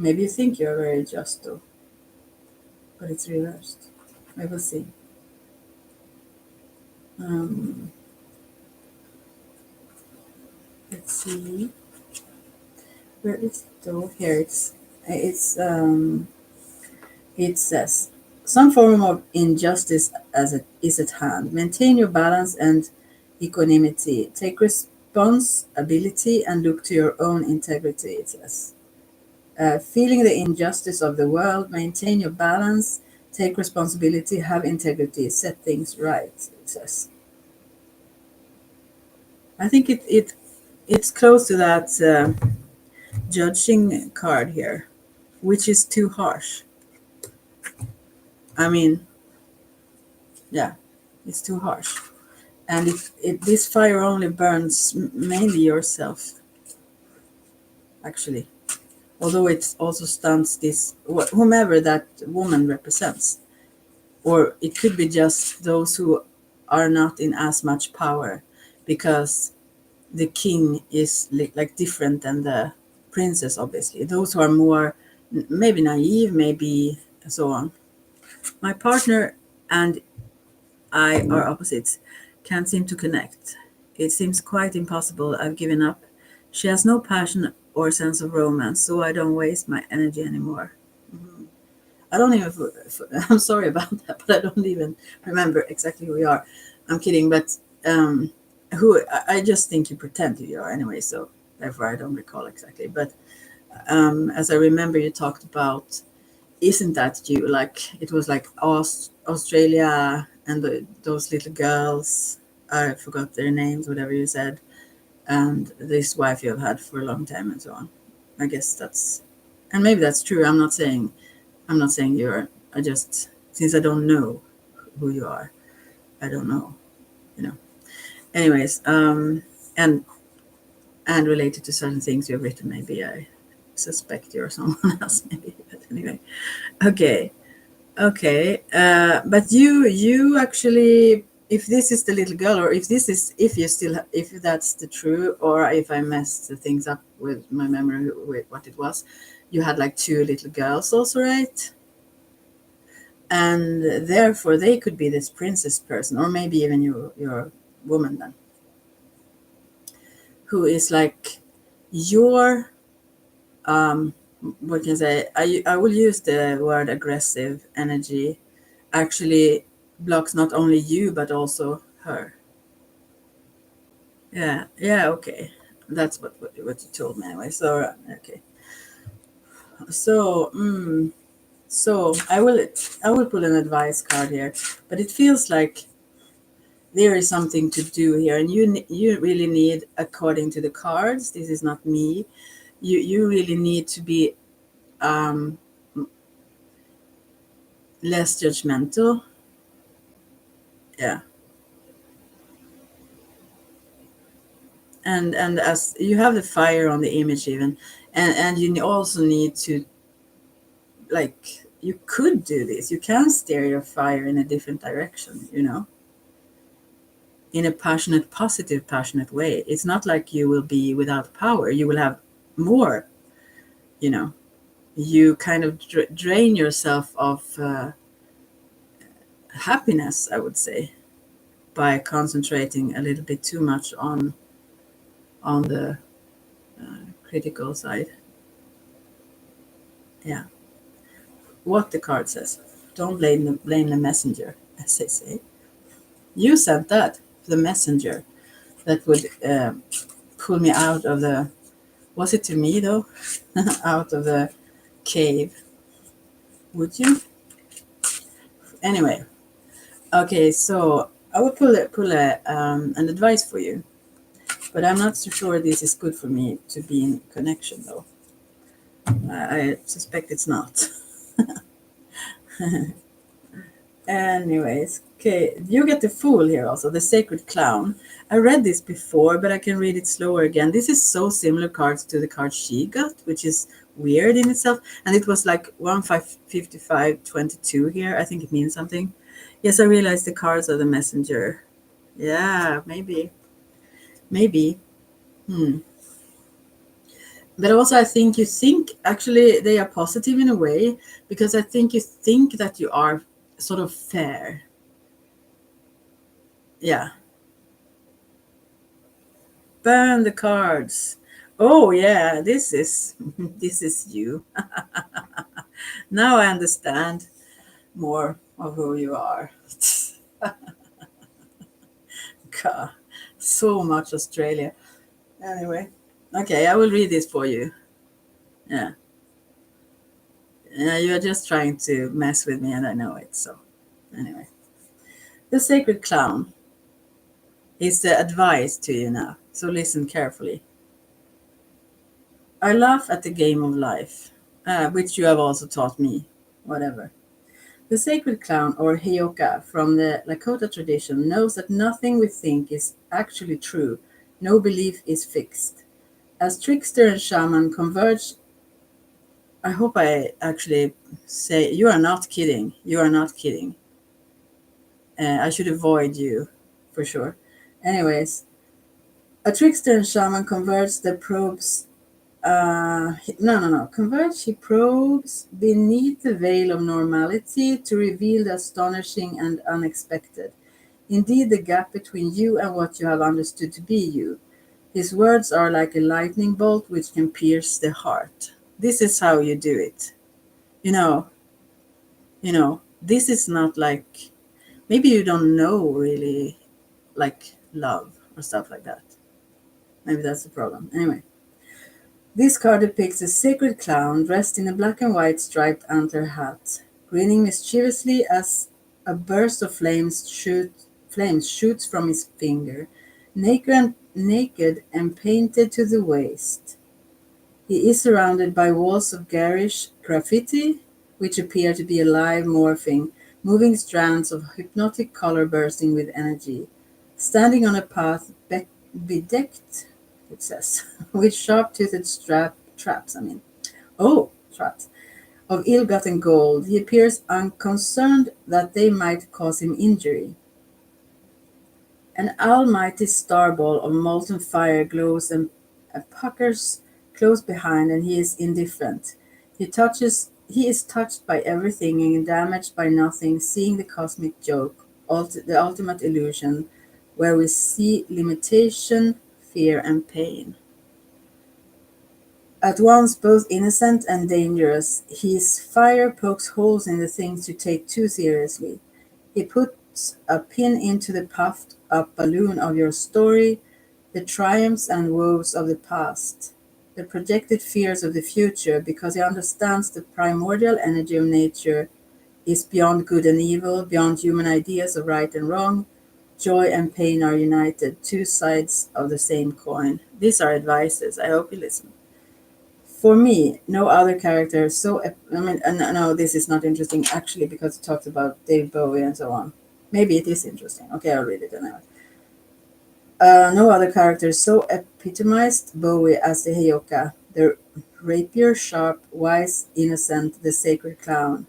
Maybe you think you're very just though, but it's reversed. I will see. Um, let's see. Where is it though? Here it says some form of injustice as it is at hand. Maintain your balance and equanimity. Take responsibility and look to your own integrity. It says. Feeling the injustice of the world, maintain your balance, take responsibility, have integrity, set things right, it says. I think it's close to that judging card here, which is too harsh. I mean, yeah, it's too harsh. And this fire only burns mainly yourself, actually. Although it also stuns this, whomever that woman represents. Or it could be just those who are not in as much power because the king is like different than the princess, obviously. Those who are more maybe naive, maybe so on. My partner and I are opposites, can't seem to connect. It seems quite impossible. I've given up. She has no passion or sense of romance, so I don't waste my energy anymore. I don't even, I'm sorry about that, but I don't even remember exactly who you are. I'm kidding, but who, I just think you pretend who you are anyway, so therefore I don't recall exactly. But as I remember, you talked about, isn't that you? Like, it was like Australia and those little girls, I forgot their names, whatever you said, and this wife you have had for a long time and so on. I guess that's, and maybe that's true. I'm not saying you're. I just, since I don't know who you are, I don't know. You know. Anyways, and related to certain things you've written, maybe I suspect you're someone else. Maybe, but anyway, okay, okay. But you actually, if this is the little girl, or if this is, if you still, if that's the true, or if I messed the things up with my memory with what it was, you had like two little girls also, right? And therefore they could be this princess person, or maybe even your woman then, who is like your what can I say, I will use the word aggressive energy, actually blocks not only you but also her. Yeah, yeah, okay, that's what you told me anyway, so okay, so so I will put an advice card here, but it feels like there is something to do here, and you really need, according to the cards, this is not me, you really need to be um less judgmental. Yeah, and as you have the fire on the image even, and you also need to, like, you could do this, you can steer your fire in a different direction, you know. in a passionate, positive, passionate way. It's not like you will be without power. You will have more, you know. You kind of drain yourself of happiness, I would say, by concentrating a little bit too much on the critical side. Yeah. What the card says. Don't blame the messenger, as they say. You sent that, the messenger, that would pull me out of the. Was it to me though? Out of the cave. Would you? Anyway. Okay, so I will pull an advice for you, but I'm not so sure this is good for me to be in connection though. I suspect it's not. Anyways, okay, you get the Fool here also, the Sacred Clown. I read this before, but I can read it slower again. This is so similar cards to the card she got, which is weird in itself. And it was like 155522 here. I think it means something. Yes, I realized the cards are the messenger. Yeah, maybe. Maybe. But also, I think you think actually they are positive in a way, because I think you think that you are sort of fair. Yeah. Burn the cards. Oh yeah, this is this is you. Now I understand more of who you are. God, so much Australia. Anyway, okay, I will read this for you. Yeah. Yeah, you are just trying to mess with me, and I know it. So, anyway, the Sacred Clown is the advice to you now. So listen carefully. I laugh at the game of life, which you have also taught me. Whatever. The Sacred Clown, or Heyoka, from the Lakota tradition, knows that nothing we think is actually true. No belief is fixed. As trickster and shaman converge, I hope I actually say, you are not kidding. You are not kidding. I should avoid you, for sure. Anyways, a trickster and shaman converge the probes. Converge, he probes beneath the veil of normality to reveal the astonishing and unexpected. Indeed, the gap between you and what you have understood to be you. His words are like a lightning bolt which can pierce the heart. This is how you do it. You know, this is not like, maybe you don't know really like love or stuff like that. Maybe that's the problem. Anyway, this card depicts a sacred clown dressed in a black and white striped antler hat, grinning mischievously as a burst of flames shoots from his finger, naked and painted to the waist. He is surrounded by walls of garish graffiti, which appear to be alive, morphing, moving strands of hypnotic color bursting with energy. Standing on a path bedecked, it says, with sharp-toothed traps, of ill-gotten gold, he appears unconcerned that they might cause him injury. An almighty starball of molten fire glows and puckers close behind, and he is indifferent. He is touched by everything and damaged by nothing, seeing the cosmic joke, the ultimate illusion, where we see limitation, fear, and pain. At once both innocent and dangerous, his fire pokes holes in the things you take too seriously. He puts a pin into the puffed up balloon of your story, the triumphs and woes of the past, the projected fears of the future, because he understands the primordial energy of nature is beyond good and evil, beyond human ideas of right and wrong. Joy and pain are united, two sides of the same coin. These are advices. I hope you listen. For me, no other character is so. No, this is not interesting actually because it talks about David Bowie and so on. Maybe it is interesting. Okay, I'll read it anyway. No other character so epitomized Bowie as the Heyoka, the rapier sharp, wise, innocent, the sacred clown.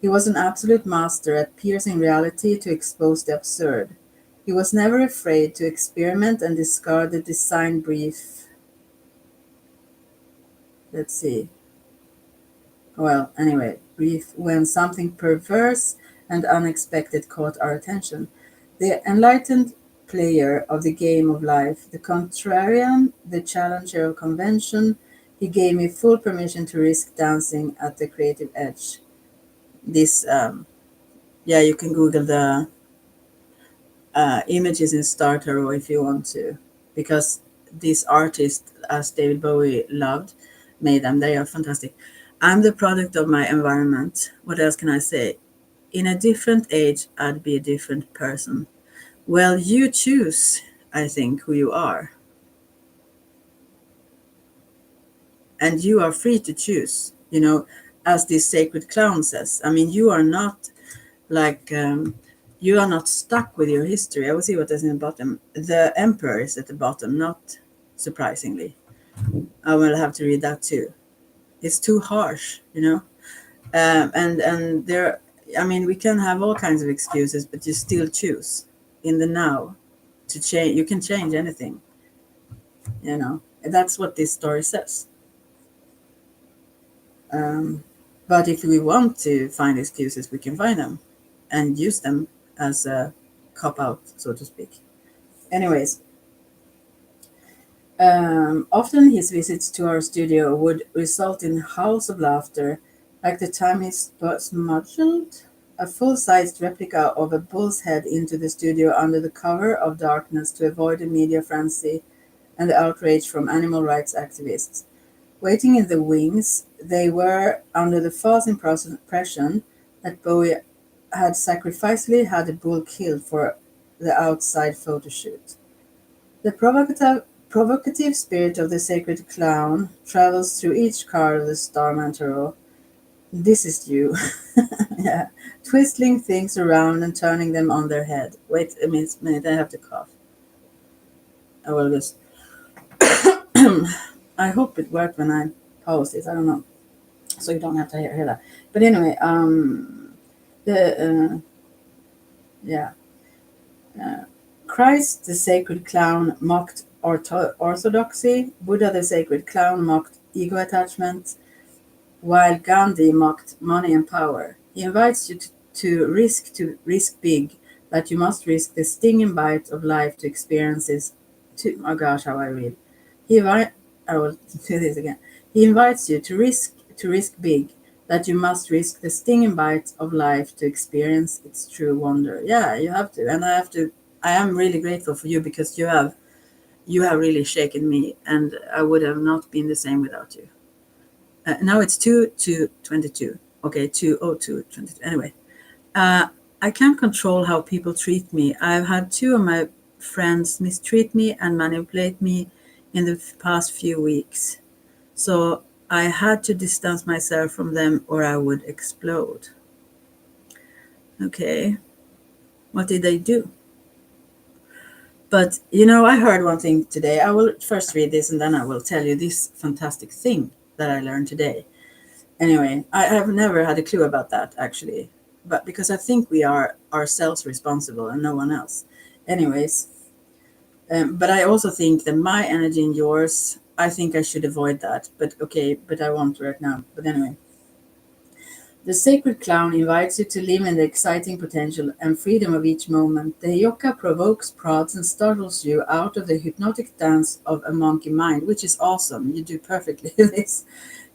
He was an absolute master at piercing reality to expose the absurd. He was never afraid to experiment and discard the design brief. Let's see. Well, anyway, brief when something perverse and unexpected caught our attention. The enlightened player of the game of life, the contrarian, the challenger of convention, he gave me full permission to risk dancing at the creative edge. This, yeah, you can Google the images in Starter if you want to, because these artists, as David Bowie loved, made them. They are fantastic. I'm the product of my environment. What else can I say? In a different age, I'd be a different person. Well, you choose, I think, who you are. And you are free to choose, as this sacred clown says. I mean, you are not like, you are not stuck with your history. I will see what is in the bottom. The emperor is at the bottom, not surprisingly. I will have to read that too. It's too harsh. And there, I mean, we can have all kinds of excuses, but you still choose in the now to change. You can change anything. That's what this story says. Um, but if we want to find excuses, we can find them and use them as a cop out, so to speak. Anyways, often his visits to our studio would result in howls of laughter, like the time he smuggled a full-sized replica of a bull's head into the studio under the cover of darkness to avoid the media frenzy and the outrage from animal rights activists. Waiting in the wings, they were under the false impression that Bowie had sacrificially had a bull killed for the outside photo shoot. The provocative spirit of the sacred clown travels through each card of the Starman Tarot. This is you. Yeah. Twisting things around and turning them on their head. Wait a minute, I have to cough. I will just. I hope it worked when I paused it. I don't know. So you don't have to hear that. But anyway, the yeah, uh, Christ the sacred clown mocked orthodoxy. Buddha the sacred clown mocked ego attachment, while Gandhi mocked money and power. He invites you to risk big, that you must risk the stinging bite of life to experiences. Oh gosh, how I read. I will do this again. He invites you to risk big, that you must risk the stinging bite of life to experience its true wonder. Yeah, you have to, and I have to. I am really grateful for you because you have really shaken me, and I would have not been the same without you. Now it's 2:22. Okay, 2:02:22. Anyway, I can't control how people treat me. I've had two of my friends mistreat me and manipulate me in the past few weeks. So I had to distance myself from them or I would explode. Okay, what did they do? But I heard one thing today. I will first read this and then I will tell you this fantastic thing that I learned today. Anyway, I have never had a clue about that actually, but because I think we are ourselves responsible and no one else. Anyways, but I also think that my energy and yours, I think I should avoid that. But okay, but I won't right now. But anyway, the sacred clown invites you to live in the exciting potential and freedom of each moment. The Heyoka provokes, prods, and startles you out of the hypnotic dance of a monkey mind, which is awesome. You do perfectly this.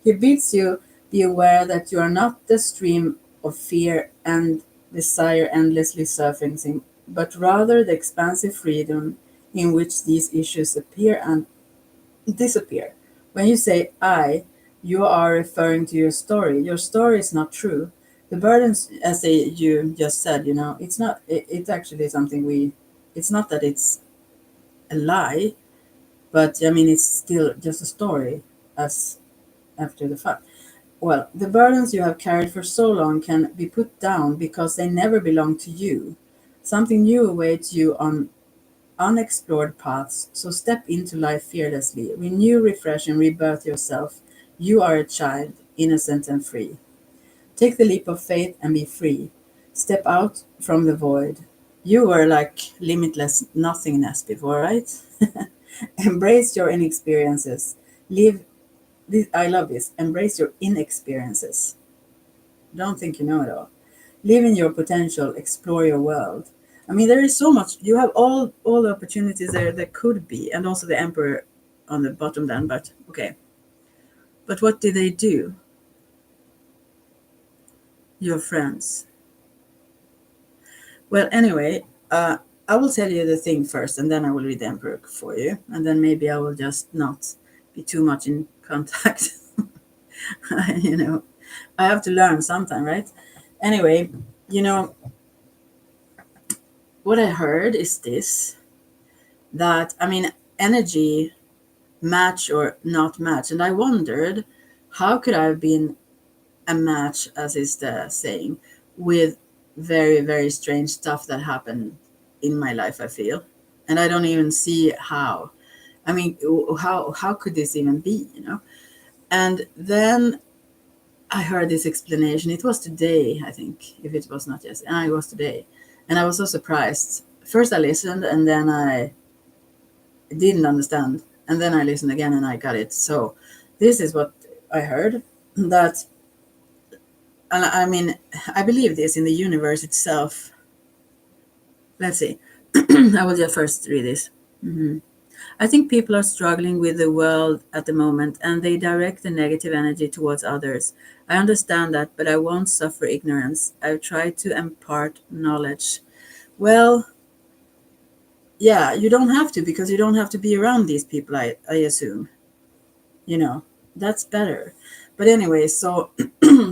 He bids you be aware that you are not the stream of fear and desire endlessly surfacing, but rather the expansive freedom in which these issues appear and disappear. When you say I, you are referring to your story. Your story is not true. The burdens, as you just said, it's not. It's actually something It's not that it's a lie, but I mean it's still just a story, as after the fact. Well, the burdens you have carried for so long can be put down because they never belong to you. Something new awaits you on unexplored paths, so step into life fearlessly. Renew, refresh, and rebirth yourself. You are a child, innocent and free. Take the leap of faith and be free. Step out from the void. You were like limitless nothingness before, right? Embrace your inexperiences. Live this, I love this. Embrace your inexperiences. Don't think you know it all. Live in your potential. Explore your world. I mean, there is so much. You have all the opportunities there that could be, and also the emperor on the bottom then. But okay. But what did they do? Your friends. Well, anyway, I will tell you the thing first, and then I will read the emperor for you, and then maybe I will just not be too much in contact. you know, I have to learn sometime, right? Anyway, you know, what I heard is this, that, I mean, energy match or not match. And I wondered, how could I have been a match, as is the saying, with very, very strange stuff that happened in my life, I feel. And I don't even see how. I mean, how could this even be, you know? And then I heard this explanation. It was today, I think, if it was not yesterday. It was today. And I was so surprised. First I listened, and then I didn't understand. And then I listened again and I got it. So this is what I heard, that, and I mean, I believe this in the universe itself. Let's see. I will just first read this. Mhm. I think people are struggling with the world at the moment and they direct the negative energy towards others. I understand that, but I won't suffer ignorance. I've tried to impart knowledge. Well, yeah, you don't have to, because you don't have to be around these people, I assume. You know, that's better. But anyway, so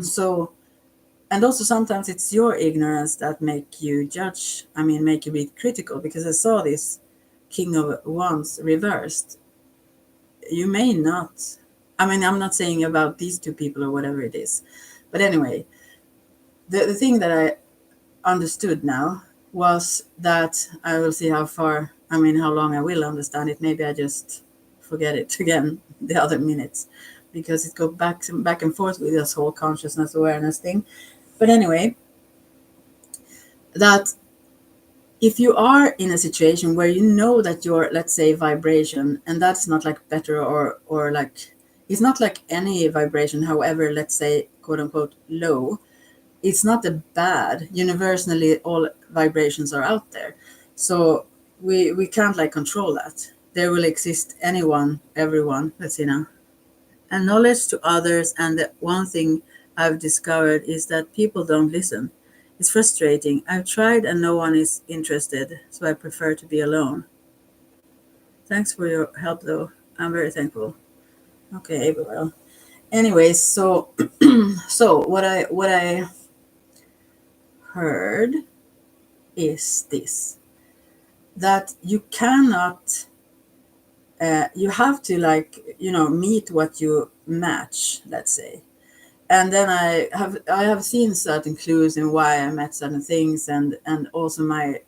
so, and also sometimes it's your ignorance that make you judge, I mean, make you be critical, because I saw this King of Wands reversed. You may not, I mean, I'm not saying about these two people or whatever it is, but anyway, the thing that I understood now was that, I will see how far, I mean, how long I will understand it. Maybe I just forget it again the other minutes, because it goes back and forth with this whole consciousness awareness thing. But anyway, that if you are in a situation where you know that your, let's say, vibration, and that's not like better or like, it's not like any vibration, however, let's say, quote unquote, low, it's not a bad, universally all vibrations are out there. So we can't like control that. There will exist anyone, everyone. Let's see now. And knowledge to others. And the one thing I've discovered is that people don't listen. It's frustrating. I've tried and no one is interested, so I prefer to be alone. Thanks for your help, though. I'm very thankful. Okay, well. Anyways, so so what I heard is this, that you cannot, you have to, like, meet what you match, let's say. And then I have seen certain clues in why I met certain things, and also my,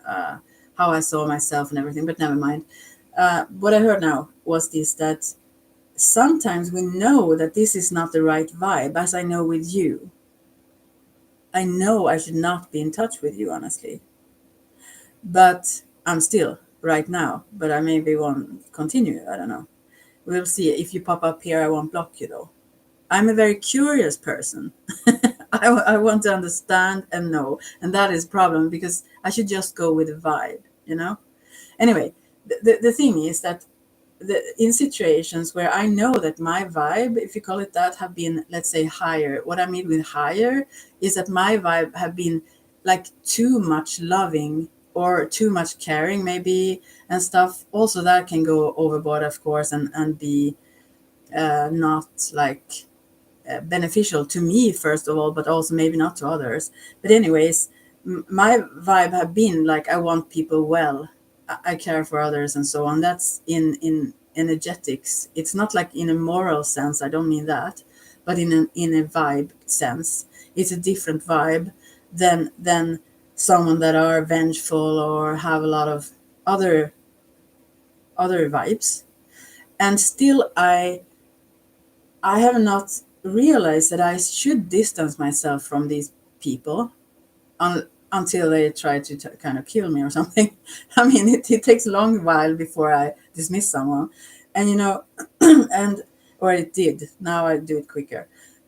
uh, how I saw myself and everything. But never mind. What I heard now was this, that sometimes we know that this is not the right vibe, as I know with you. I know I should not be in touch with you, honestly, but I'm still right now. But I maybe won't continue. I don't know. We'll see. If you pop up here, I won't block you, though. I'm a very curious person. I want to understand and know, and that is a problem, because I should just go with the vibe. Anyway, the thing is that in situations where I know that my vibe, if you call it that, have been, let's say, higher. What I mean with higher is that my vibe have been like too much loving or too much caring, maybe, and stuff. Also, that can go overboard, of course, and be not like beneficial to me, first of all, but also maybe not to others. But anyways, my vibe have been like, I want people well, I care for others, and so on. That's in energetics. It's not like in a moral sense, I don't mean that, but in a vibe sense, it's a different vibe than someone that are vengeful or have a lot of other vibes. And still, I have not realized that I should distance myself from these people, until they try to kind of kill me or something. I mean, it takes a long while before I dismiss someone, and and or it did. Now I do it quicker.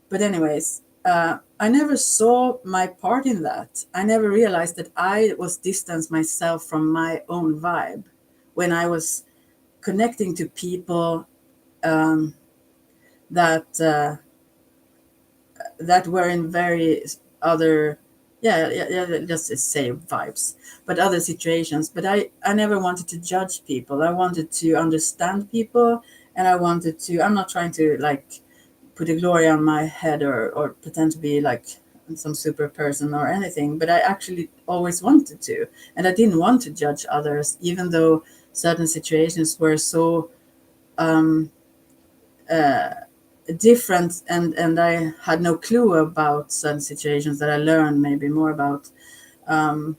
But anyways, I never saw my part in that. I never realized that I was distanced myself from my own vibe when I was connecting to people um, that that were in very other, yeah, just say vibes, but other situations. But I never wanted to judge people. I wanted to understand people, and I wanted to. I'm not trying to like put a glory on my head or pretend to be like some super person or anything, but I actually always wanted to, and I didn't want to judge others, even though certain situations were so um, uh, different, and I had no clue about certain situations that I learned maybe more about. Um,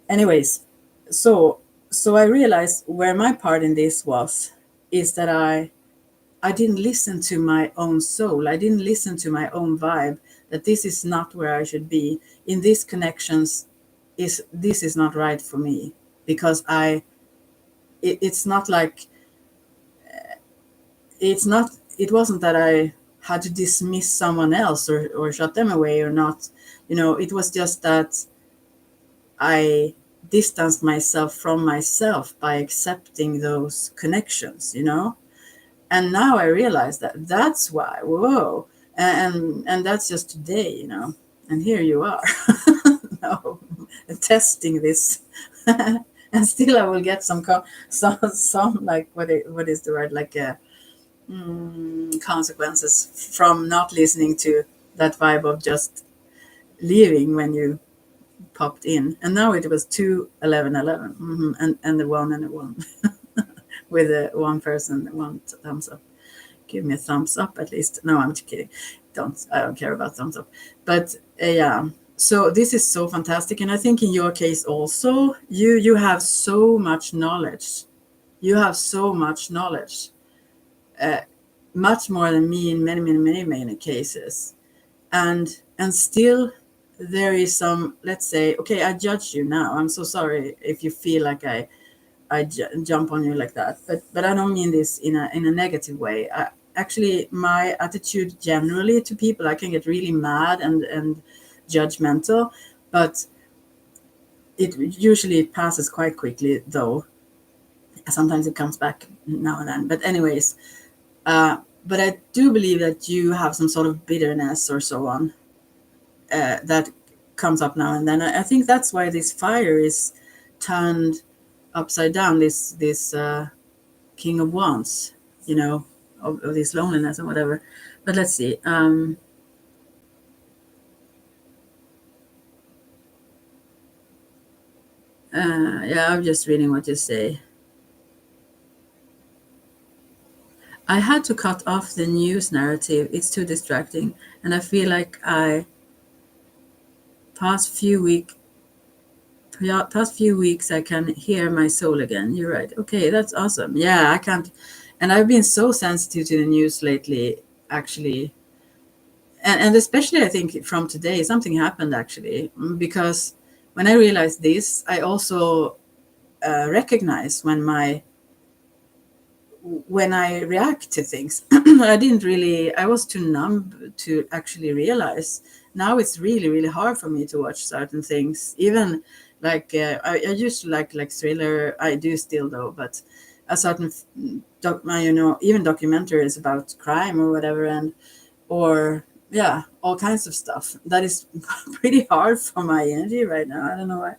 anyways, so I realized where my part in this was is that I didn't listen to my own soul. I didn't listen to my own vibe, that this is not where I should be. In these connections, this is not right for me, because it's not like, it's not, it wasn't that I had to dismiss someone else or shut them away or not. It was just that I distanced myself from myself by accepting those connections. And now I realize that that's why, whoa, and that's just today. And here you are, no, testing this, and still I will get some like what is the word, like consequences from not listening to that vibe of just leaving when you popped in. And now it was 2:11:11, and the one and the one with one person, one thumbs up. Give me a thumbs up at least. No, I'm just kidding. I don't care about thumbs up. But yeah. So this is so fantastic, and I think in your case also, you have so much knowledge. You have so much knowledge, uh, much more than me in many, many, many, many cases. And still, there is some. Let's say, okay, I judge you now. I'm so sorry if you feel like I jump on you like that, but I don't mean this in a negative way. Actually, my attitude generally to people, I can get really mad and judgmental, but it usually passes quite quickly, though sometimes it comes back now and then. But anyways, but I do believe that you have some sort of bitterness or so on, that comes up now and then. I think that's why this fire is turned upside down, this King of Wands, of this loneliness and whatever. But let's see. Yeah, I'm just reading what you say. I had to cut off the news narrative. It's too distracting, and I feel like past few week past few weeks I can hear my soul again. You're right. Okay, that's awesome. Yeah, I can't, and I've been so sensitive to the news lately, actually, and especially I think from today something happened actually, because when I realized this, I also recognize when I react to things. I was too numb to actually realize. Now it's really, really hard for me to watch certain things. Even like, I used to like thriller. I do still though, but a certain, even documentaries about crime or whatever, or yeah, all kinds of stuff. That is pretty hard for my energy right now. I don't know why.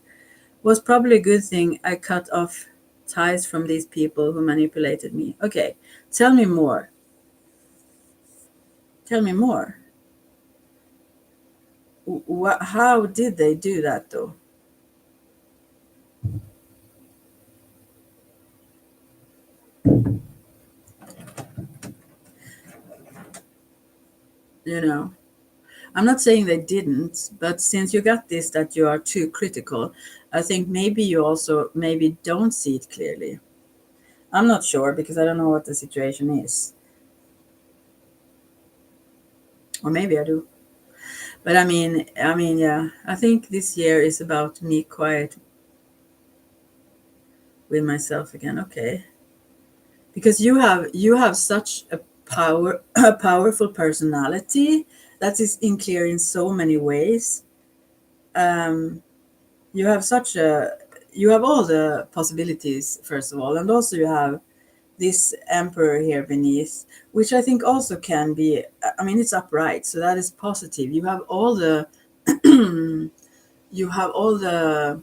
Was probably a good thing I cut off ties from these people who manipulated me. Okay, tell me more. Tell me more. How did they do that though? You know, I'm not saying they didn't, but since you got this that you are too critical, I think maybe you also maybe don't see it clearly. I'm not sure because I don't know what the situation is. Or maybe I do. But yeah, I think this year is about me quiet with myself again. Okay, because you have such a a powerful personality that is in clear in so many ways. Um, you have such a you have all the possibilities, first of all, and also you have this emperor here beneath, which I think also can be, I mean, it's upright, so that is positive. You have all the you have all the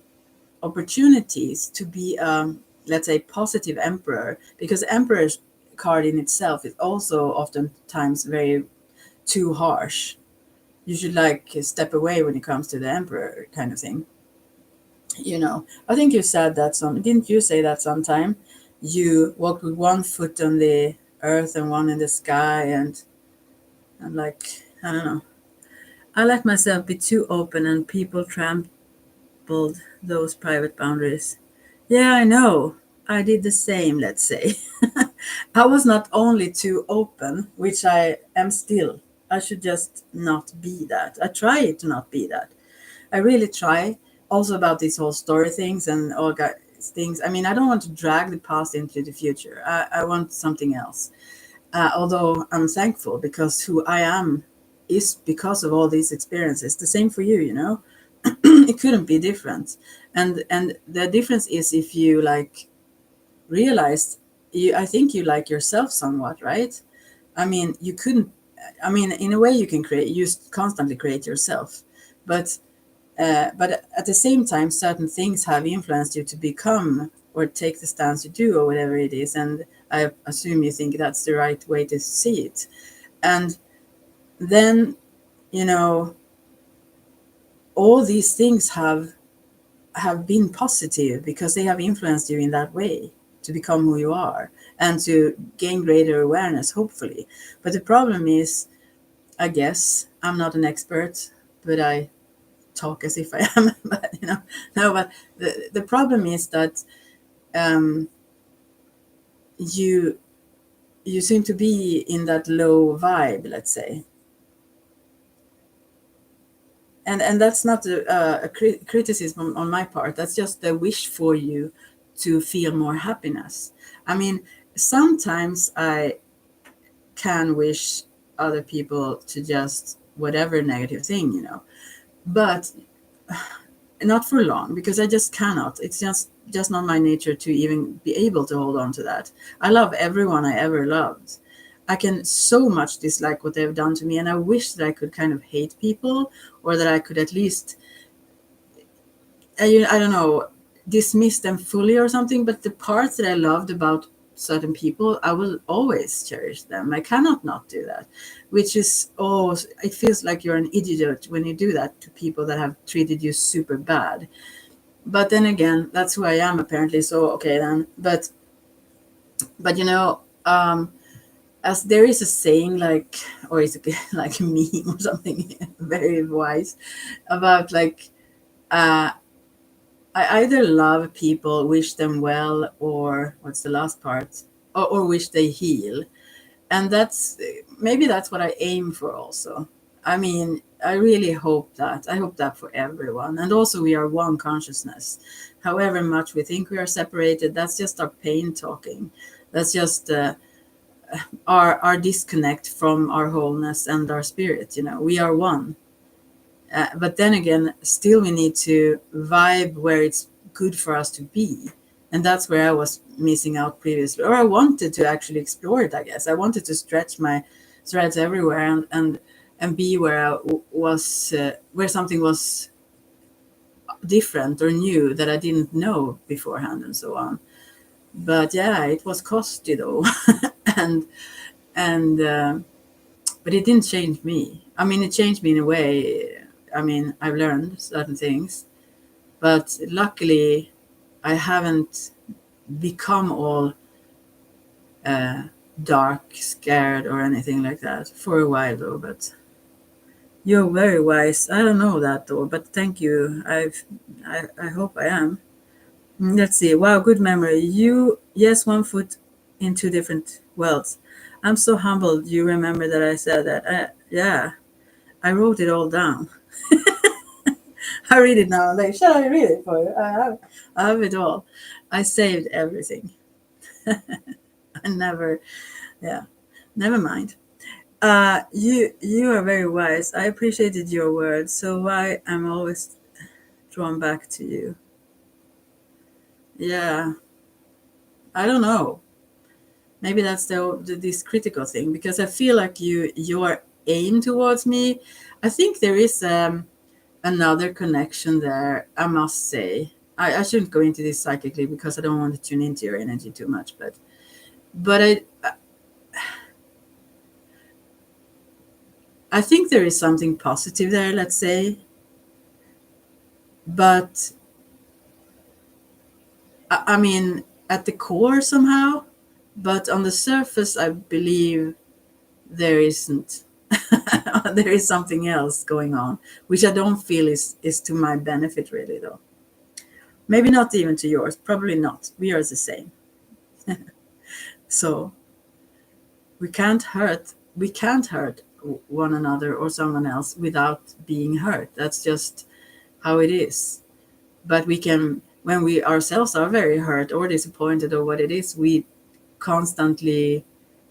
opportunities to be, let's say, positive emperor, because emperor's card in itself is also oftentimes very too harsh. You should like step away when it comes to the emperor kind of thing. I think you said that didn't you say that sometime? You walked with one foot on the earth and one in the sky, and like, I don't know. I let myself be too open and people trampled those private boundaries. Yeah, I know. I did the same, let's say. I was not only too open, which I am still. I should just not be that. I try to not be that. I really try. Also about these whole story things and all things. I mean, I don't want to drag the past into the future. I want something else. Although I'm thankful because who I am is because of all these experiences. The same for you. It couldn't be different. And the difference is if you like realized I think you like yourself somewhat, right? I mean, you couldn't. I mean, in a way, you constantly create yourself, but but at the same time, certain things have influenced you to become or take the stance you do or whatever it is. And I assume you think that's the right way to see it. And then, you know, all these things have been positive because they have influenced you in that way to become who you are and to gain greater awareness, hopefully. But the problem is, I guess, I'm not an expert, but I talk as if I am. But no. But the problem is that um, you you seem to be in that low vibe, let's say, and that's not a criticism on my part. That's just a wish for you to feel more happiness. I mean, sometimes I can wish other people to just whatever negative thing, but not for long, because I just cannot. It's just not my nature to even be able to hold on to that. I love everyone I ever loved. I can so much dislike what they've done to me, and I wish that I could kind of hate people, or that I could at least, I don't know, dismiss them fully or something. But the parts that I loved about certain people, I will always cherish them. I cannot not do that, which is, it feels like you're an idiot when you do that to people that have treated you super bad. But then again, that's who I am apparently. So okay then. But as there is a saying, like, or it's like a meme or something very wise about, like, uh, I either love people, wish them well, or what's the last part, or wish they heal. And maybe that's what I aim for also. I mean, I really hope that. I hope that for everyone. And also, we are one consciousness. However much we think we are separated, that's just our pain talking. That's just our disconnect from our wholeness and our spirit. We are one. But then again, still we need to vibe where it's good for us to be. And that's where I was missing out previously. Or I wanted to actually explore it, I guess. I wanted to stretch my threads everywhere and be where where something was different or new that I didn't know beforehand and so on. But yeah, it was costly though. and and but it didn't change me. I mean, it changed me in a way. I mean, I've learned certain things, but luckily, I haven't become all uh, dark, scared, or anything like that for a while though. But you're very wise. I don't know that though, but thank you. I hope I am. Let's see. Wow, good memory. Yes, 1 foot in two different worlds. I'm so humbled you remember that I said that. Yeah. I wrote it all down. I read it now. Like, shall I read it for you? I have it all. I saved everything. I never, yeah, never mind. You are very wise. I appreciated your words. So why I'm always drawn back to you. Yeah, I don't know. Maybe that's this critical thing, because I feel like your aim towards me. I think there is another connection there. I must say, I shouldn't go into this psychically because I don't want to tune into your energy too much. But I think there is something positive there. Let's say, but I mean, at the core somehow. But on the surface, I believe there isn't. There is something else going on, which I don't feel is to my benefit really, though. Maybe not even to yours. Probably not. We are the same. So we can't hurt. We can't hurt one another or someone else without being hurt. That's just how it is. But we can, when we ourselves are very hurt or disappointed or what it is, we constantly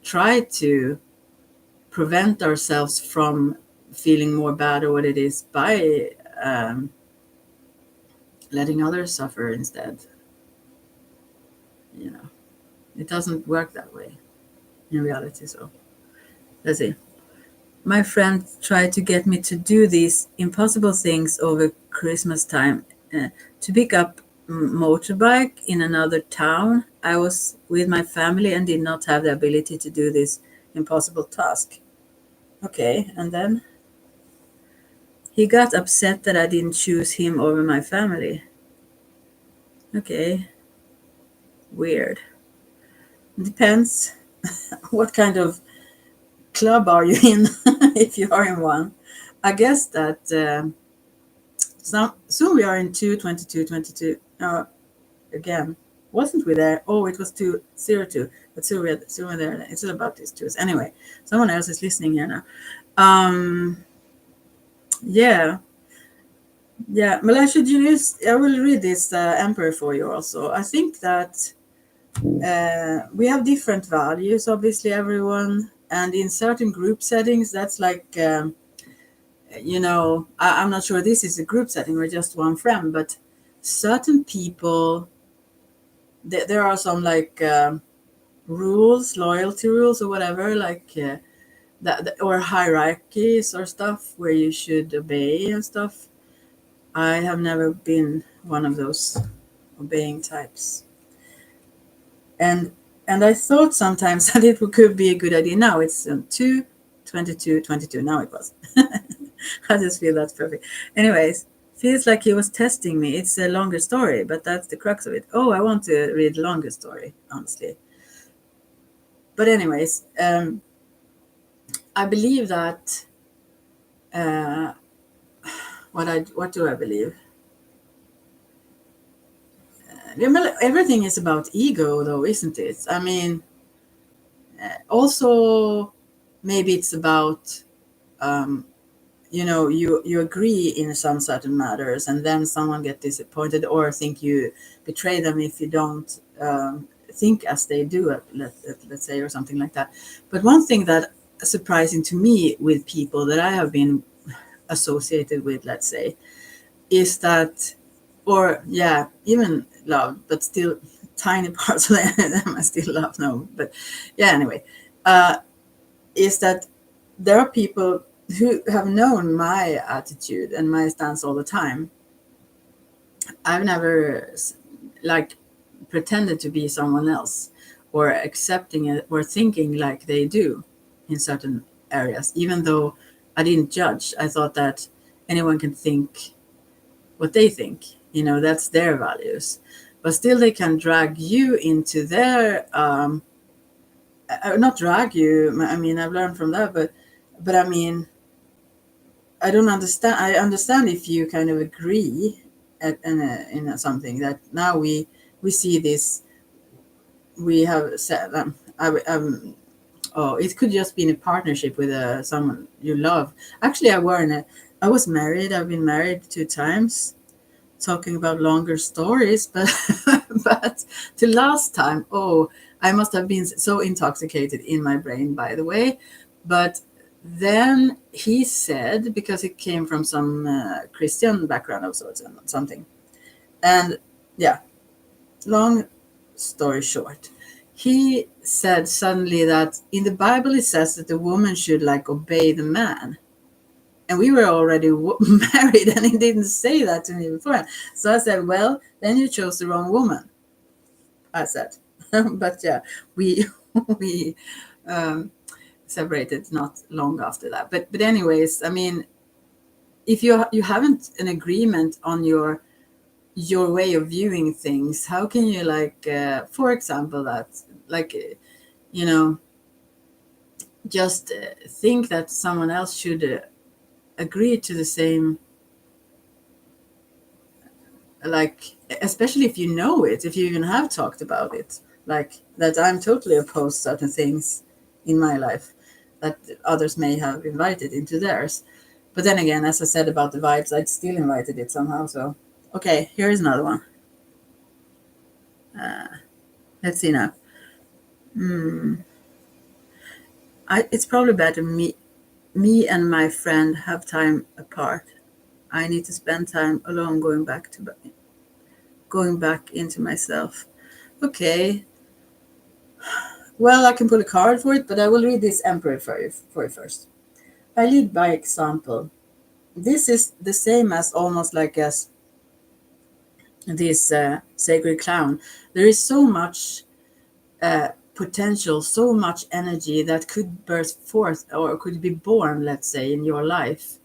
try to prevent ourselves from feeling more bad or what it is by letting others suffer instead. You know, it doesn't work that way in reality. So let's see. My friend tried to get me to do these impossible things over Christmas time, to pick up motorbike in another town. I was with my family and did not have the ability to do this impossible task. Okay, and then he got upset that I didn't choose him over my family. Okay, weird. Depends. What kind of club are you in? If you are in one, I guess that soon we are in 22222. Again, wasn't we there? Oh, it was 202, but soon we're there. It's all about these twos. Anyway, someone else is listening here now. Yeah. Well, I will read this Emperor for you also. I think that we have different values, obviously, everyone, and in certain group settings, that's like, I'm not sure this is a group setting or just one friend, but certain people, there are some like rules, loyalty rules or whatever, like that, or hierarchies or stuff where you should obey and stuff. I have never been one of those obeying types. And I thought sometimes that it could be a good idea. Now it's 22222. Now it was. I just feel that's perfect. Anyways, feels like he was testing me. It's a longer story, but that's the crux of it. Oh, I want to read a longer story, honestly. But anyways, I believe that what do I believe? Everything is about ego, though, isn't it? I mean, also maybe it's about you agree in some certain matters, and then someone get disappointed or think you betray them if you don't think as they do, let's say, or something like that. But one thing that surprising to me with people that I have been associated with, let's say, is that, or yeah, even love, but still tiny parts of them I still love. No, but yeah, anyway, is that there are people who have known my attitude and my stance all the time. I've never like pretended to be someone else or accepting it or thinking like they do in certain areas, even though I didn't judge. I thought that anyone can think what they think, that's their values, but still they can drag you into their not drag you. I mean, I've learned from that, but I mean, I don't understand. I understand if you kind of agree in something that now we see this. We have said Oh, it could just be in a partnership with someone you love. Actually, I was married. I've been married 2 times. Talking about longer stories, but but the last time, oh, I must have been so intoxicated in my brain, by the way. But then he said, because it came from some Christian background of sorts and something, and yeah, long story short, he said suddenly that in the Bible it says that the woman should like obey the man. And we were already married, and he didn't say that to me before. So I said, well, then you chose the wrong woman, I said. But yeah, we we um, separated not long after that. But anyways, I mean, if you haven't an agreement on your way of viewing things, how can you like, for example, that like, you know, just think that someone else should agree to the same, like, especially if you know it, if you even have talked about it, like that I'm totally opposed certain things in my life that others may have invited into theirs. But then again, as I said about the vibes, I'd still invited it somehow. So okay, here is another one. uh, let's see now. It's probably better me and my friend have time apart. I need to spend time alone, going back into myself. Okay, well, I can pull a card for it, but I will read this Emperor for you first. I lead by example. This is the same as almost like as this sacred clown. There is so much potential, so much energy that could burst forth or could be born, let's say, in your life,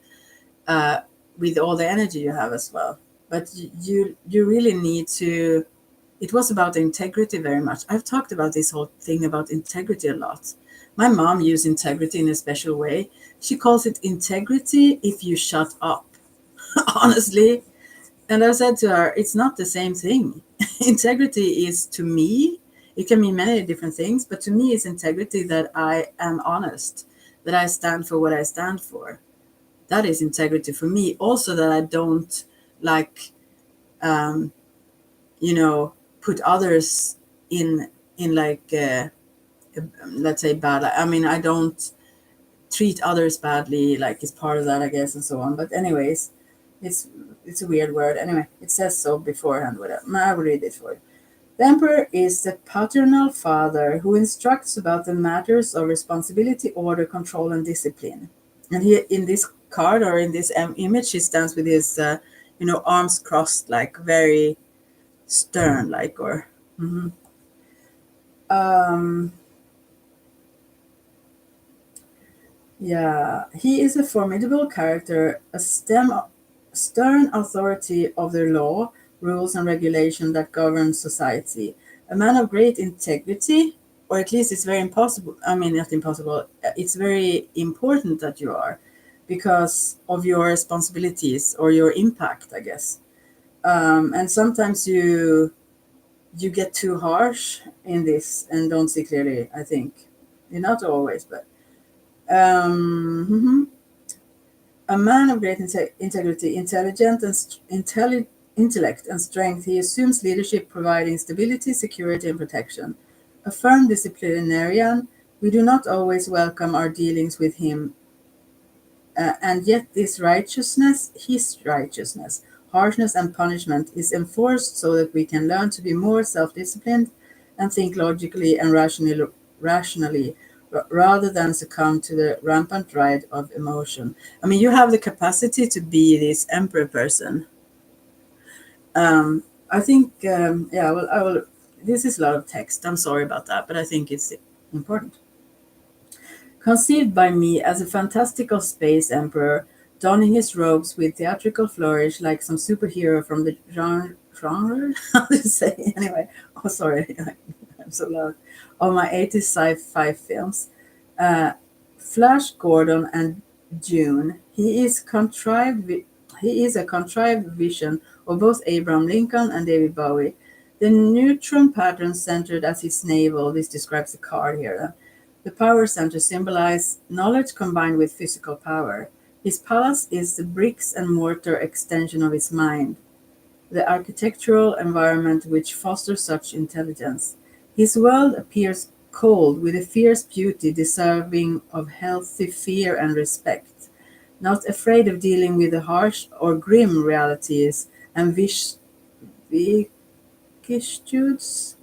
uh, with all the energy you have as well. But you really need to. It was about integrity very much. I've talked about this whole thing about integrity a lot. My mom used integrity in a special way. She calls it integrity if you shut up. Honestly. And I said to her, it's not the same thing. Integrity is, to me, it can mean many different things, but to me, it's integrity that I am honest, that I stand for what I stand for. That is integrity for me. Also, that I don't like, um, you know, put others in like, let's say bad. I mean, I don't treat others badly, like it's part of that, I guess, and so on. But anyways, it's it's a weird word. Anyway, it says so beforehand. Whatever. I will read it for you. The emperor is the paternal father who instructs about the matters of responsibility, order, control, and discipline. And here in this card or in this image, he stands with his, arms crossed, like very stern, like, or. Mhm. Um, Yeah, he is a formidable character, a stern authority of the law, rules, and regulation that govern society. A man of great integrity, or at least it's very impossible. I mean, not impossible. It's very important that you are, because of your responsibilities or your impact, I guess. And sometimes you get too harsh in this and don't see clearly. I think, not always, but. Mhm. A man of great integrity, intelligent and intellect and strength, he assumes leadership, providing stability, security, and protection. A firm disciplinarian, we do not always welcome our dealings with him, and yet his righteousness, harshness, and punishment is enforced so that we can learn to be more self-disciplined and think logically and rationally rather than succumb to the rampant ride of emotion. I mean, you have the capacity to be this emperor person. I think, yeah, well, I will. This is a lot of text. I'm sorry about that, but I think it's important. Conceived by me as a fantastical space emperor, donning his robes with theatrical flourish like some superhero from the genre? How do you say? Anyway, oh, sorry, I'm so loud. Of my 80s sci-fi films. Uh, Flash Gordon and June. He is a contrived vision of both Abraham Lincoln and David Bowie. The neutron pattern centered at his navel, this describes the card here, The power center symbolize knowledge combined with physical power. His palace is the bricks and mortar extension of his mind, the architectural environment which fosters such intelligence. His world appears cold, with a fierce beauty deserving of healthy fear and respect, not afraid of dealing with the harsh or grim realities and vicissitudes.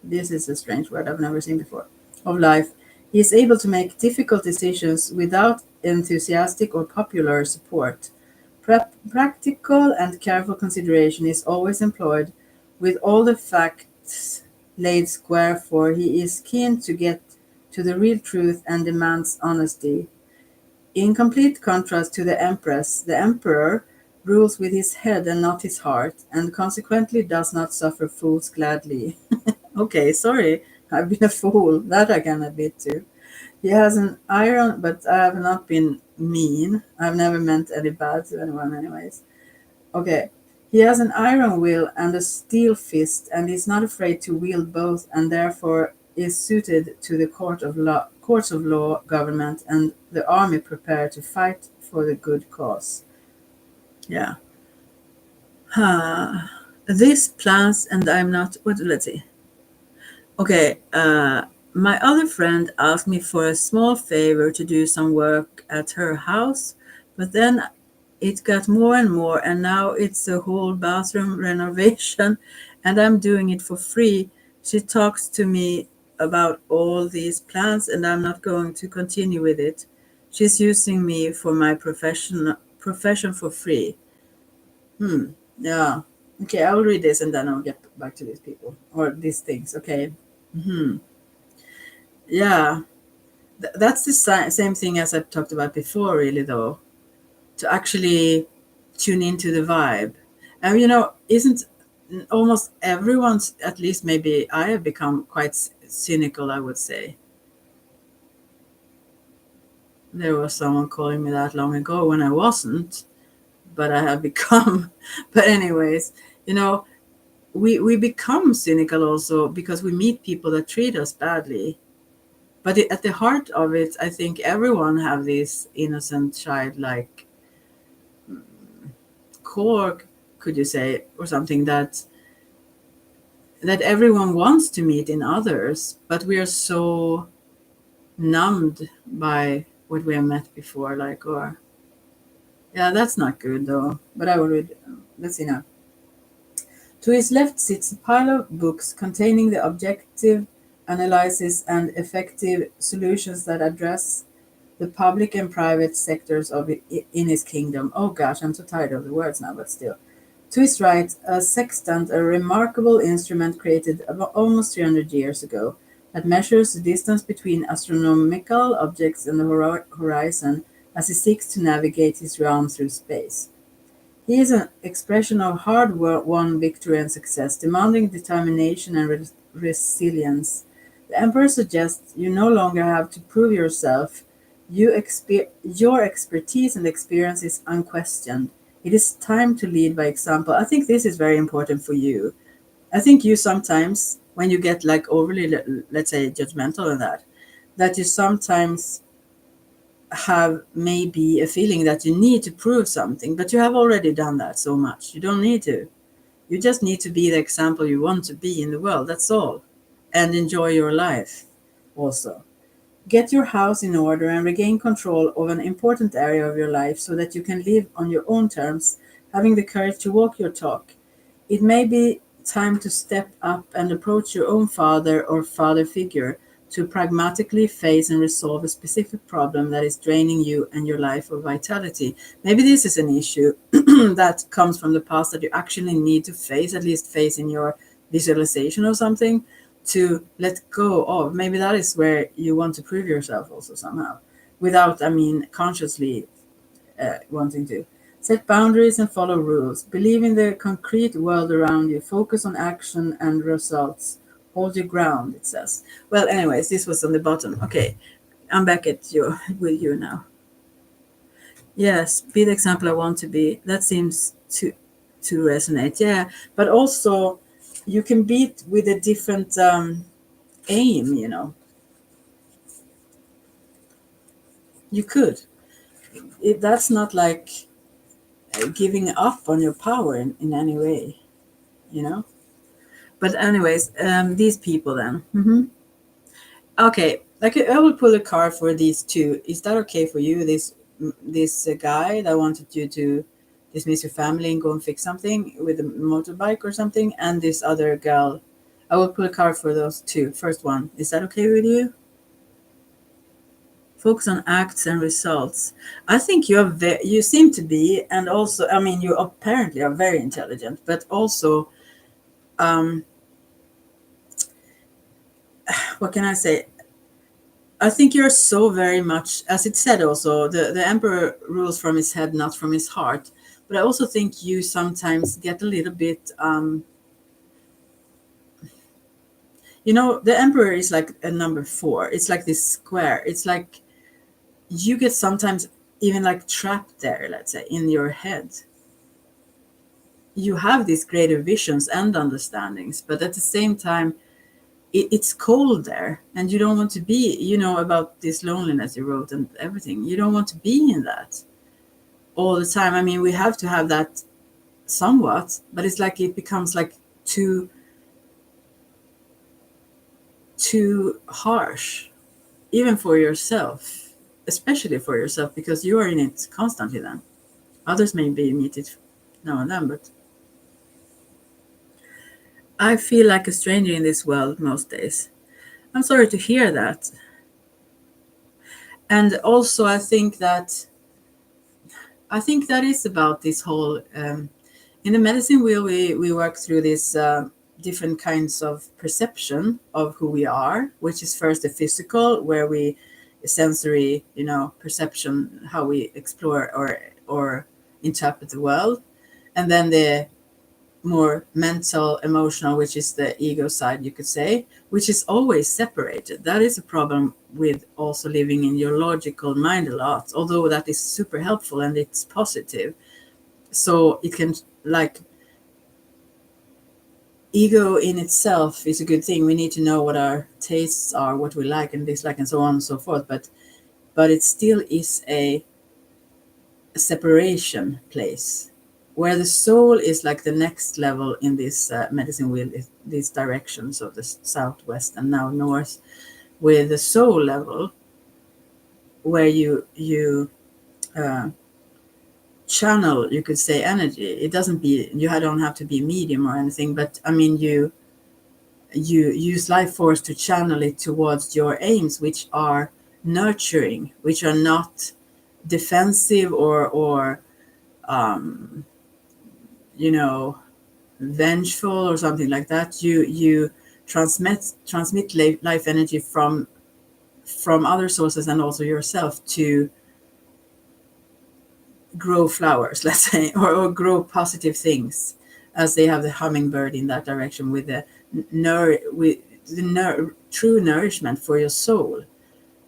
This is a strange word I've never seen before. Of life. He is able to make difficult decisions without enthusiastic or popular support. Practical and careful consideration is always employed, with all the facts laid square, for he is keen to get to the real truth and demands honesty. In complete contrast to the Empress, the Emperor rules with his head and not his heart, and consequently does not suffer fools gladly. Okay, sorry, I've been a fool. That I can admit to. He has an iron, but I have not been mean. I've never meant any bad to anyone, anyways. Okay. He has an iron will and a steel fist, and is not afraid to wield both, and therefore is suited to the courts of law, government, and the army prepared to fight for the good cause. Yeah. This plans, and I'm not. What? Let's see. Okay. My other friend asked me for a small favor to do some work at her house, but then it got more and more, and now it's a whole bathroom renovation, and I'm doing it for free. She talks to me about all these plans, and I'm not going to continue with it. She's using me for my profession for free. Yeah. Okay, I will read this and then I'll get back to these people or these things. Okay. Yeah. That's the same thing as I talked about before, really, though, to actually tune into the vibe. And, isn't almost everyone's, at least maybe I have become quite cynical, I would say. There was someone calling me that long ago when I wasn't, but I have become. But, anyways, you know, we become cynical also because we meet people that treat us badly. But at the heart of it, I think everyone have this innocent childlike core, could you say, or something that everyone wants to meet in others, but we are so numbed by what we have met before, like, or yeah, that's not good though. But I will read. Let's see now. To his left sits a pile of books containing the objective analysis and effective solutions that address the public and private sectors of in his kingdom. Oh gosh, I'm so tired of the words now, but still. To his right, a sextant, a remarkable instrument created almost 300 years ago, that measures the distance between astronomical objects and the horizon as he seeks to navigate his realm through space. He is an expression of hard-won victory and success, demanding determination and resilience. The Emperor suggests you no longer have to prove yourself. Your expertise and experience is unquestioned. It is time to lead by example. I think this is very important for you. I think you sometimes, when you get like overly, let's say, judgmental in that you sometimes have maybe a feeling that you need to prove something, but you have already done that so much. You don't need to. You just need to be the example you want to be in the world. That's all. And enjoy your life also. Get your house in order and regain control of an important area of your life so that you can live on your own terms, having the courage to walk your talk. It may be time to step up and approach your own father or father figure to pragmatically face and resolve a specific problem that is draining you and your life of vitality. Maybe this is an issue that comes from the past that you actually need to face, at least face in your visualization or something, to let go of. Maybe that is where you want to prove yourself also somehow, without, consciously wanting to. Set boundaries and follow rules. Believe in the concrete world around you. Focus on action and results. Hold your ground, it says. Well, anyways, this was on the bottom. Okay, I'm back at you with you now. Yes, be the example I want to be. That seems to resonate. Yeah, but also you can be it with a different aim. You could. That's not like giving up on your power in any way, you know. But anyways, these people then. Okay, like I will pull a card for these two. Is that okay for you? This guy that wanted you to dismiss your family and go and fix something with a motorbike or something, and this other girl. I will pull a card for those two. First one, is that okay with you? Focus on acts and results. I think you seem to be, and also, I mean, you apparently are very intelligent, but also, um, what can I say? I think you're so very much, as it said also, the emperor rules from his head, not from his heart. But I also think you sometimes get a little bit, the emperor is like a number 4. It's like this square. It's like you get sometimes even like trapped there, let's say, in your head. You have these greater visions and understandings, but at the same time, it's cold there, and you don't want to be, about this loneliness you wrote and everything. You don't want to be in that all the time. I mean, we have to have that somewhat, but it's like it becomes like too harsh, even for yourself, especially for yourself, because you are in it constantly then. Others may be meet it now and then, but I feel like a stranger in this world most days. I'm sorry to hear that. And also, I think that is about this whole. In the medicine wheel, we work through these different kinds of perception of who we are, which is first the physical, where we sensory, perception, how we explore or interpret the world, and then the more mental, emotional, which is the ego side, you could say, which is always separated. That is a problem with also living in your logical mind a lot, although that is super helpful and it's positive. So it can, like, ego in itself is a good thing. We need to know what our tastes are, what we like and dislike, and so on and so forth. But it still is a separation place, where the soul is like the next level in this medicine wheel, these directions of the southwest and now north, with the soul level, where you channel, you could say, energy. It doesn't be, you don't have to be medium or anything, but I mean, you use life force to channel it towards your aims, which are nurturing, which are not defensive or vengeful or something like that. You transmit life energy from other sources and also yourself to grow flowers, let's say, or grow positive things, as they have the hummingbird in that direction, with the true nourishment for your soul.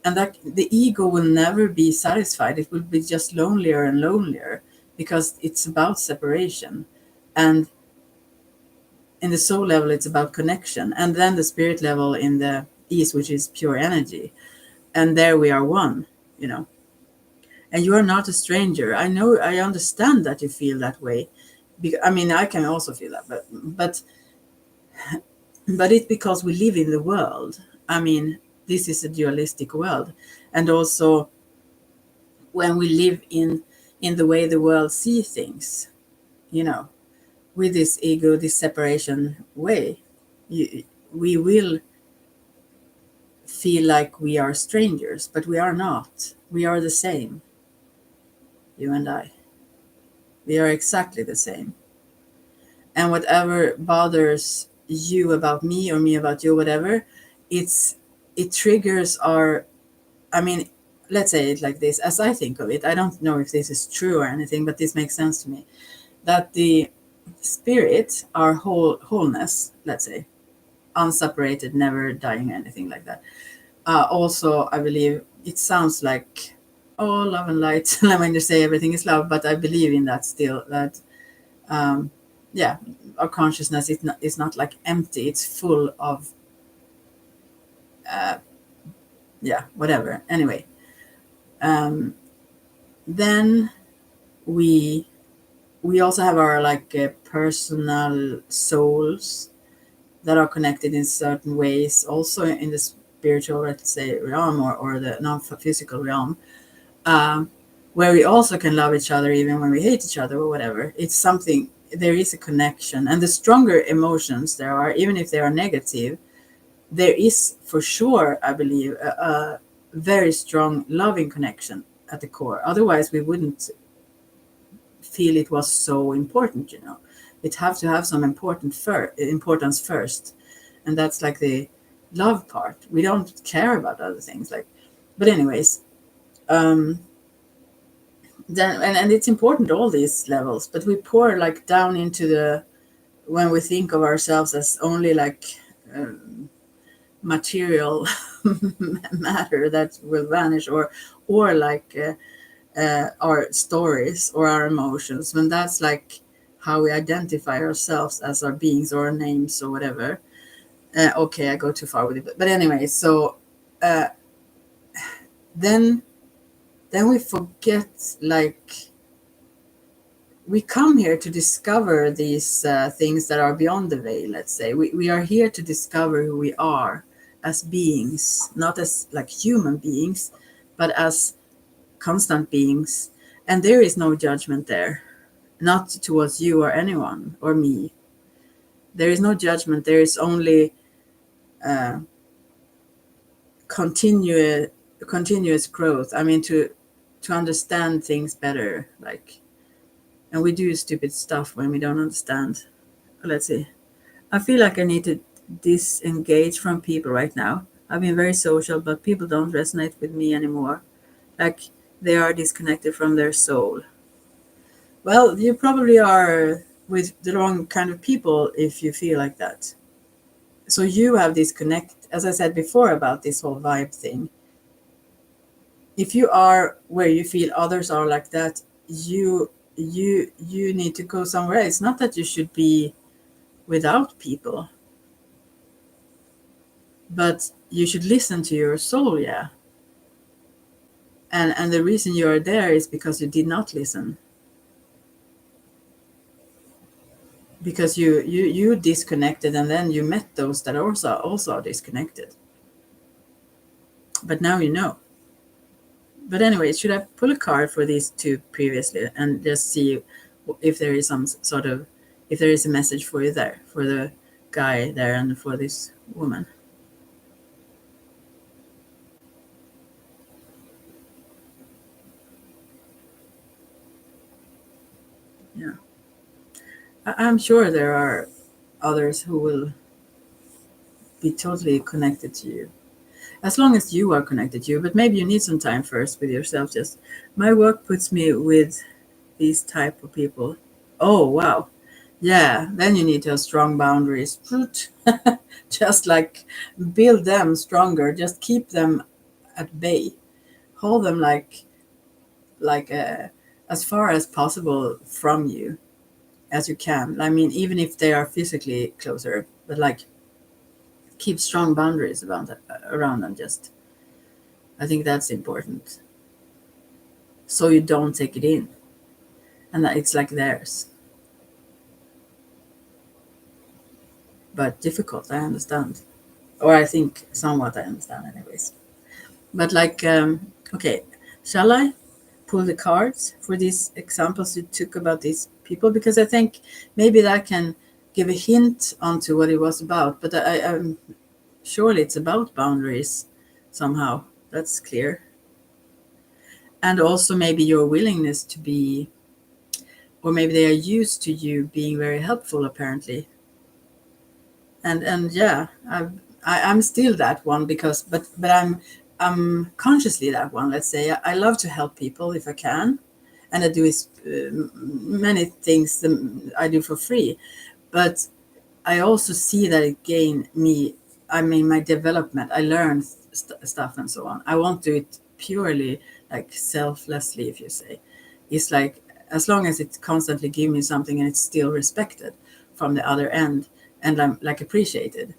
And that the ego will never be satisfied. It will be just lonelier and lonelier, because it's about separation. And in the soul level, it's about connection. And then the spirit level in the east, which is pure energy. And there we are one, And you are not a stranger. I know, I understand that you feel that way. I mean, I can also feel that, but it's because we live in the world. I mean, this is a dualistic world. And also, when we live in the way the world sees things, with this ego, this separation way, we will feel like we are strangers, but we are not. We are the same, you and I. We are exactly the same. And whatever bothers you about me or me about you, whatever, it triggers our, I mean, let's say it like this, as I think of it. I don't know if this is true or anything, but this makes sense to me. That the spirit, our wholeness, let's say, unseparated, never dying, anything like that. Also, I believe it sounds like, oh, love and light. When you say everything is love, but I believe in that still. That yeah, our consciousness is not like empty. It's full of whatever. Anyway, Then we also have our personal souls that are connected in certain ways, also in the spiritual, let's say, realm, or the non-physical realm, where we also can love each other even when we hate each other or whatever. It's something, there is a connection. And the stronger emotions there are, even if they are negative, there is for sure, I believe, a very strong loving connection at the core. Otherwise, we wouldn't feel it was so important, It have to have some importance first. And that's like the love part. We don't care about other things. But anyways, then and it's important, all these levels, but we pour down into when we think of ourselves as only material matter that will vanish, or our stories or our emotions, when that's how we identify ourselves as our beings or our names or whatever. Okay, I go too far with it, but anyway, so then we forget, we come here to discover these things that are beyond the veil. Let's say we are here to discover who we are as beings, not as human beings, but as constant beings. And there is no judgment there, not towards you or anyone or me. There is no judgment. There is only continuous growth. I mean, to understand things better, and we do stupid stuff when we don't understand. Let's see. I feel like I need to disengage from people right now. I've been very social, but people don't resonate with me anymore. They are disconnected from their soul. Well, you probably are with the wrong kind of people if you feel like that. So you have disconnect, as I said before about this whole vibe thing. If you are where you feel others are like that, you need to go somewhere. It's not that you should be without people, but you should listen to your soul, yeah. And the reason you are there is because you did not listen, because you disconnected, and then you met those that also are disconnected. But now you know. But anyway, should I pull a card for these two previously and just see if there is if there is a message for you there, for the guy there and for this woman? Yeah. I'm sure there are others who will be totally connected to you, as long as you are connected to you. But maybe you need some time first with yourself. Just, my work puts me with these type of people. Oh, wow. Yeah, then you need to have strong boundaries. Just build them stronger. Just keep them at bay. Hold them like as far as possible from you as you can. I mean, even if they are physically closer, but keep strong boundaries around them. Just, I think that's important, so you don't take it in, and that it's theirs. But difficult, I understand, or I think somewhat I understand, anyways. But okay, shall I pull the cards for these examples you took about these people? Because I think maybe that can give a hint onto what it was about. But I'm surely it's about boundaries somehow. That's clear. And also maybe your willingness to be, or maybe they are used to you being very helpful, apparently. And yeah, I'm still that one, because but I'm consciously that one. Let's say I love to help people if I can, and I do many things I do for free, but I also see that it gain me. I mean, my development. I learn stuff and so on. I won't do it purely selflessly, if you say. It's as long as it constantly gives me something and it's still respected from the other end, and I'm appreciated,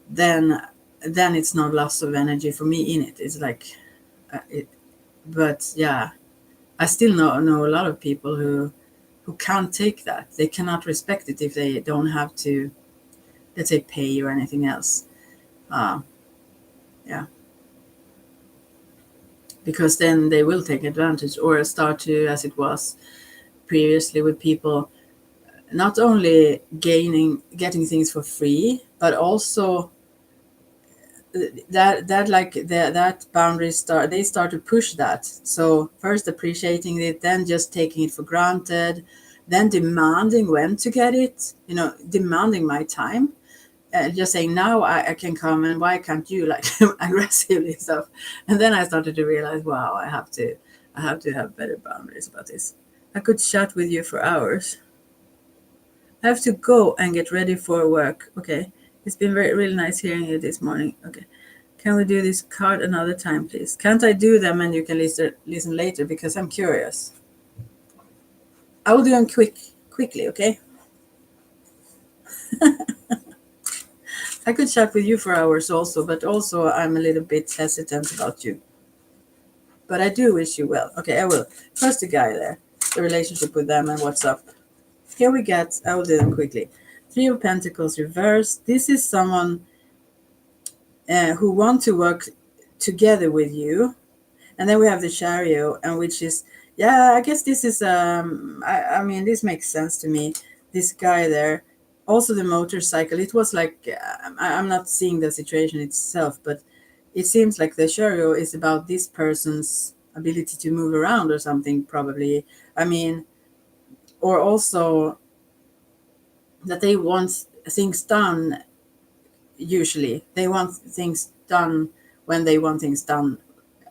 then it's no loss of energy for me in it. It's But yeah, I still know a lot of people who can't take that. They cannot respect it if they don't have to, let's say, pay or anything else. Uh, yeah, because then they will take advantage or start to, as it was previously with people, not only getting things for free, but also that boundary start to push that. So first appreciating it, then just taking it for granted, then demanding when to get it, demanding my time, just saying now I can come and why can't you, like aggressively stuff. And then I started to realize, wow, I have to have better boundaries about this. I could chat with you for hours. I have to go and get ready for work. Okay, it's been really nice hearing you this morning. Okay, can we do this card another time, please? Can't I do them and you can listen later, because I'm curious. I will do them quickly, okay? I could chat with you for hours also, but also I'm a little bit hesitant about you. But I do wish you well. Okay, I will. First the guy there, the relationship with them and what's up. Here we get, I will do them quickly. Three of Pentacles reversed. This is someone who want to work together with you. And then we have the Chariot, and which is, yeah, I guess this is, I mean, this makes sense to me. This guy there, also the motorcycle. It was like, I'm not seeing the situation itself, but it seems like the Chariot is about this person's ability to move around or something, probably. I mean, or also that they want things done. Usually they want things done when they want things done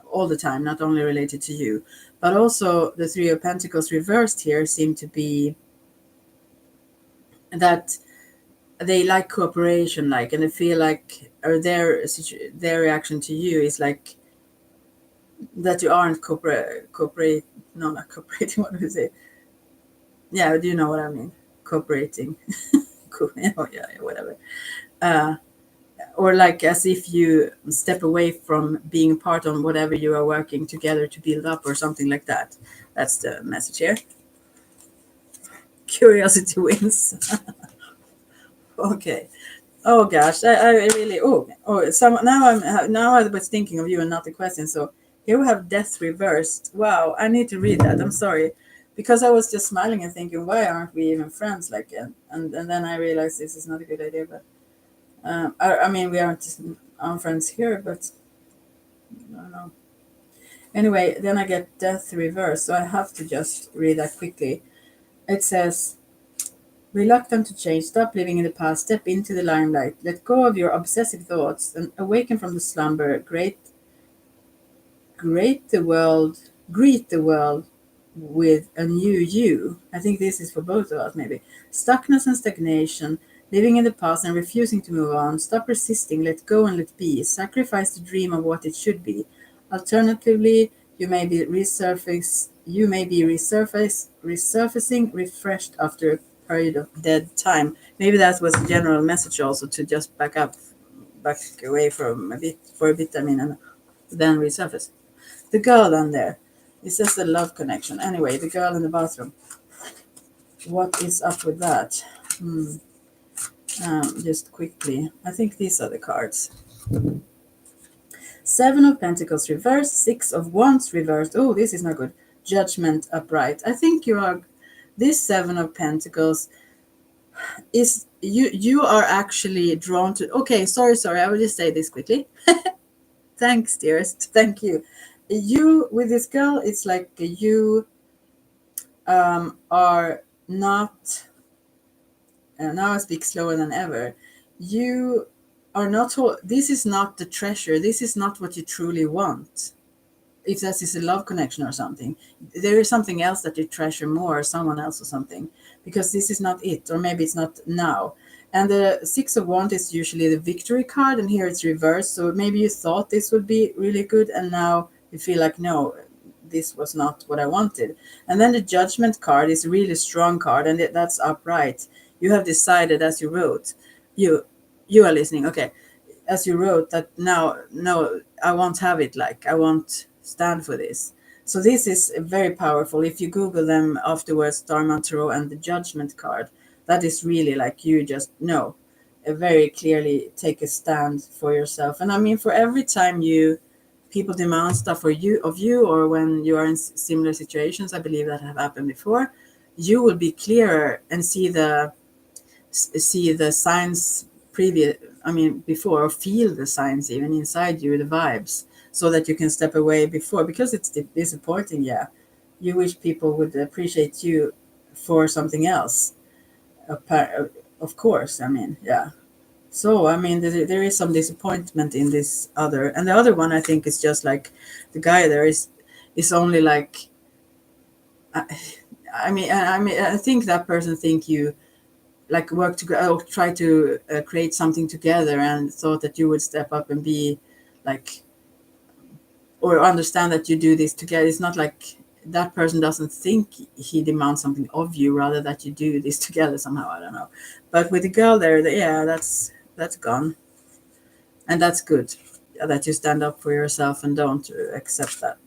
all the time, not only related to you. But also the Three of Pentacles reversed here seem to be that they like cooperation, like, and they feel like, or their reaction to you is like that you aren't cooperate no, not cooperating, what do you say? Yeah, do you know what I mean? Cooperating. Oh, yeah, whatever. uh or like as if you step away from being part on whatever you are working together to build up or something like that. That's the message here. Curiosity wins. Okay. Oh gosh, I really, some now I was thinking of you and not the question. So here we have Death reversed. Wow, I need to read that. I'm sorry, because I was just smiling and thinking, why aren't we even friends? Like, and then I realized this is not a good idea. But I mean, we aren't friends here, but I don't know. Anyway, then I get Death reversed, so I have to just read that quickly. It says, reluctant to change, stop living in the past, step into the limelight, let go of your obsessive thoughts, and awaken from the slumber. Great the world, greet the world with a new you. I think this is for both of us, maybe. Stuckness and stagnation, living in the past and refusing to move on. Stop resisting, let go and let be. Sacrifice the dream of what it should be. Alternatively, resurfacing, refreshed after a period of dead time. Maybe that was a general message also, to just back away for a bit, I mean, and then resurface. The girl down there. It says the love connection. Anyway, the girl in the bathroom. What is up with that? Just quickly. I think these are the cards. Seven of Pentacles reversed. Six of Wands reversed. Oh, this is not good. Judgment upright. I think you are. This Seven of Pentacles is you are actually drawn to. Okay, sorry. I will just say this quickly. Thanks, dearest. Thank you. You with this girl, it's like you are not, now I speak slower than ever. You are not, this is not the treasure. This is not what you truly want. If that is a love connection or something, there is something else that you treasure more, or someone else or something, because this is not it, or maybe it's not now. And the Six of Wands is usually the victory card, and here it's reversed. So maybe you thought this would be really good, and now you feel like, no, this was not what I wanted. And then the Judgment card is a really strong card, and that's upright. You have decided, as you wrote, you are listening, okay, as you wrote, that now, no, I won't have it, like I won't stand for this. So this is very powerful. If you Google them afterwards, Starman Tarot and the Judgment card, that is really like you just know, very clearly take a stand for yourself. And I mean, for every time people demand stuff of you, or when you are in similar situations, I believe that have happened before, you will be clearer and see the signs before, or feel the signs even inside you, the vibes, so that you can step away before, because it's disappointing. Yeah, you wish people would appreciate you for something else, of course. I mean, yeah. So I mean, there is some disappointment in this other, and the other one I think is just like the guy there is only like, I think that person think you like work together, or try to create something together, and thought that you would step up and be like, or understand that you do this together. It's not like that person doesn't think he demands something of you, rather that you do this together somehow. I don't know. But with the girl there, yeah, that's gone, and that's good. That you stand up for yourself and don't accept that,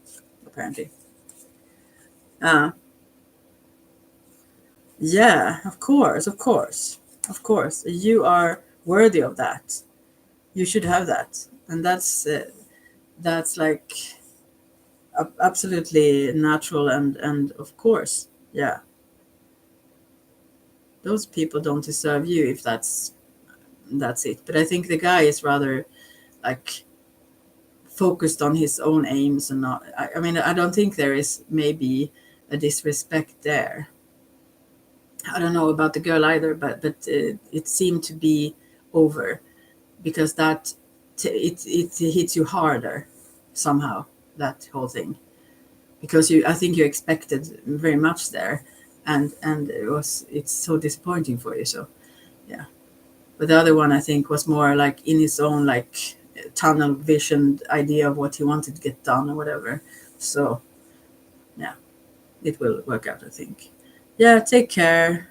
apparently. Uh, yeah, of course, of course, of course. You are worthy of that. You should have that, and that's like absolutely natural, and of course, yeah. Those people don't deserve you if that's it. But I think the guy is rather like focused on his own aims, and not. I mean, I don't think there is maybe a disrespect there. I don't know about the girl either, but it seemed to be over, because it hits you harder somehow, that whole thing, because I think you expected very much there, and it's so disappointing for you. So yeah. But the other one I think was more like in his own like tunnel visioned idea of what he wanted to get done or whatever. So yeah, it will work out, I think. Yeah, take care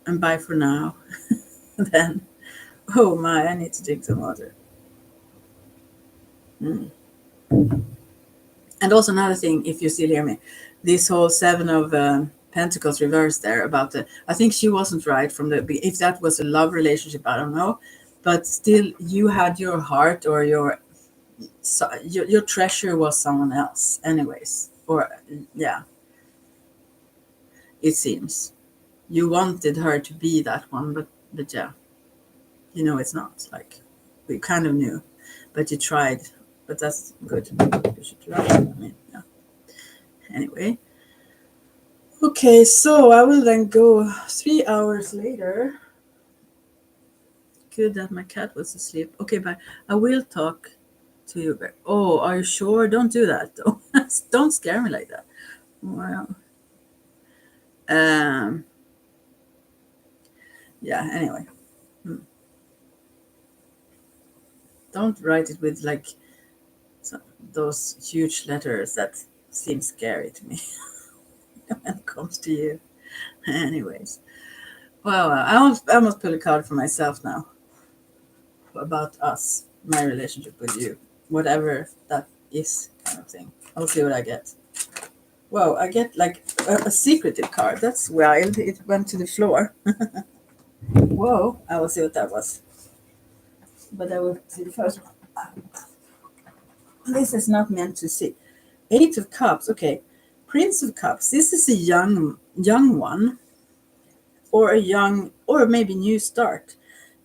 and bye for now. Then, oh my, I need to drink some water. Mm. And also another thing, if you still hear me, this whole Seven of Pentacles reverse there about I think she wasn't right from if that was a love relationship, I don't know, but still you had your heart, or your treasure was someone else anyways, or yeah, it seems you wanted her to be that one, but yeah, it's not like we kind of knew, but you tried, but that's good. You should try. I mean, yeah. Anyway, okay, so I will then go 3 hours later. Good that my cat was asleep. Okay, bye. I will talk to you. Oh, are you sure? Don't do that. Don't scare me like that. Well, um, yeah. Anyway, don't write it with like those huge letters. That seems scary to me when it comes to you. Anyways, well, I must pull a card for myself now about us, my relationship with you, whatever that is, kind of thing. I'll see what I get. Whoa, I get like a secretive card. That's wild. It went to the floor. Whoa, I will see what that was. But I will see the first one. This is not meant to see. Eight of Cups. Okay, Prince of Cups. This is a young one, or a young, or maybe new start,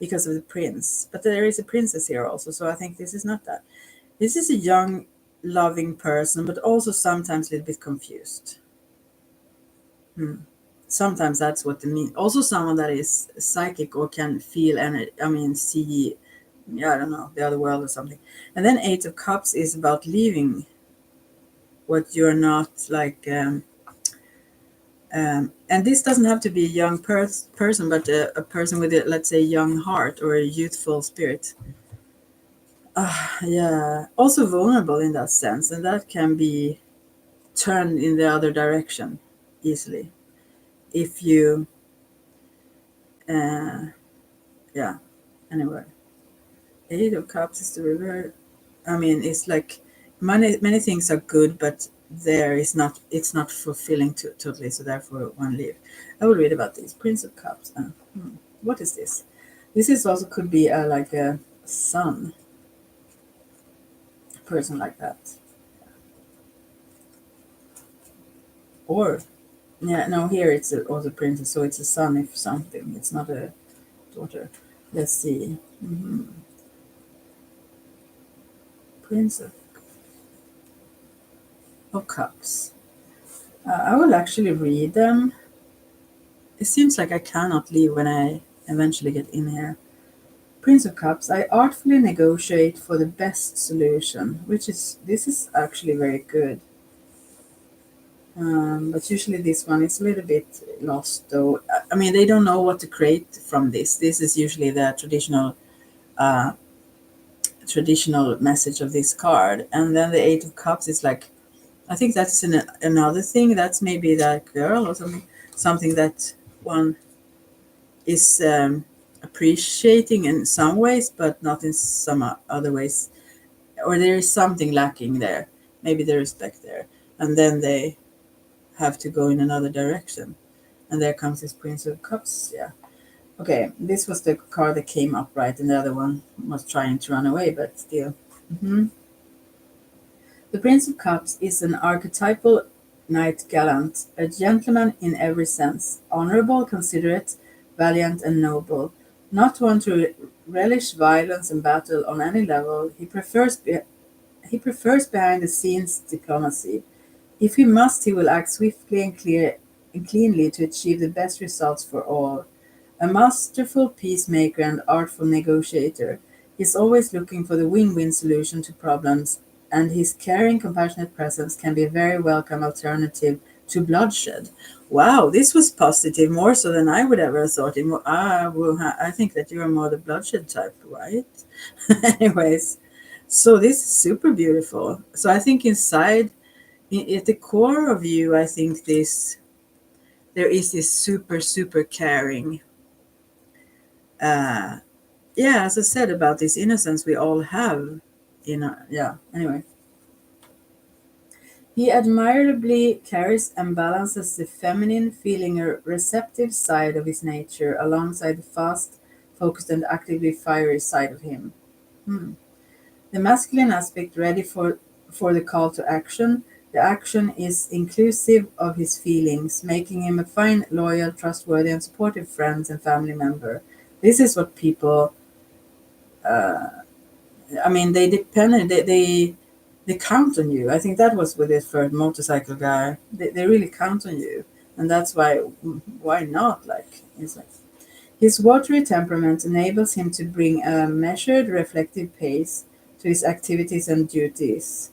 because of the prince. But there is a princess here also, so I think this is not that. This is a young, loving person, but also sometimes a little bit confused. Sometimes that's what they mean. Also, someone that is psychic or can feel and see, yeah, I don't know, the other world or something. And then Eight of Cups is about leaving what you're not like. And this doesn't have to be a young person, but a person with a, let's say, young heart or a youthful spirit. Yeah, also vulnerable in that sense, and that can be turned in the other direction easily if you, yeah. Anyway, Eight of Cups is the river. I mean, it's like many things are good, but there is not, it's not fulfilling totally, so therefore one leave. I will read about this Prince of Cups. What is this? This is also could be like a son, a person like that, or yeah, no, here it's also princess, so it's a son if something. It's not a daughter. Let's see. Prince of Cups. I will actually read them. It seems like I cannot leave when I eventually get in here. Prince of Cups, I artfully negotiate for the best solution, this is actually very good. But usually this one is a little bit lost though. I mean, they don't know what to create from this. This is usually the uh, traditional message of this card. And then the Eight of Cups is like, I think that's another thing. That's maybe that girl or something that one is appreciating in some ways, but not in some other ways. Or there is something lacking there. Maybe the respect there. And then they have to go in another direction. And there comes this Prince of Cups. Yeah. Okay, this was the card that came up, right? And the other one was trying to run away, but still. The Prince of Cups is an archetypal knight gallant, a gentleman in every sense, honorable, considerate, valiant, and noble. Not one to relish violence and battle on any level, he prefers behind the scenes diplomacy. If he must, he will act swiftly and cleanly to achieve the best results for all. A masterful peacemaker and artful negotiator, he is always looking for the win-win solution to problems, and his caring, compassionate presence can be a very welcome alternative to bloodshed. Wow, this was positive, more so than I would ever have thought. I think that you are more the bloodshed type, right? Anyways, so this is super beautiful. So I think inside, at the core of you, I think there is this super, super caring. Uh, yeah, as I said about this innocence we all have. Yeah. Anyway, he admirably carries and balances the feminine, feeling a receptive side of his nature alongside the fast, focused, and actively fiery side of him. Hmm. The masculine aspect ready for the call to action. The action is inclusive of his feelings, making him a fine, loyal, trustworthy, and supportive friend and family member. This is what people. Uh, I mean, they depend. They count on you. I think that was with this first motorcycle guy. They really count on you, and that's why not? Like it's like his watery temperament enables him to bring a measured, reflective pace to his activities and duties.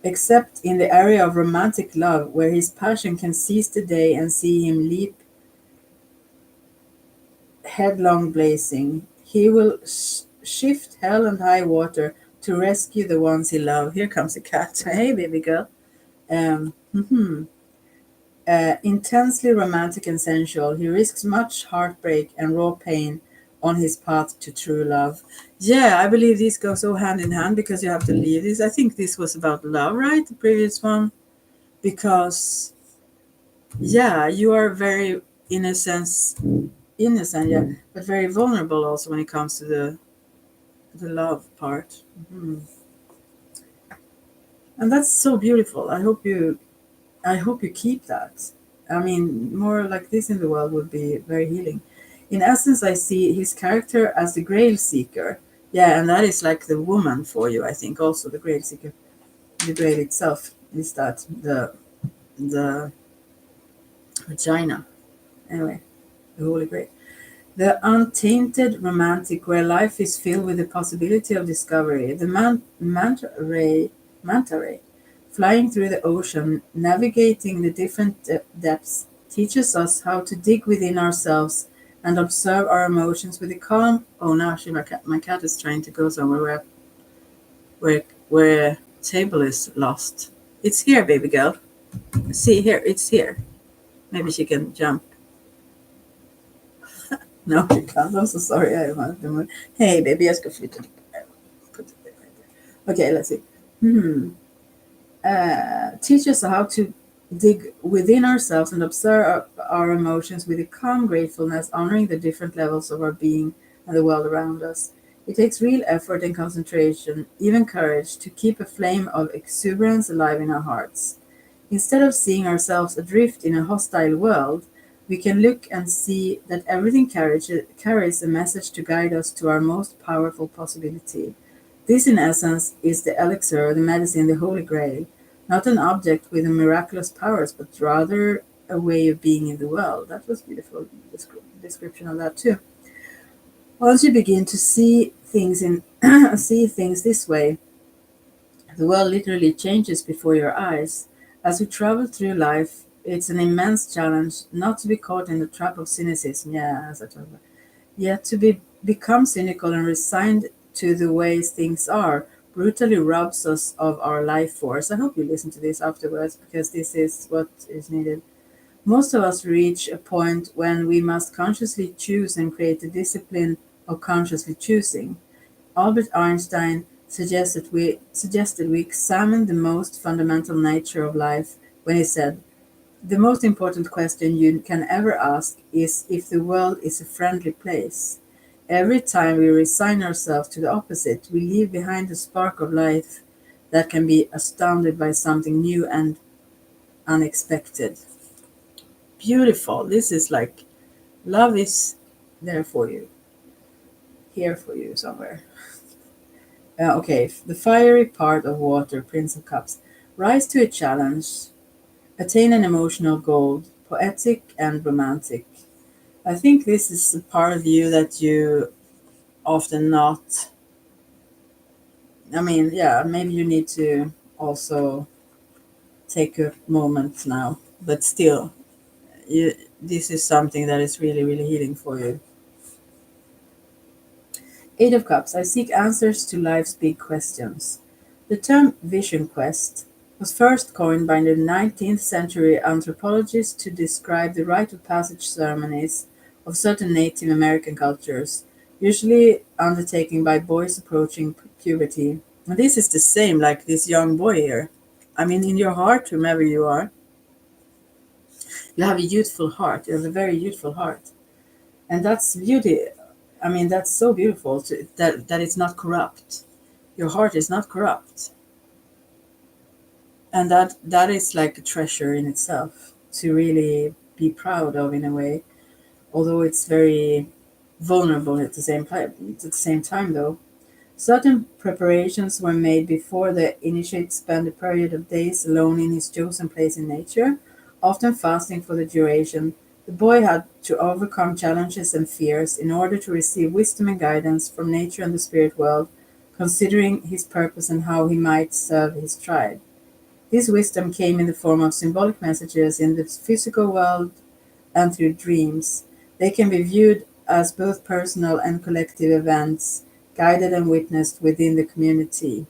Except in the area of romantic love, where his passion can seize the day and see him leap headlong blazing, he will shift hell and high water to rescue the ones he loves. Here comes a cat. Hey, baby girl. Um, mhm. Intensely romantic and sensual, he risks much heartbreak and raw pain on his path to true love. Yeah, I believe these go so hand in hand because you have to leave this. I think this was about love, right? The previous one. Because, yeah, you are very, in a sense, innocent, yeah, but very vulnerable also when it comes to the love part. Mhm. And that's so beautiful. I hope you keep that. I mean, more like this in the world would be very healing. In essence, I see his character as the Grail Seeker. Yeah, and that is like the woman for you, I think. Also, the Grail Seeker, the Grail itself is that the vagina. Anyway, the Holy Grail. The untainted romantic, where life is filled with the possibility of discovery. The manta ray, flying through the ocean, navigating the different depths, teaches us how to dig within ourselves and observe our emotions with a calm. Oh no, actually, my cat is trying to go somewhere where table is lost. It's here, baby girl. See here, it's here. Maybe she can jump. No, she can't. I'm so sorry. I want to. Hey, baby, jag ska flytta. Put it right there. Okay, let's see. Hmm. teach us how to dig within ourselves and observe our emotions with a calm gratefulness, honoring the different levels of our being and the world around us. It takes real effort and concentration, even courage, to keep a flame of exuberance alive in our hearts. Instead of seeing ourselves adrift in a hostile world, we can look and see that everything carries a message to guide us to our most powerful possibility. This, in essence, is the elixir, the medicine, the Holy Grail, not an object with miraculous powers, but rather a way of being in the world. That was a beautiful description of that too. Once you begin to see things see things this way, the world literally changes before your eyes. As we travel through life, it's an immense challenge not to be caught in the trap of cynicism. Yeah, as I told you. Yet to become cynical and resigned to the ways things are brutally robs us of our life force. I hope you listen to this afterwards because this is what is needed. Most of us reach a point when we must consciously choose and create a discipline of consciously choosing. Albert Einstein suggested we examine the most fundamental nature of life when he said, the most important question you can ever ask is if the world is a friendly place. Every time we resign ourselves to the opposite, we leave behind a spark of life that can be astounded by something new and unexpected. Beautiful. This is like love is there for you, here for you somewhere. Okay, the fiery part of water, Prince of Cups. Rise to a challenge, attain an emotional goal, poetic and romantic. I think this is a part of you that you often not. I mean, yeah, maybe you need to also take a moment now, but still, this is something that is really, really healing for you. Eight of Cups. I seek answers to life's big questions. The term vision quest was first coined by the 19th century anthropologist to describe the rite of passage ceremonies of certain Native American cultures, usually undertaken by boys approaching puberty. And this is the same like this young boy here. I mean, in your heart, whomever you are, you have a youthful heart. You have a very youthful heart. And that's beauty. I mean, that's so beautiful that it's not corrupt. Your heart is not corrupt. And that is like a treasure in itself to really be proud of in a way, although it's very vulnerable at the same time though. Certain preparations were made before the initiate spent a period of days alone in his chosen place in nature, often fasting for the duration. The boy had to overcome challenges and fears in order to receive wisdom and guidance from nature and the spirit world, considering his purpose and how he might serve his tribe. This wisdom came in the form of symbolic messages in the physical world and through dreams. They can be viewed as both personal and collective events, guided and witnessed within the community.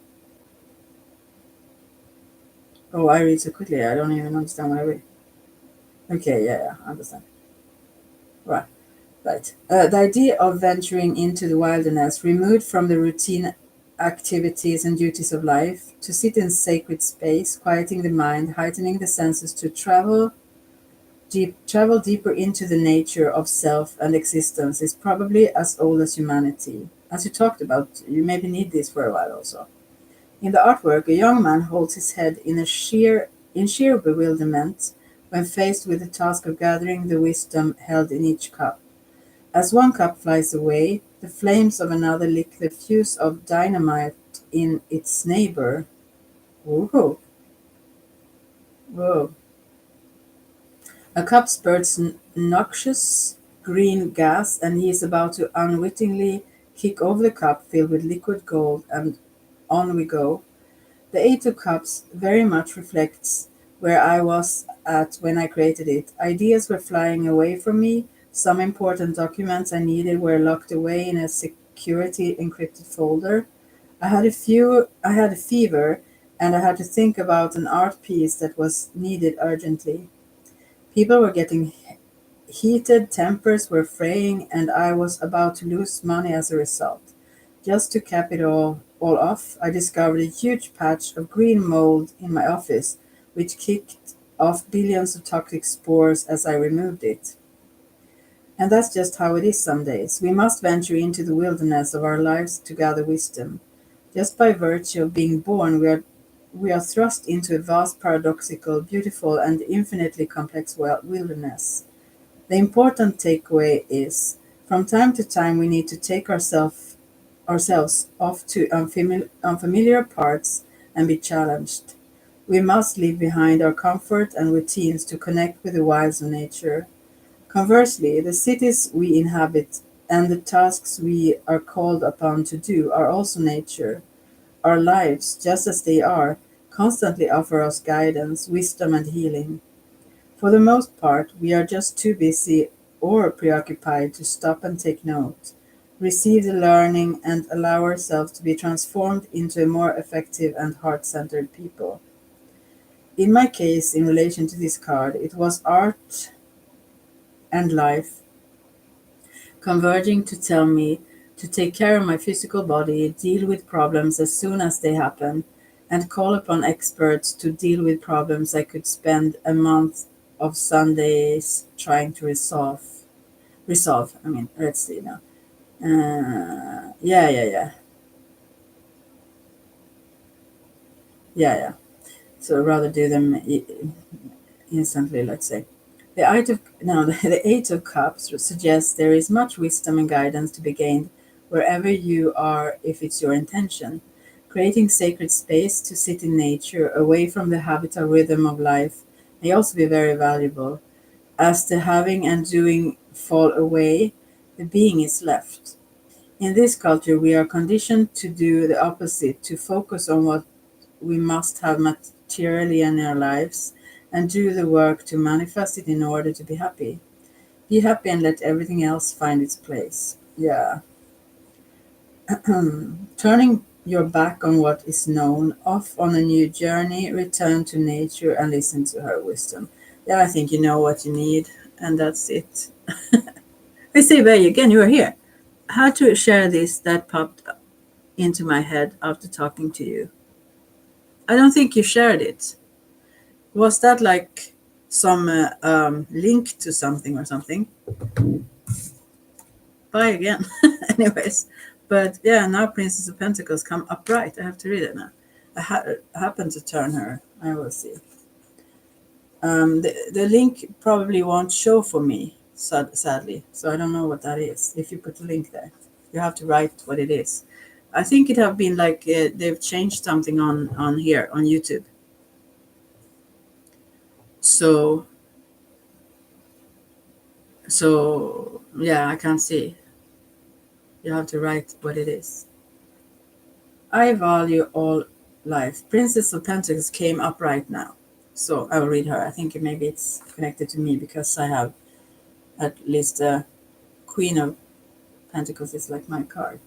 Oh, I read so quickly, I don't even understand what I read. Okay, yeah, I understand. Right, right. The idea of venturing into the wilderness, removed from the routine activities and duties of life, to sit in sacred space, quieting the mind, heightening the senses, to travel deeper into the nature of self and existence is probably as old as humanity. As you talked about, you maybe need this for a while also. In the artwork, a young man holds his head in sheer bewilderment when faced with the task of gathering the wisdom held in each cup. As one cup flies away, the flames of another lick the fuse of dynamite in its neighbor. Whoa, whoa. A cup spurts noxious green gas, and he is about to unwittingly kick over the cup filled with liquid gold, and on we go. The Eight of Cups very much reflects where I was at when I created it. Ideas were flying away from me. Some important documents I needed were locked away in a security encrypted folder. I had a fever, and I had to think about an art piece that was needed urgently. People were getting heated, tempers were fraying, and I was about to lose money as a result. Just to cap it all, all off, I discovered a huge patch of green mold in my office, which kicked off billions of toxic spores as I removed it. And that's just how it is some days. We must venture into the wilderness of our lives to gather wisdom. Just by virtue of being born, we are thrust into a vast, paradoxical, beautiful, and infinitely complex wilderness. The important takeaway is, from time to time, we need to take ourselves off to unfamiliar parts and be challenged. We must leave behind our comfort and routines to connect with the wilds of nature. Conversely, the cities we inhabit and the tasks we are called upon to do are also nature. Our lives, just as they are, constantly offer us guidance, wisdom, and healing. For the most part, we are just too busy or preoccupied to stop and take note, receive the learning, and allow ourselves to be transformed into a more effective and heart centered people. In my case, in relation to this card, it was art and life converging to tell me to take care of my physical body, deal with problems as soon as they happen, and call upon experts to deal with problems I could spend a month of Sundays trying to resolve. Resolve. I mean, let's see now. Yeah. Yeah. So I'd rather do them instantly, let's say. The Eight of Cups suggests there is much wisdom and guidance to be gained wherever you are if it's your intention. Creating sacred space to sit in nature, away from the habitual rhythm of life, may also be very valuable. As the having and doing fall away, the being is left. In this culture, we are conditioned to do the opposite, to focus on what we must have materially in our lives and do the work to manifest it in order to be happy. Be happy and let everything else find its place. Yeah. Turning your back on what is known, off on a new journey, return to nature and listen to her wisdom. Yeah, I think you know what you need, and that's it. I say, Bay, again, you are here. How to share this that popped into my head after talking to you. I don't think you shared it. Was that like some link to something or something? Bye again. Anyways, but yeah, now Princess of Pentacles come upright. I have to read it now. I happen to turn her. I will see. The link probably won't show for me, sadly. So I don't know what that is. If you put a link there, you have to write what it is. I think it have been like they've changed something on here on YouTube. So yeah, I can't see. You have to write what it is. I value all life. Princess of Pentacles came up right now. So I will read her. I think maybe it's connected to me because I have at least a Queen of Pentacles is like my card.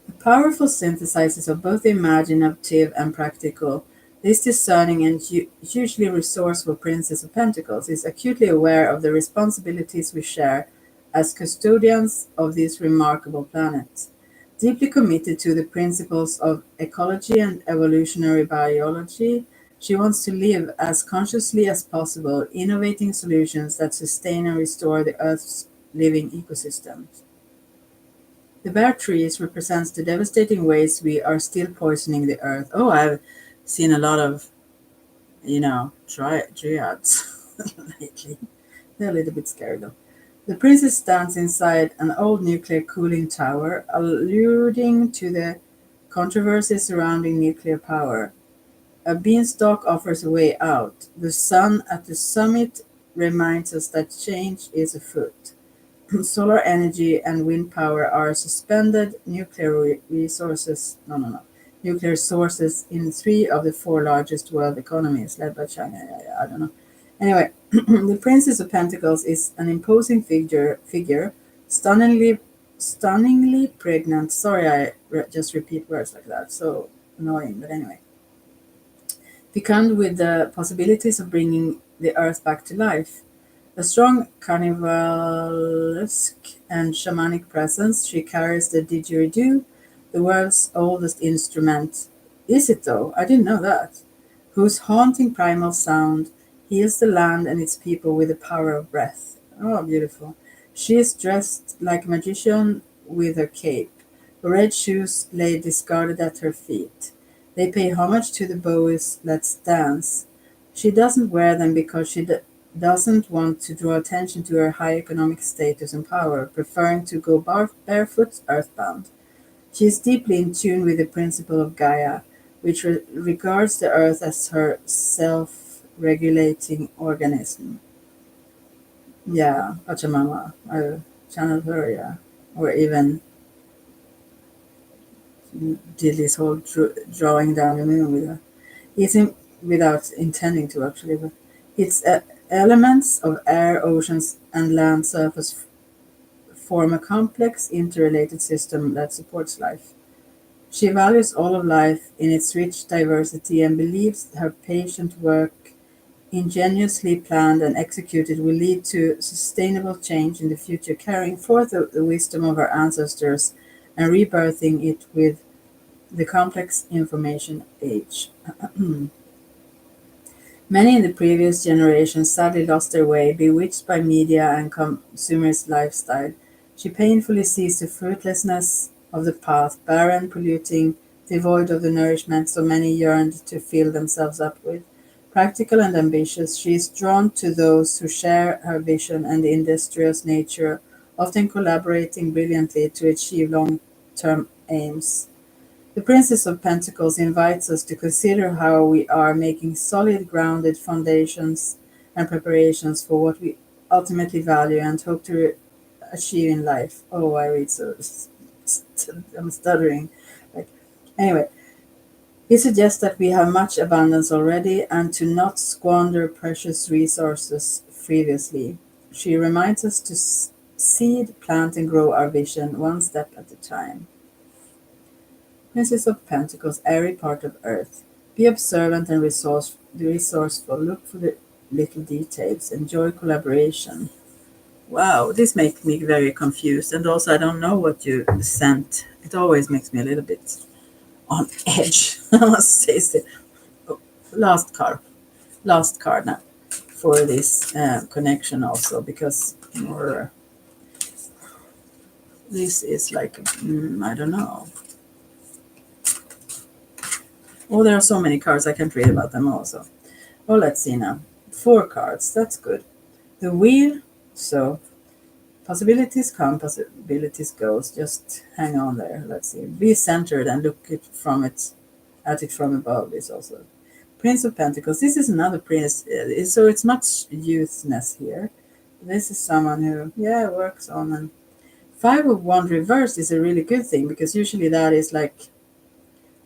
A powerful synthesizer of both imaginative and practical. This discerning and hugely resourceful Princess of Pentacles is acutely aware of the responsibilities we share as custodians of this remarkable planet. Deeply committed to the principles of ecology and evolutionary biology, she wants to live as consciously as possible, innovating solutions that sustain and restore the Earth's living ecosystems. The bare trees represents the devastating ways we are still poisoning the earth. Oh, I've seen a lot of, triads lately. They're a little bit scary though. The princess stands inside an old nuclear cooling tower, alluding to the controversy surrounding nuclear power. A beanstalk offers a way out. The sun at the summit reminds us that change is afoot. Solar energy and wind power are suspended resources. No. Nuclear sources in three of the four largest world economies, led by China. Yeah, I don't know. Anyway, the Princess of Pentacles is an imposing figure, stunningly pregnant. Sorry, just repeat words like that. So annoying, but anyway. Fecund with the possibilities of bringing the earth back to life. A strong carnivalesque and shamanic presence, she carries the didgeridoo, the world's oldest instrument. Is it though? I didn't know that. Whose haunting primal sound heals the land and its people with the power of breath. Oh, beautiful. She is dressed like a magician with her cape. Her red shoes lay discarded at her feet. They pay homage to the Bowie's Let's Dance. She doesn't wear them because she doesn't want to draw attention to her high economic status and power, preferring to go barefoot earthbound. She is deeply in tune with the principle of Gaia, which regards the earth as her self-regulating organism. Yeah, Pachamama. I channeled her, yeah. Or even did this whole drawing down the moon with her. It's without intending to, actually, but it's elements of air, oceans, and land surface form a complex, interrelated system that supports life. She values all of life in its rich diversity and believes her patient work, ingeniously planned and executed, will lead to sustainable change in the future, carrying forth the wisdom of her ancestors and rebirthing it with the complex information age. Many in the previous generation sadly lost their way, bewitched by media and consumerist lifestyle. She painfully sees the fruitlessness of the path, barren, polluting, devoid of the nourishment so many yearned to fill themselves up with. Practical and ambitious, she is drawn to those who share her vision and the industrious nature, often collaborating brilliantly to achieve long-term aims. The Princess of Pentacles invites us to consider how we are making solid, grounded foundations and preparations for what we ultimately value and hope to achieve in life. Oh, I read so I'm stuttering. Like, anyway, he suggests that we have much abundance already and to not squander precious resources frivolously. She reminds us to seed, plant, and grow our vision one step at a time. Princess of Pentacles, airy part of Earth. Be observant and resourceful. Look for the little details. Enjoy collaboration. Wow, this makes me very confused. And also, I don't know what you sent. It always makes me a little bit on edge. I must say so. Oh, last card. Last card now for this connection also, because this is like, I don't know. Oh, there are so many cards, I can't read about them also. Oh, let's see now. 4 cards, that's good. The wheel, so possibilities come, possibilities goes. Just hang on there. Let's see. Be centered and look at it from above is also. Prince of Pentacles. This is another prince, so it's much youthness here. This is someone who, works on. And 5 of Wands reversed is a really good thing, because usually that is like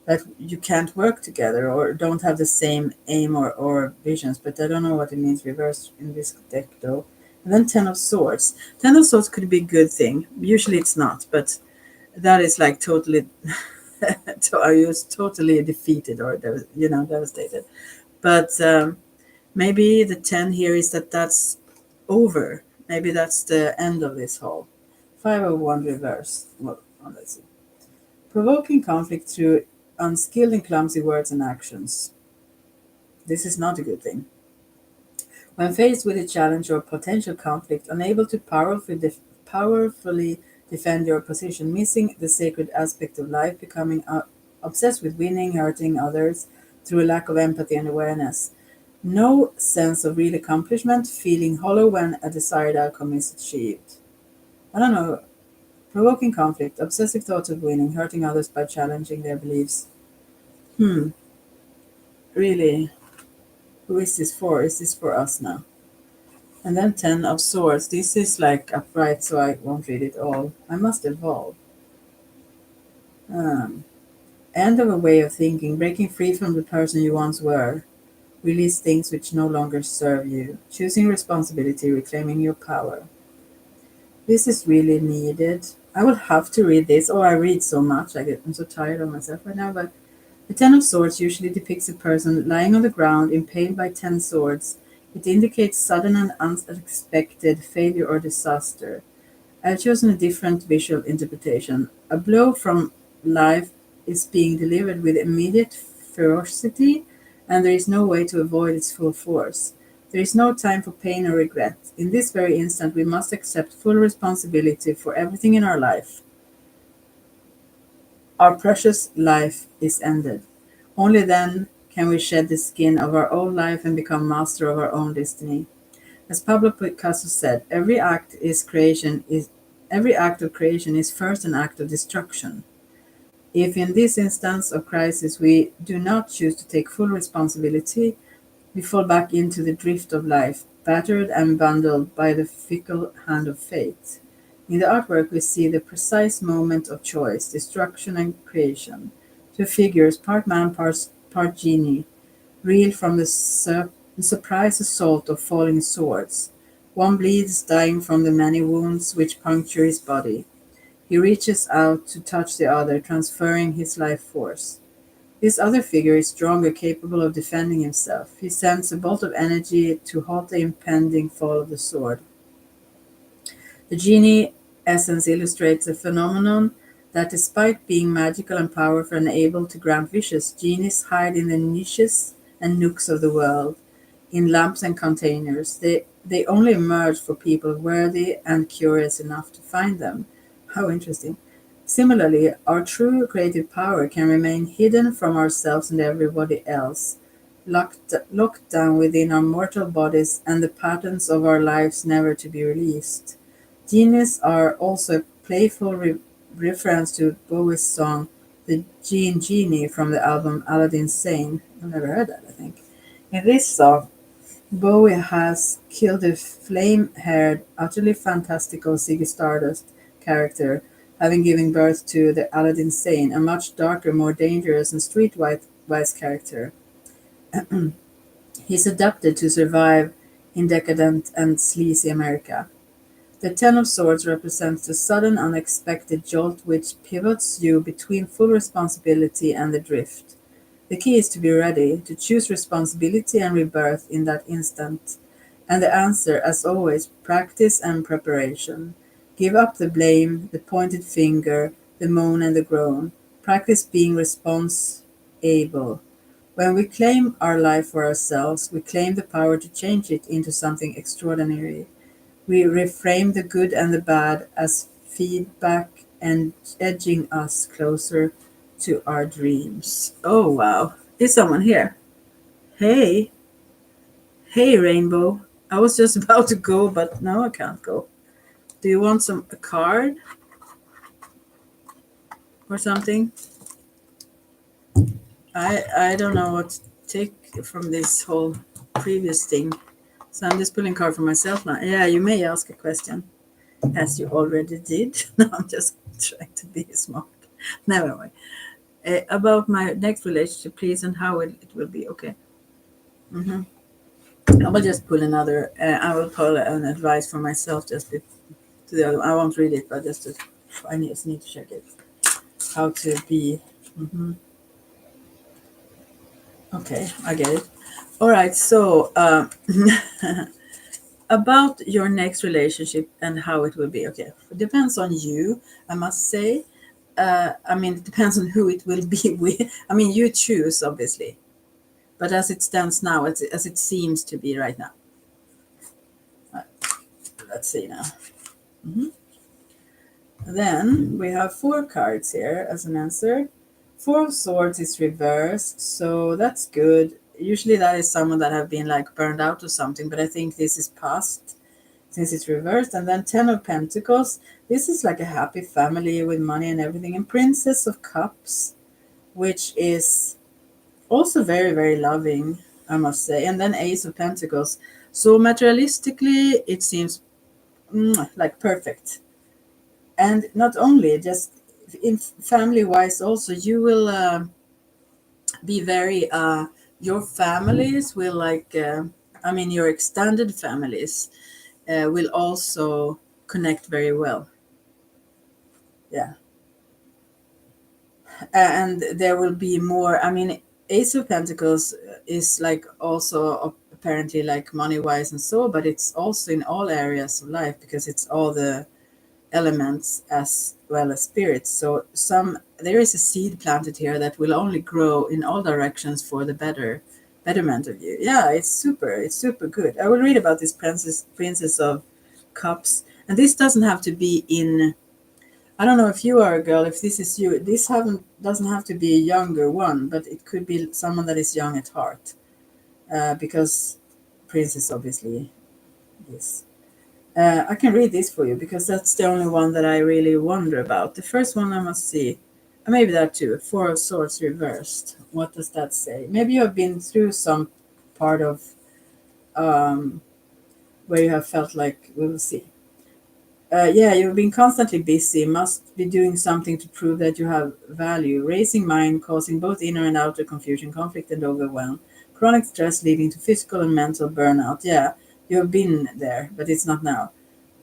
that you can't work together or don't have the same aim or visions, but I don't know what it means reversed in this deck though. And then 10 of Swords. 10 of Swords could be a good thing. Usually it's not, but that is like totally, I was totally defeated or, devastated. But maybe the 10 here is that's over. Maybe that's the end of this whole. 5 of Wands reverse. Well, let's see. Provoking conflict through unskilled and clumsy words and actions. This is not a good thing. When faced with a challenge or potential conflict, unable to powerfully defend your position, missing the sacred aspect of life, becoming obsessed with winning, hurting others through a lack of empathy and awareness. No sense of real accomplishment, feeling hollow when a desired outcome is achieved. I don't know. Provoking conflict, obsessive thoughts of winning, hurting others by challenging their beliefs. Really? Who is this for? Is this for us now? And then 10 of Swords. This is like upright, so I won't read it all. I must evolve. End of a way of thinking, breaking free from the person you once were. Release things which no longer serve you. Choosing responsibility, reclaiming your power. This is really needed. I will have to read this. Oh, I read so much. I'm so tired of myself right now. But the 10 of Swords usually depicts a person lying on the ground, impaled by 10 swords. It indicates sudden and unexpected failure or disaster. I've chosen a different visual interpretation. A blow from life is being delivered with immediate ferocity, and there is no way to avoid its full force. There is no time for pain or regret. In this very instant, we must accept full responsibility for everything in our life. Our precious life is ended. Only then can we shed the skin of our old life and become master of our own destiny. As Pablo Picasso said, every act of creation is first an act of destruction. If in this instance of crisis we do not choose to take full responsibility, we fall back into the drift of life, battered and bundled by the fickle hand of fate. In the artwork, we see the precise moment of choice, destruction and creation. Two figures, part man, part genie, reel from the surprise assault of falling swords. One bleeds, dying from the many wounds which puncture his body. He reaches out to touch the other, transferring his life force. This other figure is stronger, capable of defending himself. He sends a bolt of energy to halt the impending fall of the sword. The genie essence illustrates a phenomenon that, despite being magical and powerful and able to grant wishes, genies hide in the niches and nooks of the world, in lamps and containers. They only emerge for people worthy and curious enough to find them. How interesting. Similarly, our true creative power can remain hidden from ourselves and everybody else, locked down within our mortal bodies and the patterns of our lives never to be released. Genies are also a playful reference to Bowie's song The Genie from the album Aladdin Sane. I've never heard that, I think. In this song, Bowie has killed a flame-haired, utterly fantastical Ziggy Stardust character, having given birth to the Aladdin Sane, a much darker, more dangerous and streetwise character. He's adapted to survive in decadent and sleazy America. The Ten of Swords represents the sudden, unexpected jolt which pivots you between full responsibility and the drift. The key is to be ready, to choose responsibility and rebirth in that instant. And the answer, as always, practice and preparation. Give up the blame, the pointed finger, the moan and the groan. Practice being response-able. When we claim our life for ourselves, we claim the power to change it into something extraordinary. We reframe the good and the bad as feedback and edging us closer to our dreams. Oh, wow. Is someone here? Hey, hey, Rainbow. I was just about to go, but now I can't go. Do you want a card or something? I don't know what to take from this whole previous thing. So I'm just pulling card for myself now. Yeah, you may ask a question, as you already did. No, I'm just trying to be smart. Never mind. About my next relationship, please, and how it will be. Okay. Mm-hmm. I will just pull another. I will pull an advice for myself just to the other one. I won't read it, but I just need to check it. How to be. Mm-hmm. Okay, I get it. All right. So about your next relationship and how it will be. Okay, it depends on you. I must say. I mean, it depends on who it will be with. I mean, you choose, obviously. But as it stands now, as it seems to be right now. Let's see now. Mm-hmm. Then we have 4 cards here as an answer. 4 of Swords is reversed, so that's good. Usually that is someone that have been like burned out or something, but I think this is past since it's reversed. And then 10 of Pentacles. This is like a happy family with money and everything. And Princess of Cups, which is also very, very loving, I must say. And then Ace of Pentacles. So materialistically, it seems like perfect. And not only just in family wise, also you will be very your families will I mean your extended families will also connect very well. Yeah. And there will be more. I mean, Ace of Pentacles is like also apparently like money wise and so, but it's also in all areas of life because it's all the elements as well as spirits. So there is a seed planted here that will only grow in all directions for the betterment of you. Yeah, it's super good. I will read about this Princess of Cups, and this doesn't have to be in. I don't know if you are a girl, if this is you. This haven't doesn't have to be a younger one, but it could be someone that is young at heart, because Princess obviously is. I can read this for you because that's the only one that I really wonder about. The first one I must see. Maybe that too. Four of Swords reversed. What does that say? Maybe you have been through some part of um, where you have felt like we will see. Yeah, you've been constantly busy, must be doing something to prove that you have value. Racing mind causing both inner and outer confusion, conflict, and overwhelm. Chronic stress leading to physical and mental burnout. Yeah, you have been there, but it's not now.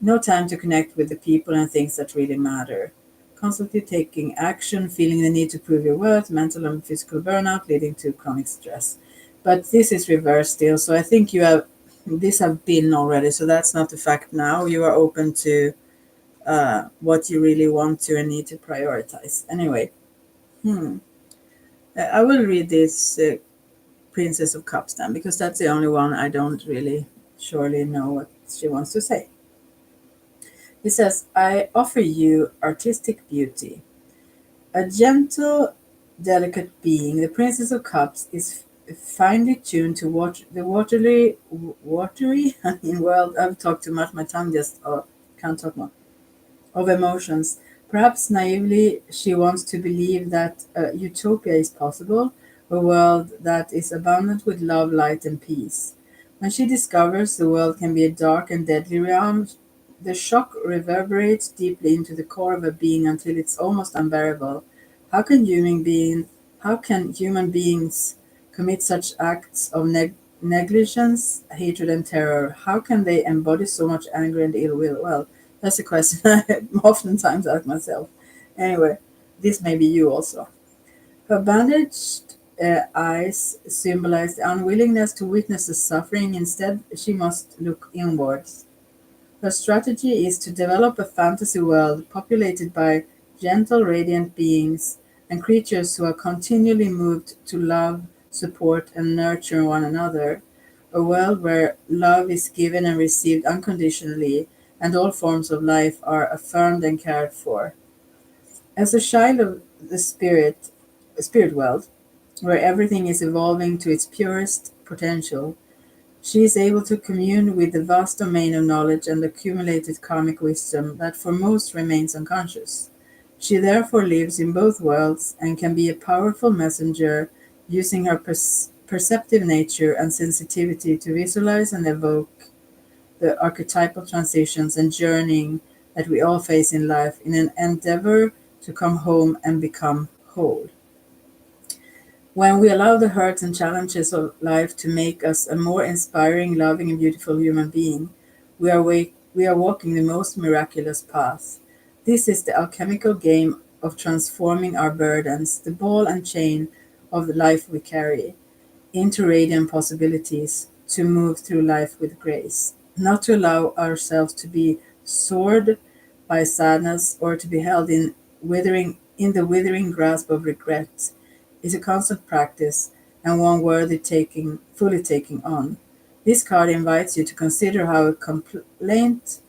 No time to connect with the people and things that really matter. Constantly taking action, feeling the need to prove your worth, mental and physical burnout leading to chronic stress. But this is reversed still, so I think you have this have been already, so that's not the fact now. You are open to what you really want to and need to prioritize. Anyway, I will read this Princess of Cups then, because that's the only one I don't really surely know what she wants to say. He says, I offer you artistic beauty. A gentle, delicate being, the Princess of Cups is finely tuned to the watery in world. I've talked too much, my tongue just can't talk more. Of emotions. Perhaps naively, she wants to believe that a utopia is possible, a world that is abundant with love, light, and peace. When she discovers the world can be a dark and deadly realm, the shock reverberates deeply into the core of her being until it's almost unbearable. How can how can human beings commit such acts of negligence, hatred, and terror? How can they embody so much anger and ill will? Well, that's a question I oftentimes ask myself. Anyway, this may be you also. Her bandaged eyes symbolize the unwillingness to witness the suffering. Instead, she must look inwards. Her strategy is to develop a fantasy world populated by gentle, radiant beings and creatures who are continually moved to love, support, and nurture one another. A world where love is given and received unconditionally, and all forms of life are affirmed and cared for. As a child of the spirit world, where everything is evolving to its purest potential, she is able to commune with the vast domain of knowledge and accumulated karmic wisdom that for most remains unconscious. She therefore lives in both worlds and can be a powerful messenger, using her perceptive nature and sensitivity to visualize and evoke the archetypal transitions and journeying that we all face in life in an endeavor to come home and become whole. When we allow the hurts and challenges of life to make us a more inspiring, loving, and beautiful human being, we are walking the most miraculous path. This is the alchemical game of transforming our burdens, the ball and chain of the life we carry, into radiant possibilities to move through life with grace, not to allow ourselves to be sored by sadness or to be held in the withering grasp of regret is a constant practice and one worthy fully taking on. This card invites you to consider how a complaint,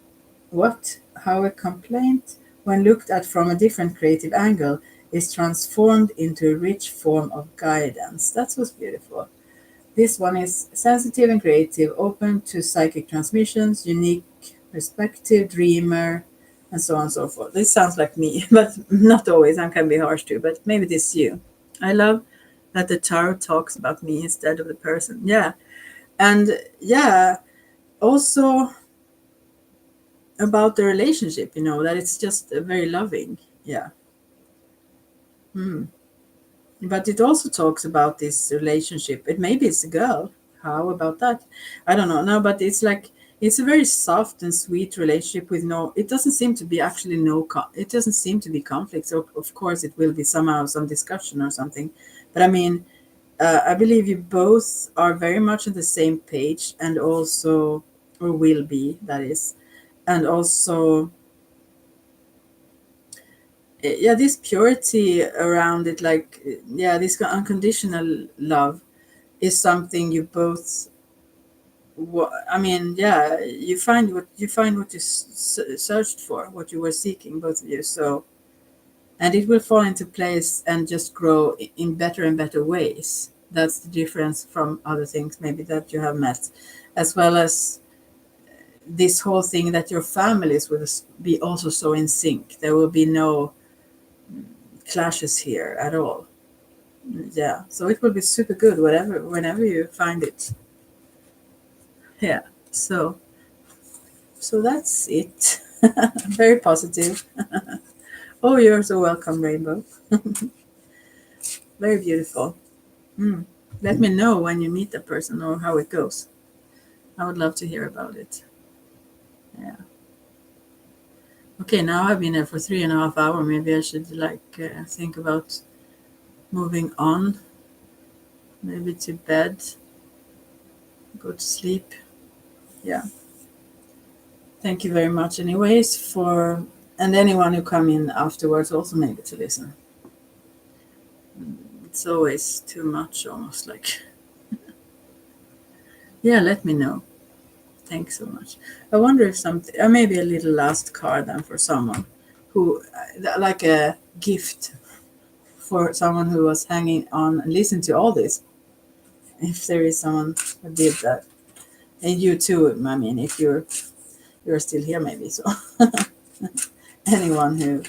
when looked at from a different creative angle, is transformed into a rich form of guidance. That's what's beautiful. This one is sensitive and creative, open to psychic transmissions, unique perspective, dreamer, and so on and so forth. This sounds like me, but not always. I can be harsh too, but maybe this is you. I love that the tarot talks about me instead of the person. Yeah. And yeah, also about the relationship, that it's just very loving. Yeah. Hmm. But it also talks about this relationship. Maybe it's a girl. How about that? I don't know. No, but it's like it's a very soft and sweet relationship with no. It doesn't seem to be actually no. It doesn't seem to be conflict. So of course it will be somehow some discussion or something. But I mean, I believe you both are very much on the same page, and also, or will be, that is, and also yeah, this purity around it, like, yeah, this unconditional love is something you both, I mean, yeah, you find what you searched for, what you were seeking, both of you. So, and it will fall into place and just grow in better and better ways. That's the difference from other things maybe that you have met, as well as this whole thing that your families will be also so in sync. There will be no clashes here at all. Yeah, so it will be super good whenever you find it. Yeah, so that's it. Very positive. Oh, you're so welcome, Rainbow. Very beautiful. Mm. Let me know when you meet the person or how it goes. I would love to hear about it. Yeah. Okay, now I've been there for 3.5 hours. Maybe I should think about moving on. Maybe to bed. Go to sleep. Yeah. Thank you very much, anyways, and anyone who come in afterwards also maybe to listen. It's always too much, almost like. Yeah, let me know. Thanks so much. I wonder if something, maybe a little last card then for someone who, like a gift for someone who was hanging on and listened to all this. If there is someone who did that, and you too. I mean, if you're still here, maybe so. Anyone who,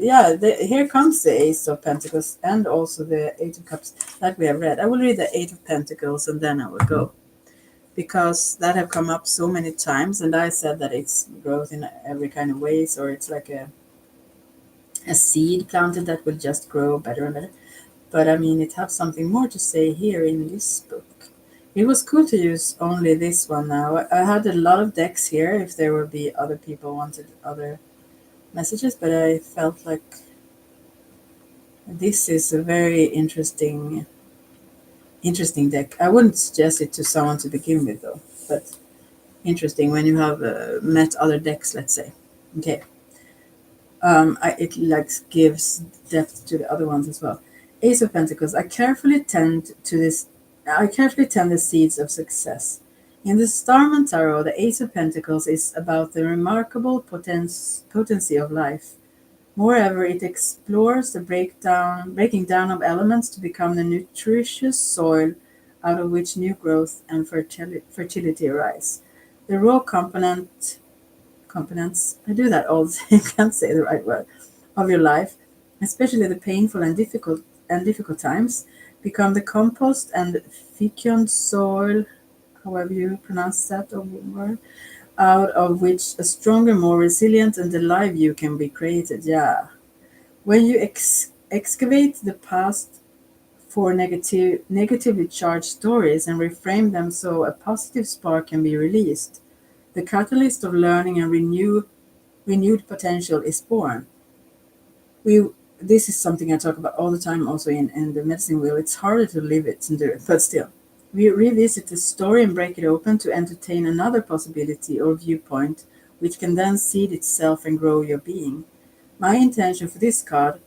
yeah, here comes the Ace of Pentacles and also the Eight of Cups that we have read. I will read the Eight of Pentacles and then I will go, because that have come up so many times, and I said that it's growth in every kind of ways, or it's like a seed planted that will just grow better and better. But I mean, it has something more to say here in this book. It was cool to use only this one now. I had a lot of decks here if there would be other people wanted other messages, but I felt like this is a very interesting deck. I wouldn't suggest it to someone to begin with though, but interesting when you have met other decks, let's say. Okay. It like gives depth to the other ones as well. Ace of Pentacles. I carefully tend the seeds of success. In the Starman Tarot, the Ace of Pentacles is about the remarkable potency of life. Moreover, it explores the breaking down of elements to become the nutritious soil out of which new growth and fertility arise. The raw components, I do that all the time, I can't say the right word, of your life, especially the painful and difficult times, become the compost and fecund soil, however you pronounce that word, out of which a stronger, more resilient and alive you can be created. Yeah. When you excavate the past for negatively charged stories and reframe them so a positive spark can be released, the catalyst of learning and renewed potential is born. This is something I talk about all the time also in the medicine wheel. It's harder to live it and do it, but still. We revisit the story and break it open to entertain another possibility or viewpoint, which can then seed itself and grow your being. My intention for this card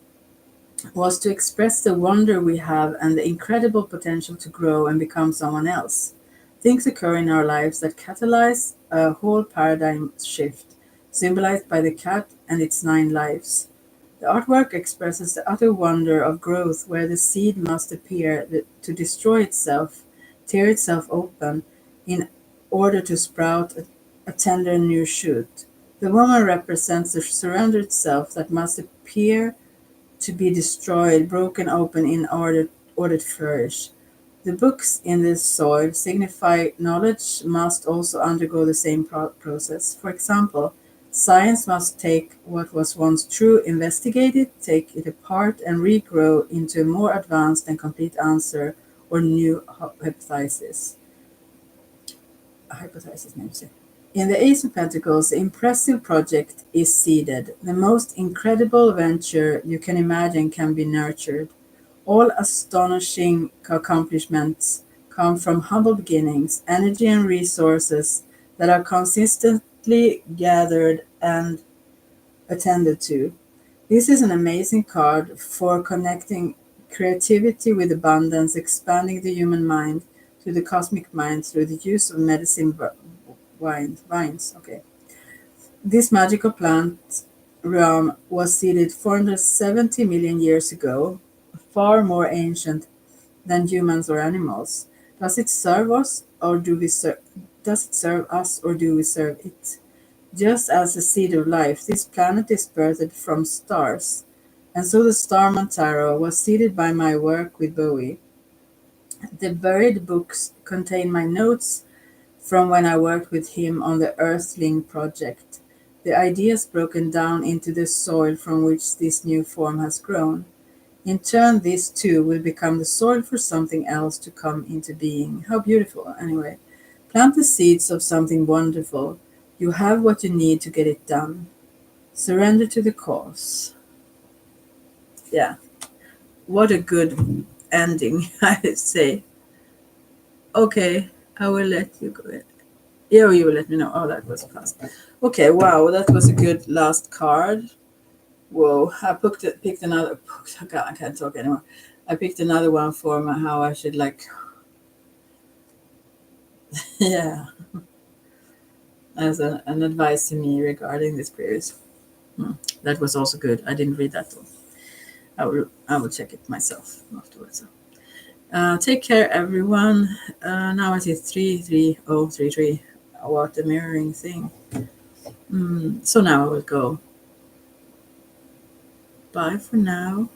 was to express the wonder we have and the incredible potential to grow and become someone else. Things occur in our lives that catalyze a whole paradigm shift, symbolized by the cat and its 9 lives. The artwork expresses the utter wonder of growth, where the seed must appear to destroy itself, tear itself open, in order to sprout a tender new shoot. The woman represents the surrendered self that must appear to be destroyed, broken open in order to flourish. The books in the soil signify knowledge must also undergo the same process. For example, science must take what was once true, investigate it, take it apart, and regrow into a more advanced and complete answer or new hypothesis. Maybe. In the Ace of Pentacles, the impressive project is seeded. The most incredible venture you can imagine can be nurtured. All astonishing accomplishments come from humble beginnings, energy and resources that are consistently gathered and attended to. This is an amazing card for connecting creativity with abundance, expanding the human mind to the cosmic mind through the use of medicine vines. Okay. This magical plant realm was seeded 470 million years ago, far more ancient than humans or animals. Does it serve us or do we serve does it serve us or do we serve it? Just as the seed of life, this planet is birthed from stars, and so the star Mantaro was seeded by my work with Bowie. The buried books contain my notes from when I worked with him on the Earthling project, the ideas broken down into the soil from which this new form has grown. In turn, this too will become the soil for something else to come into being. How beautiful, anyway. Plant the seeds of something wonderful. You have what you need to get it done. Surrender to the cause. Yeah, what a good ending, I would say. Okay, I will let you go. Yeah, you will let me know. Oh, that was fast. Okay, wow, that was a good last card. Whoa, I picked another. God, I can't talk anymore. I picked another one for how I should like. Yeah, as an advice to me regarding this previous. That was also good. I didn't read that one. I will check it myself afterwards. Take care, everyone. Now it is 3:30:33. What a mirroring thing. So now I will go. Bye for now.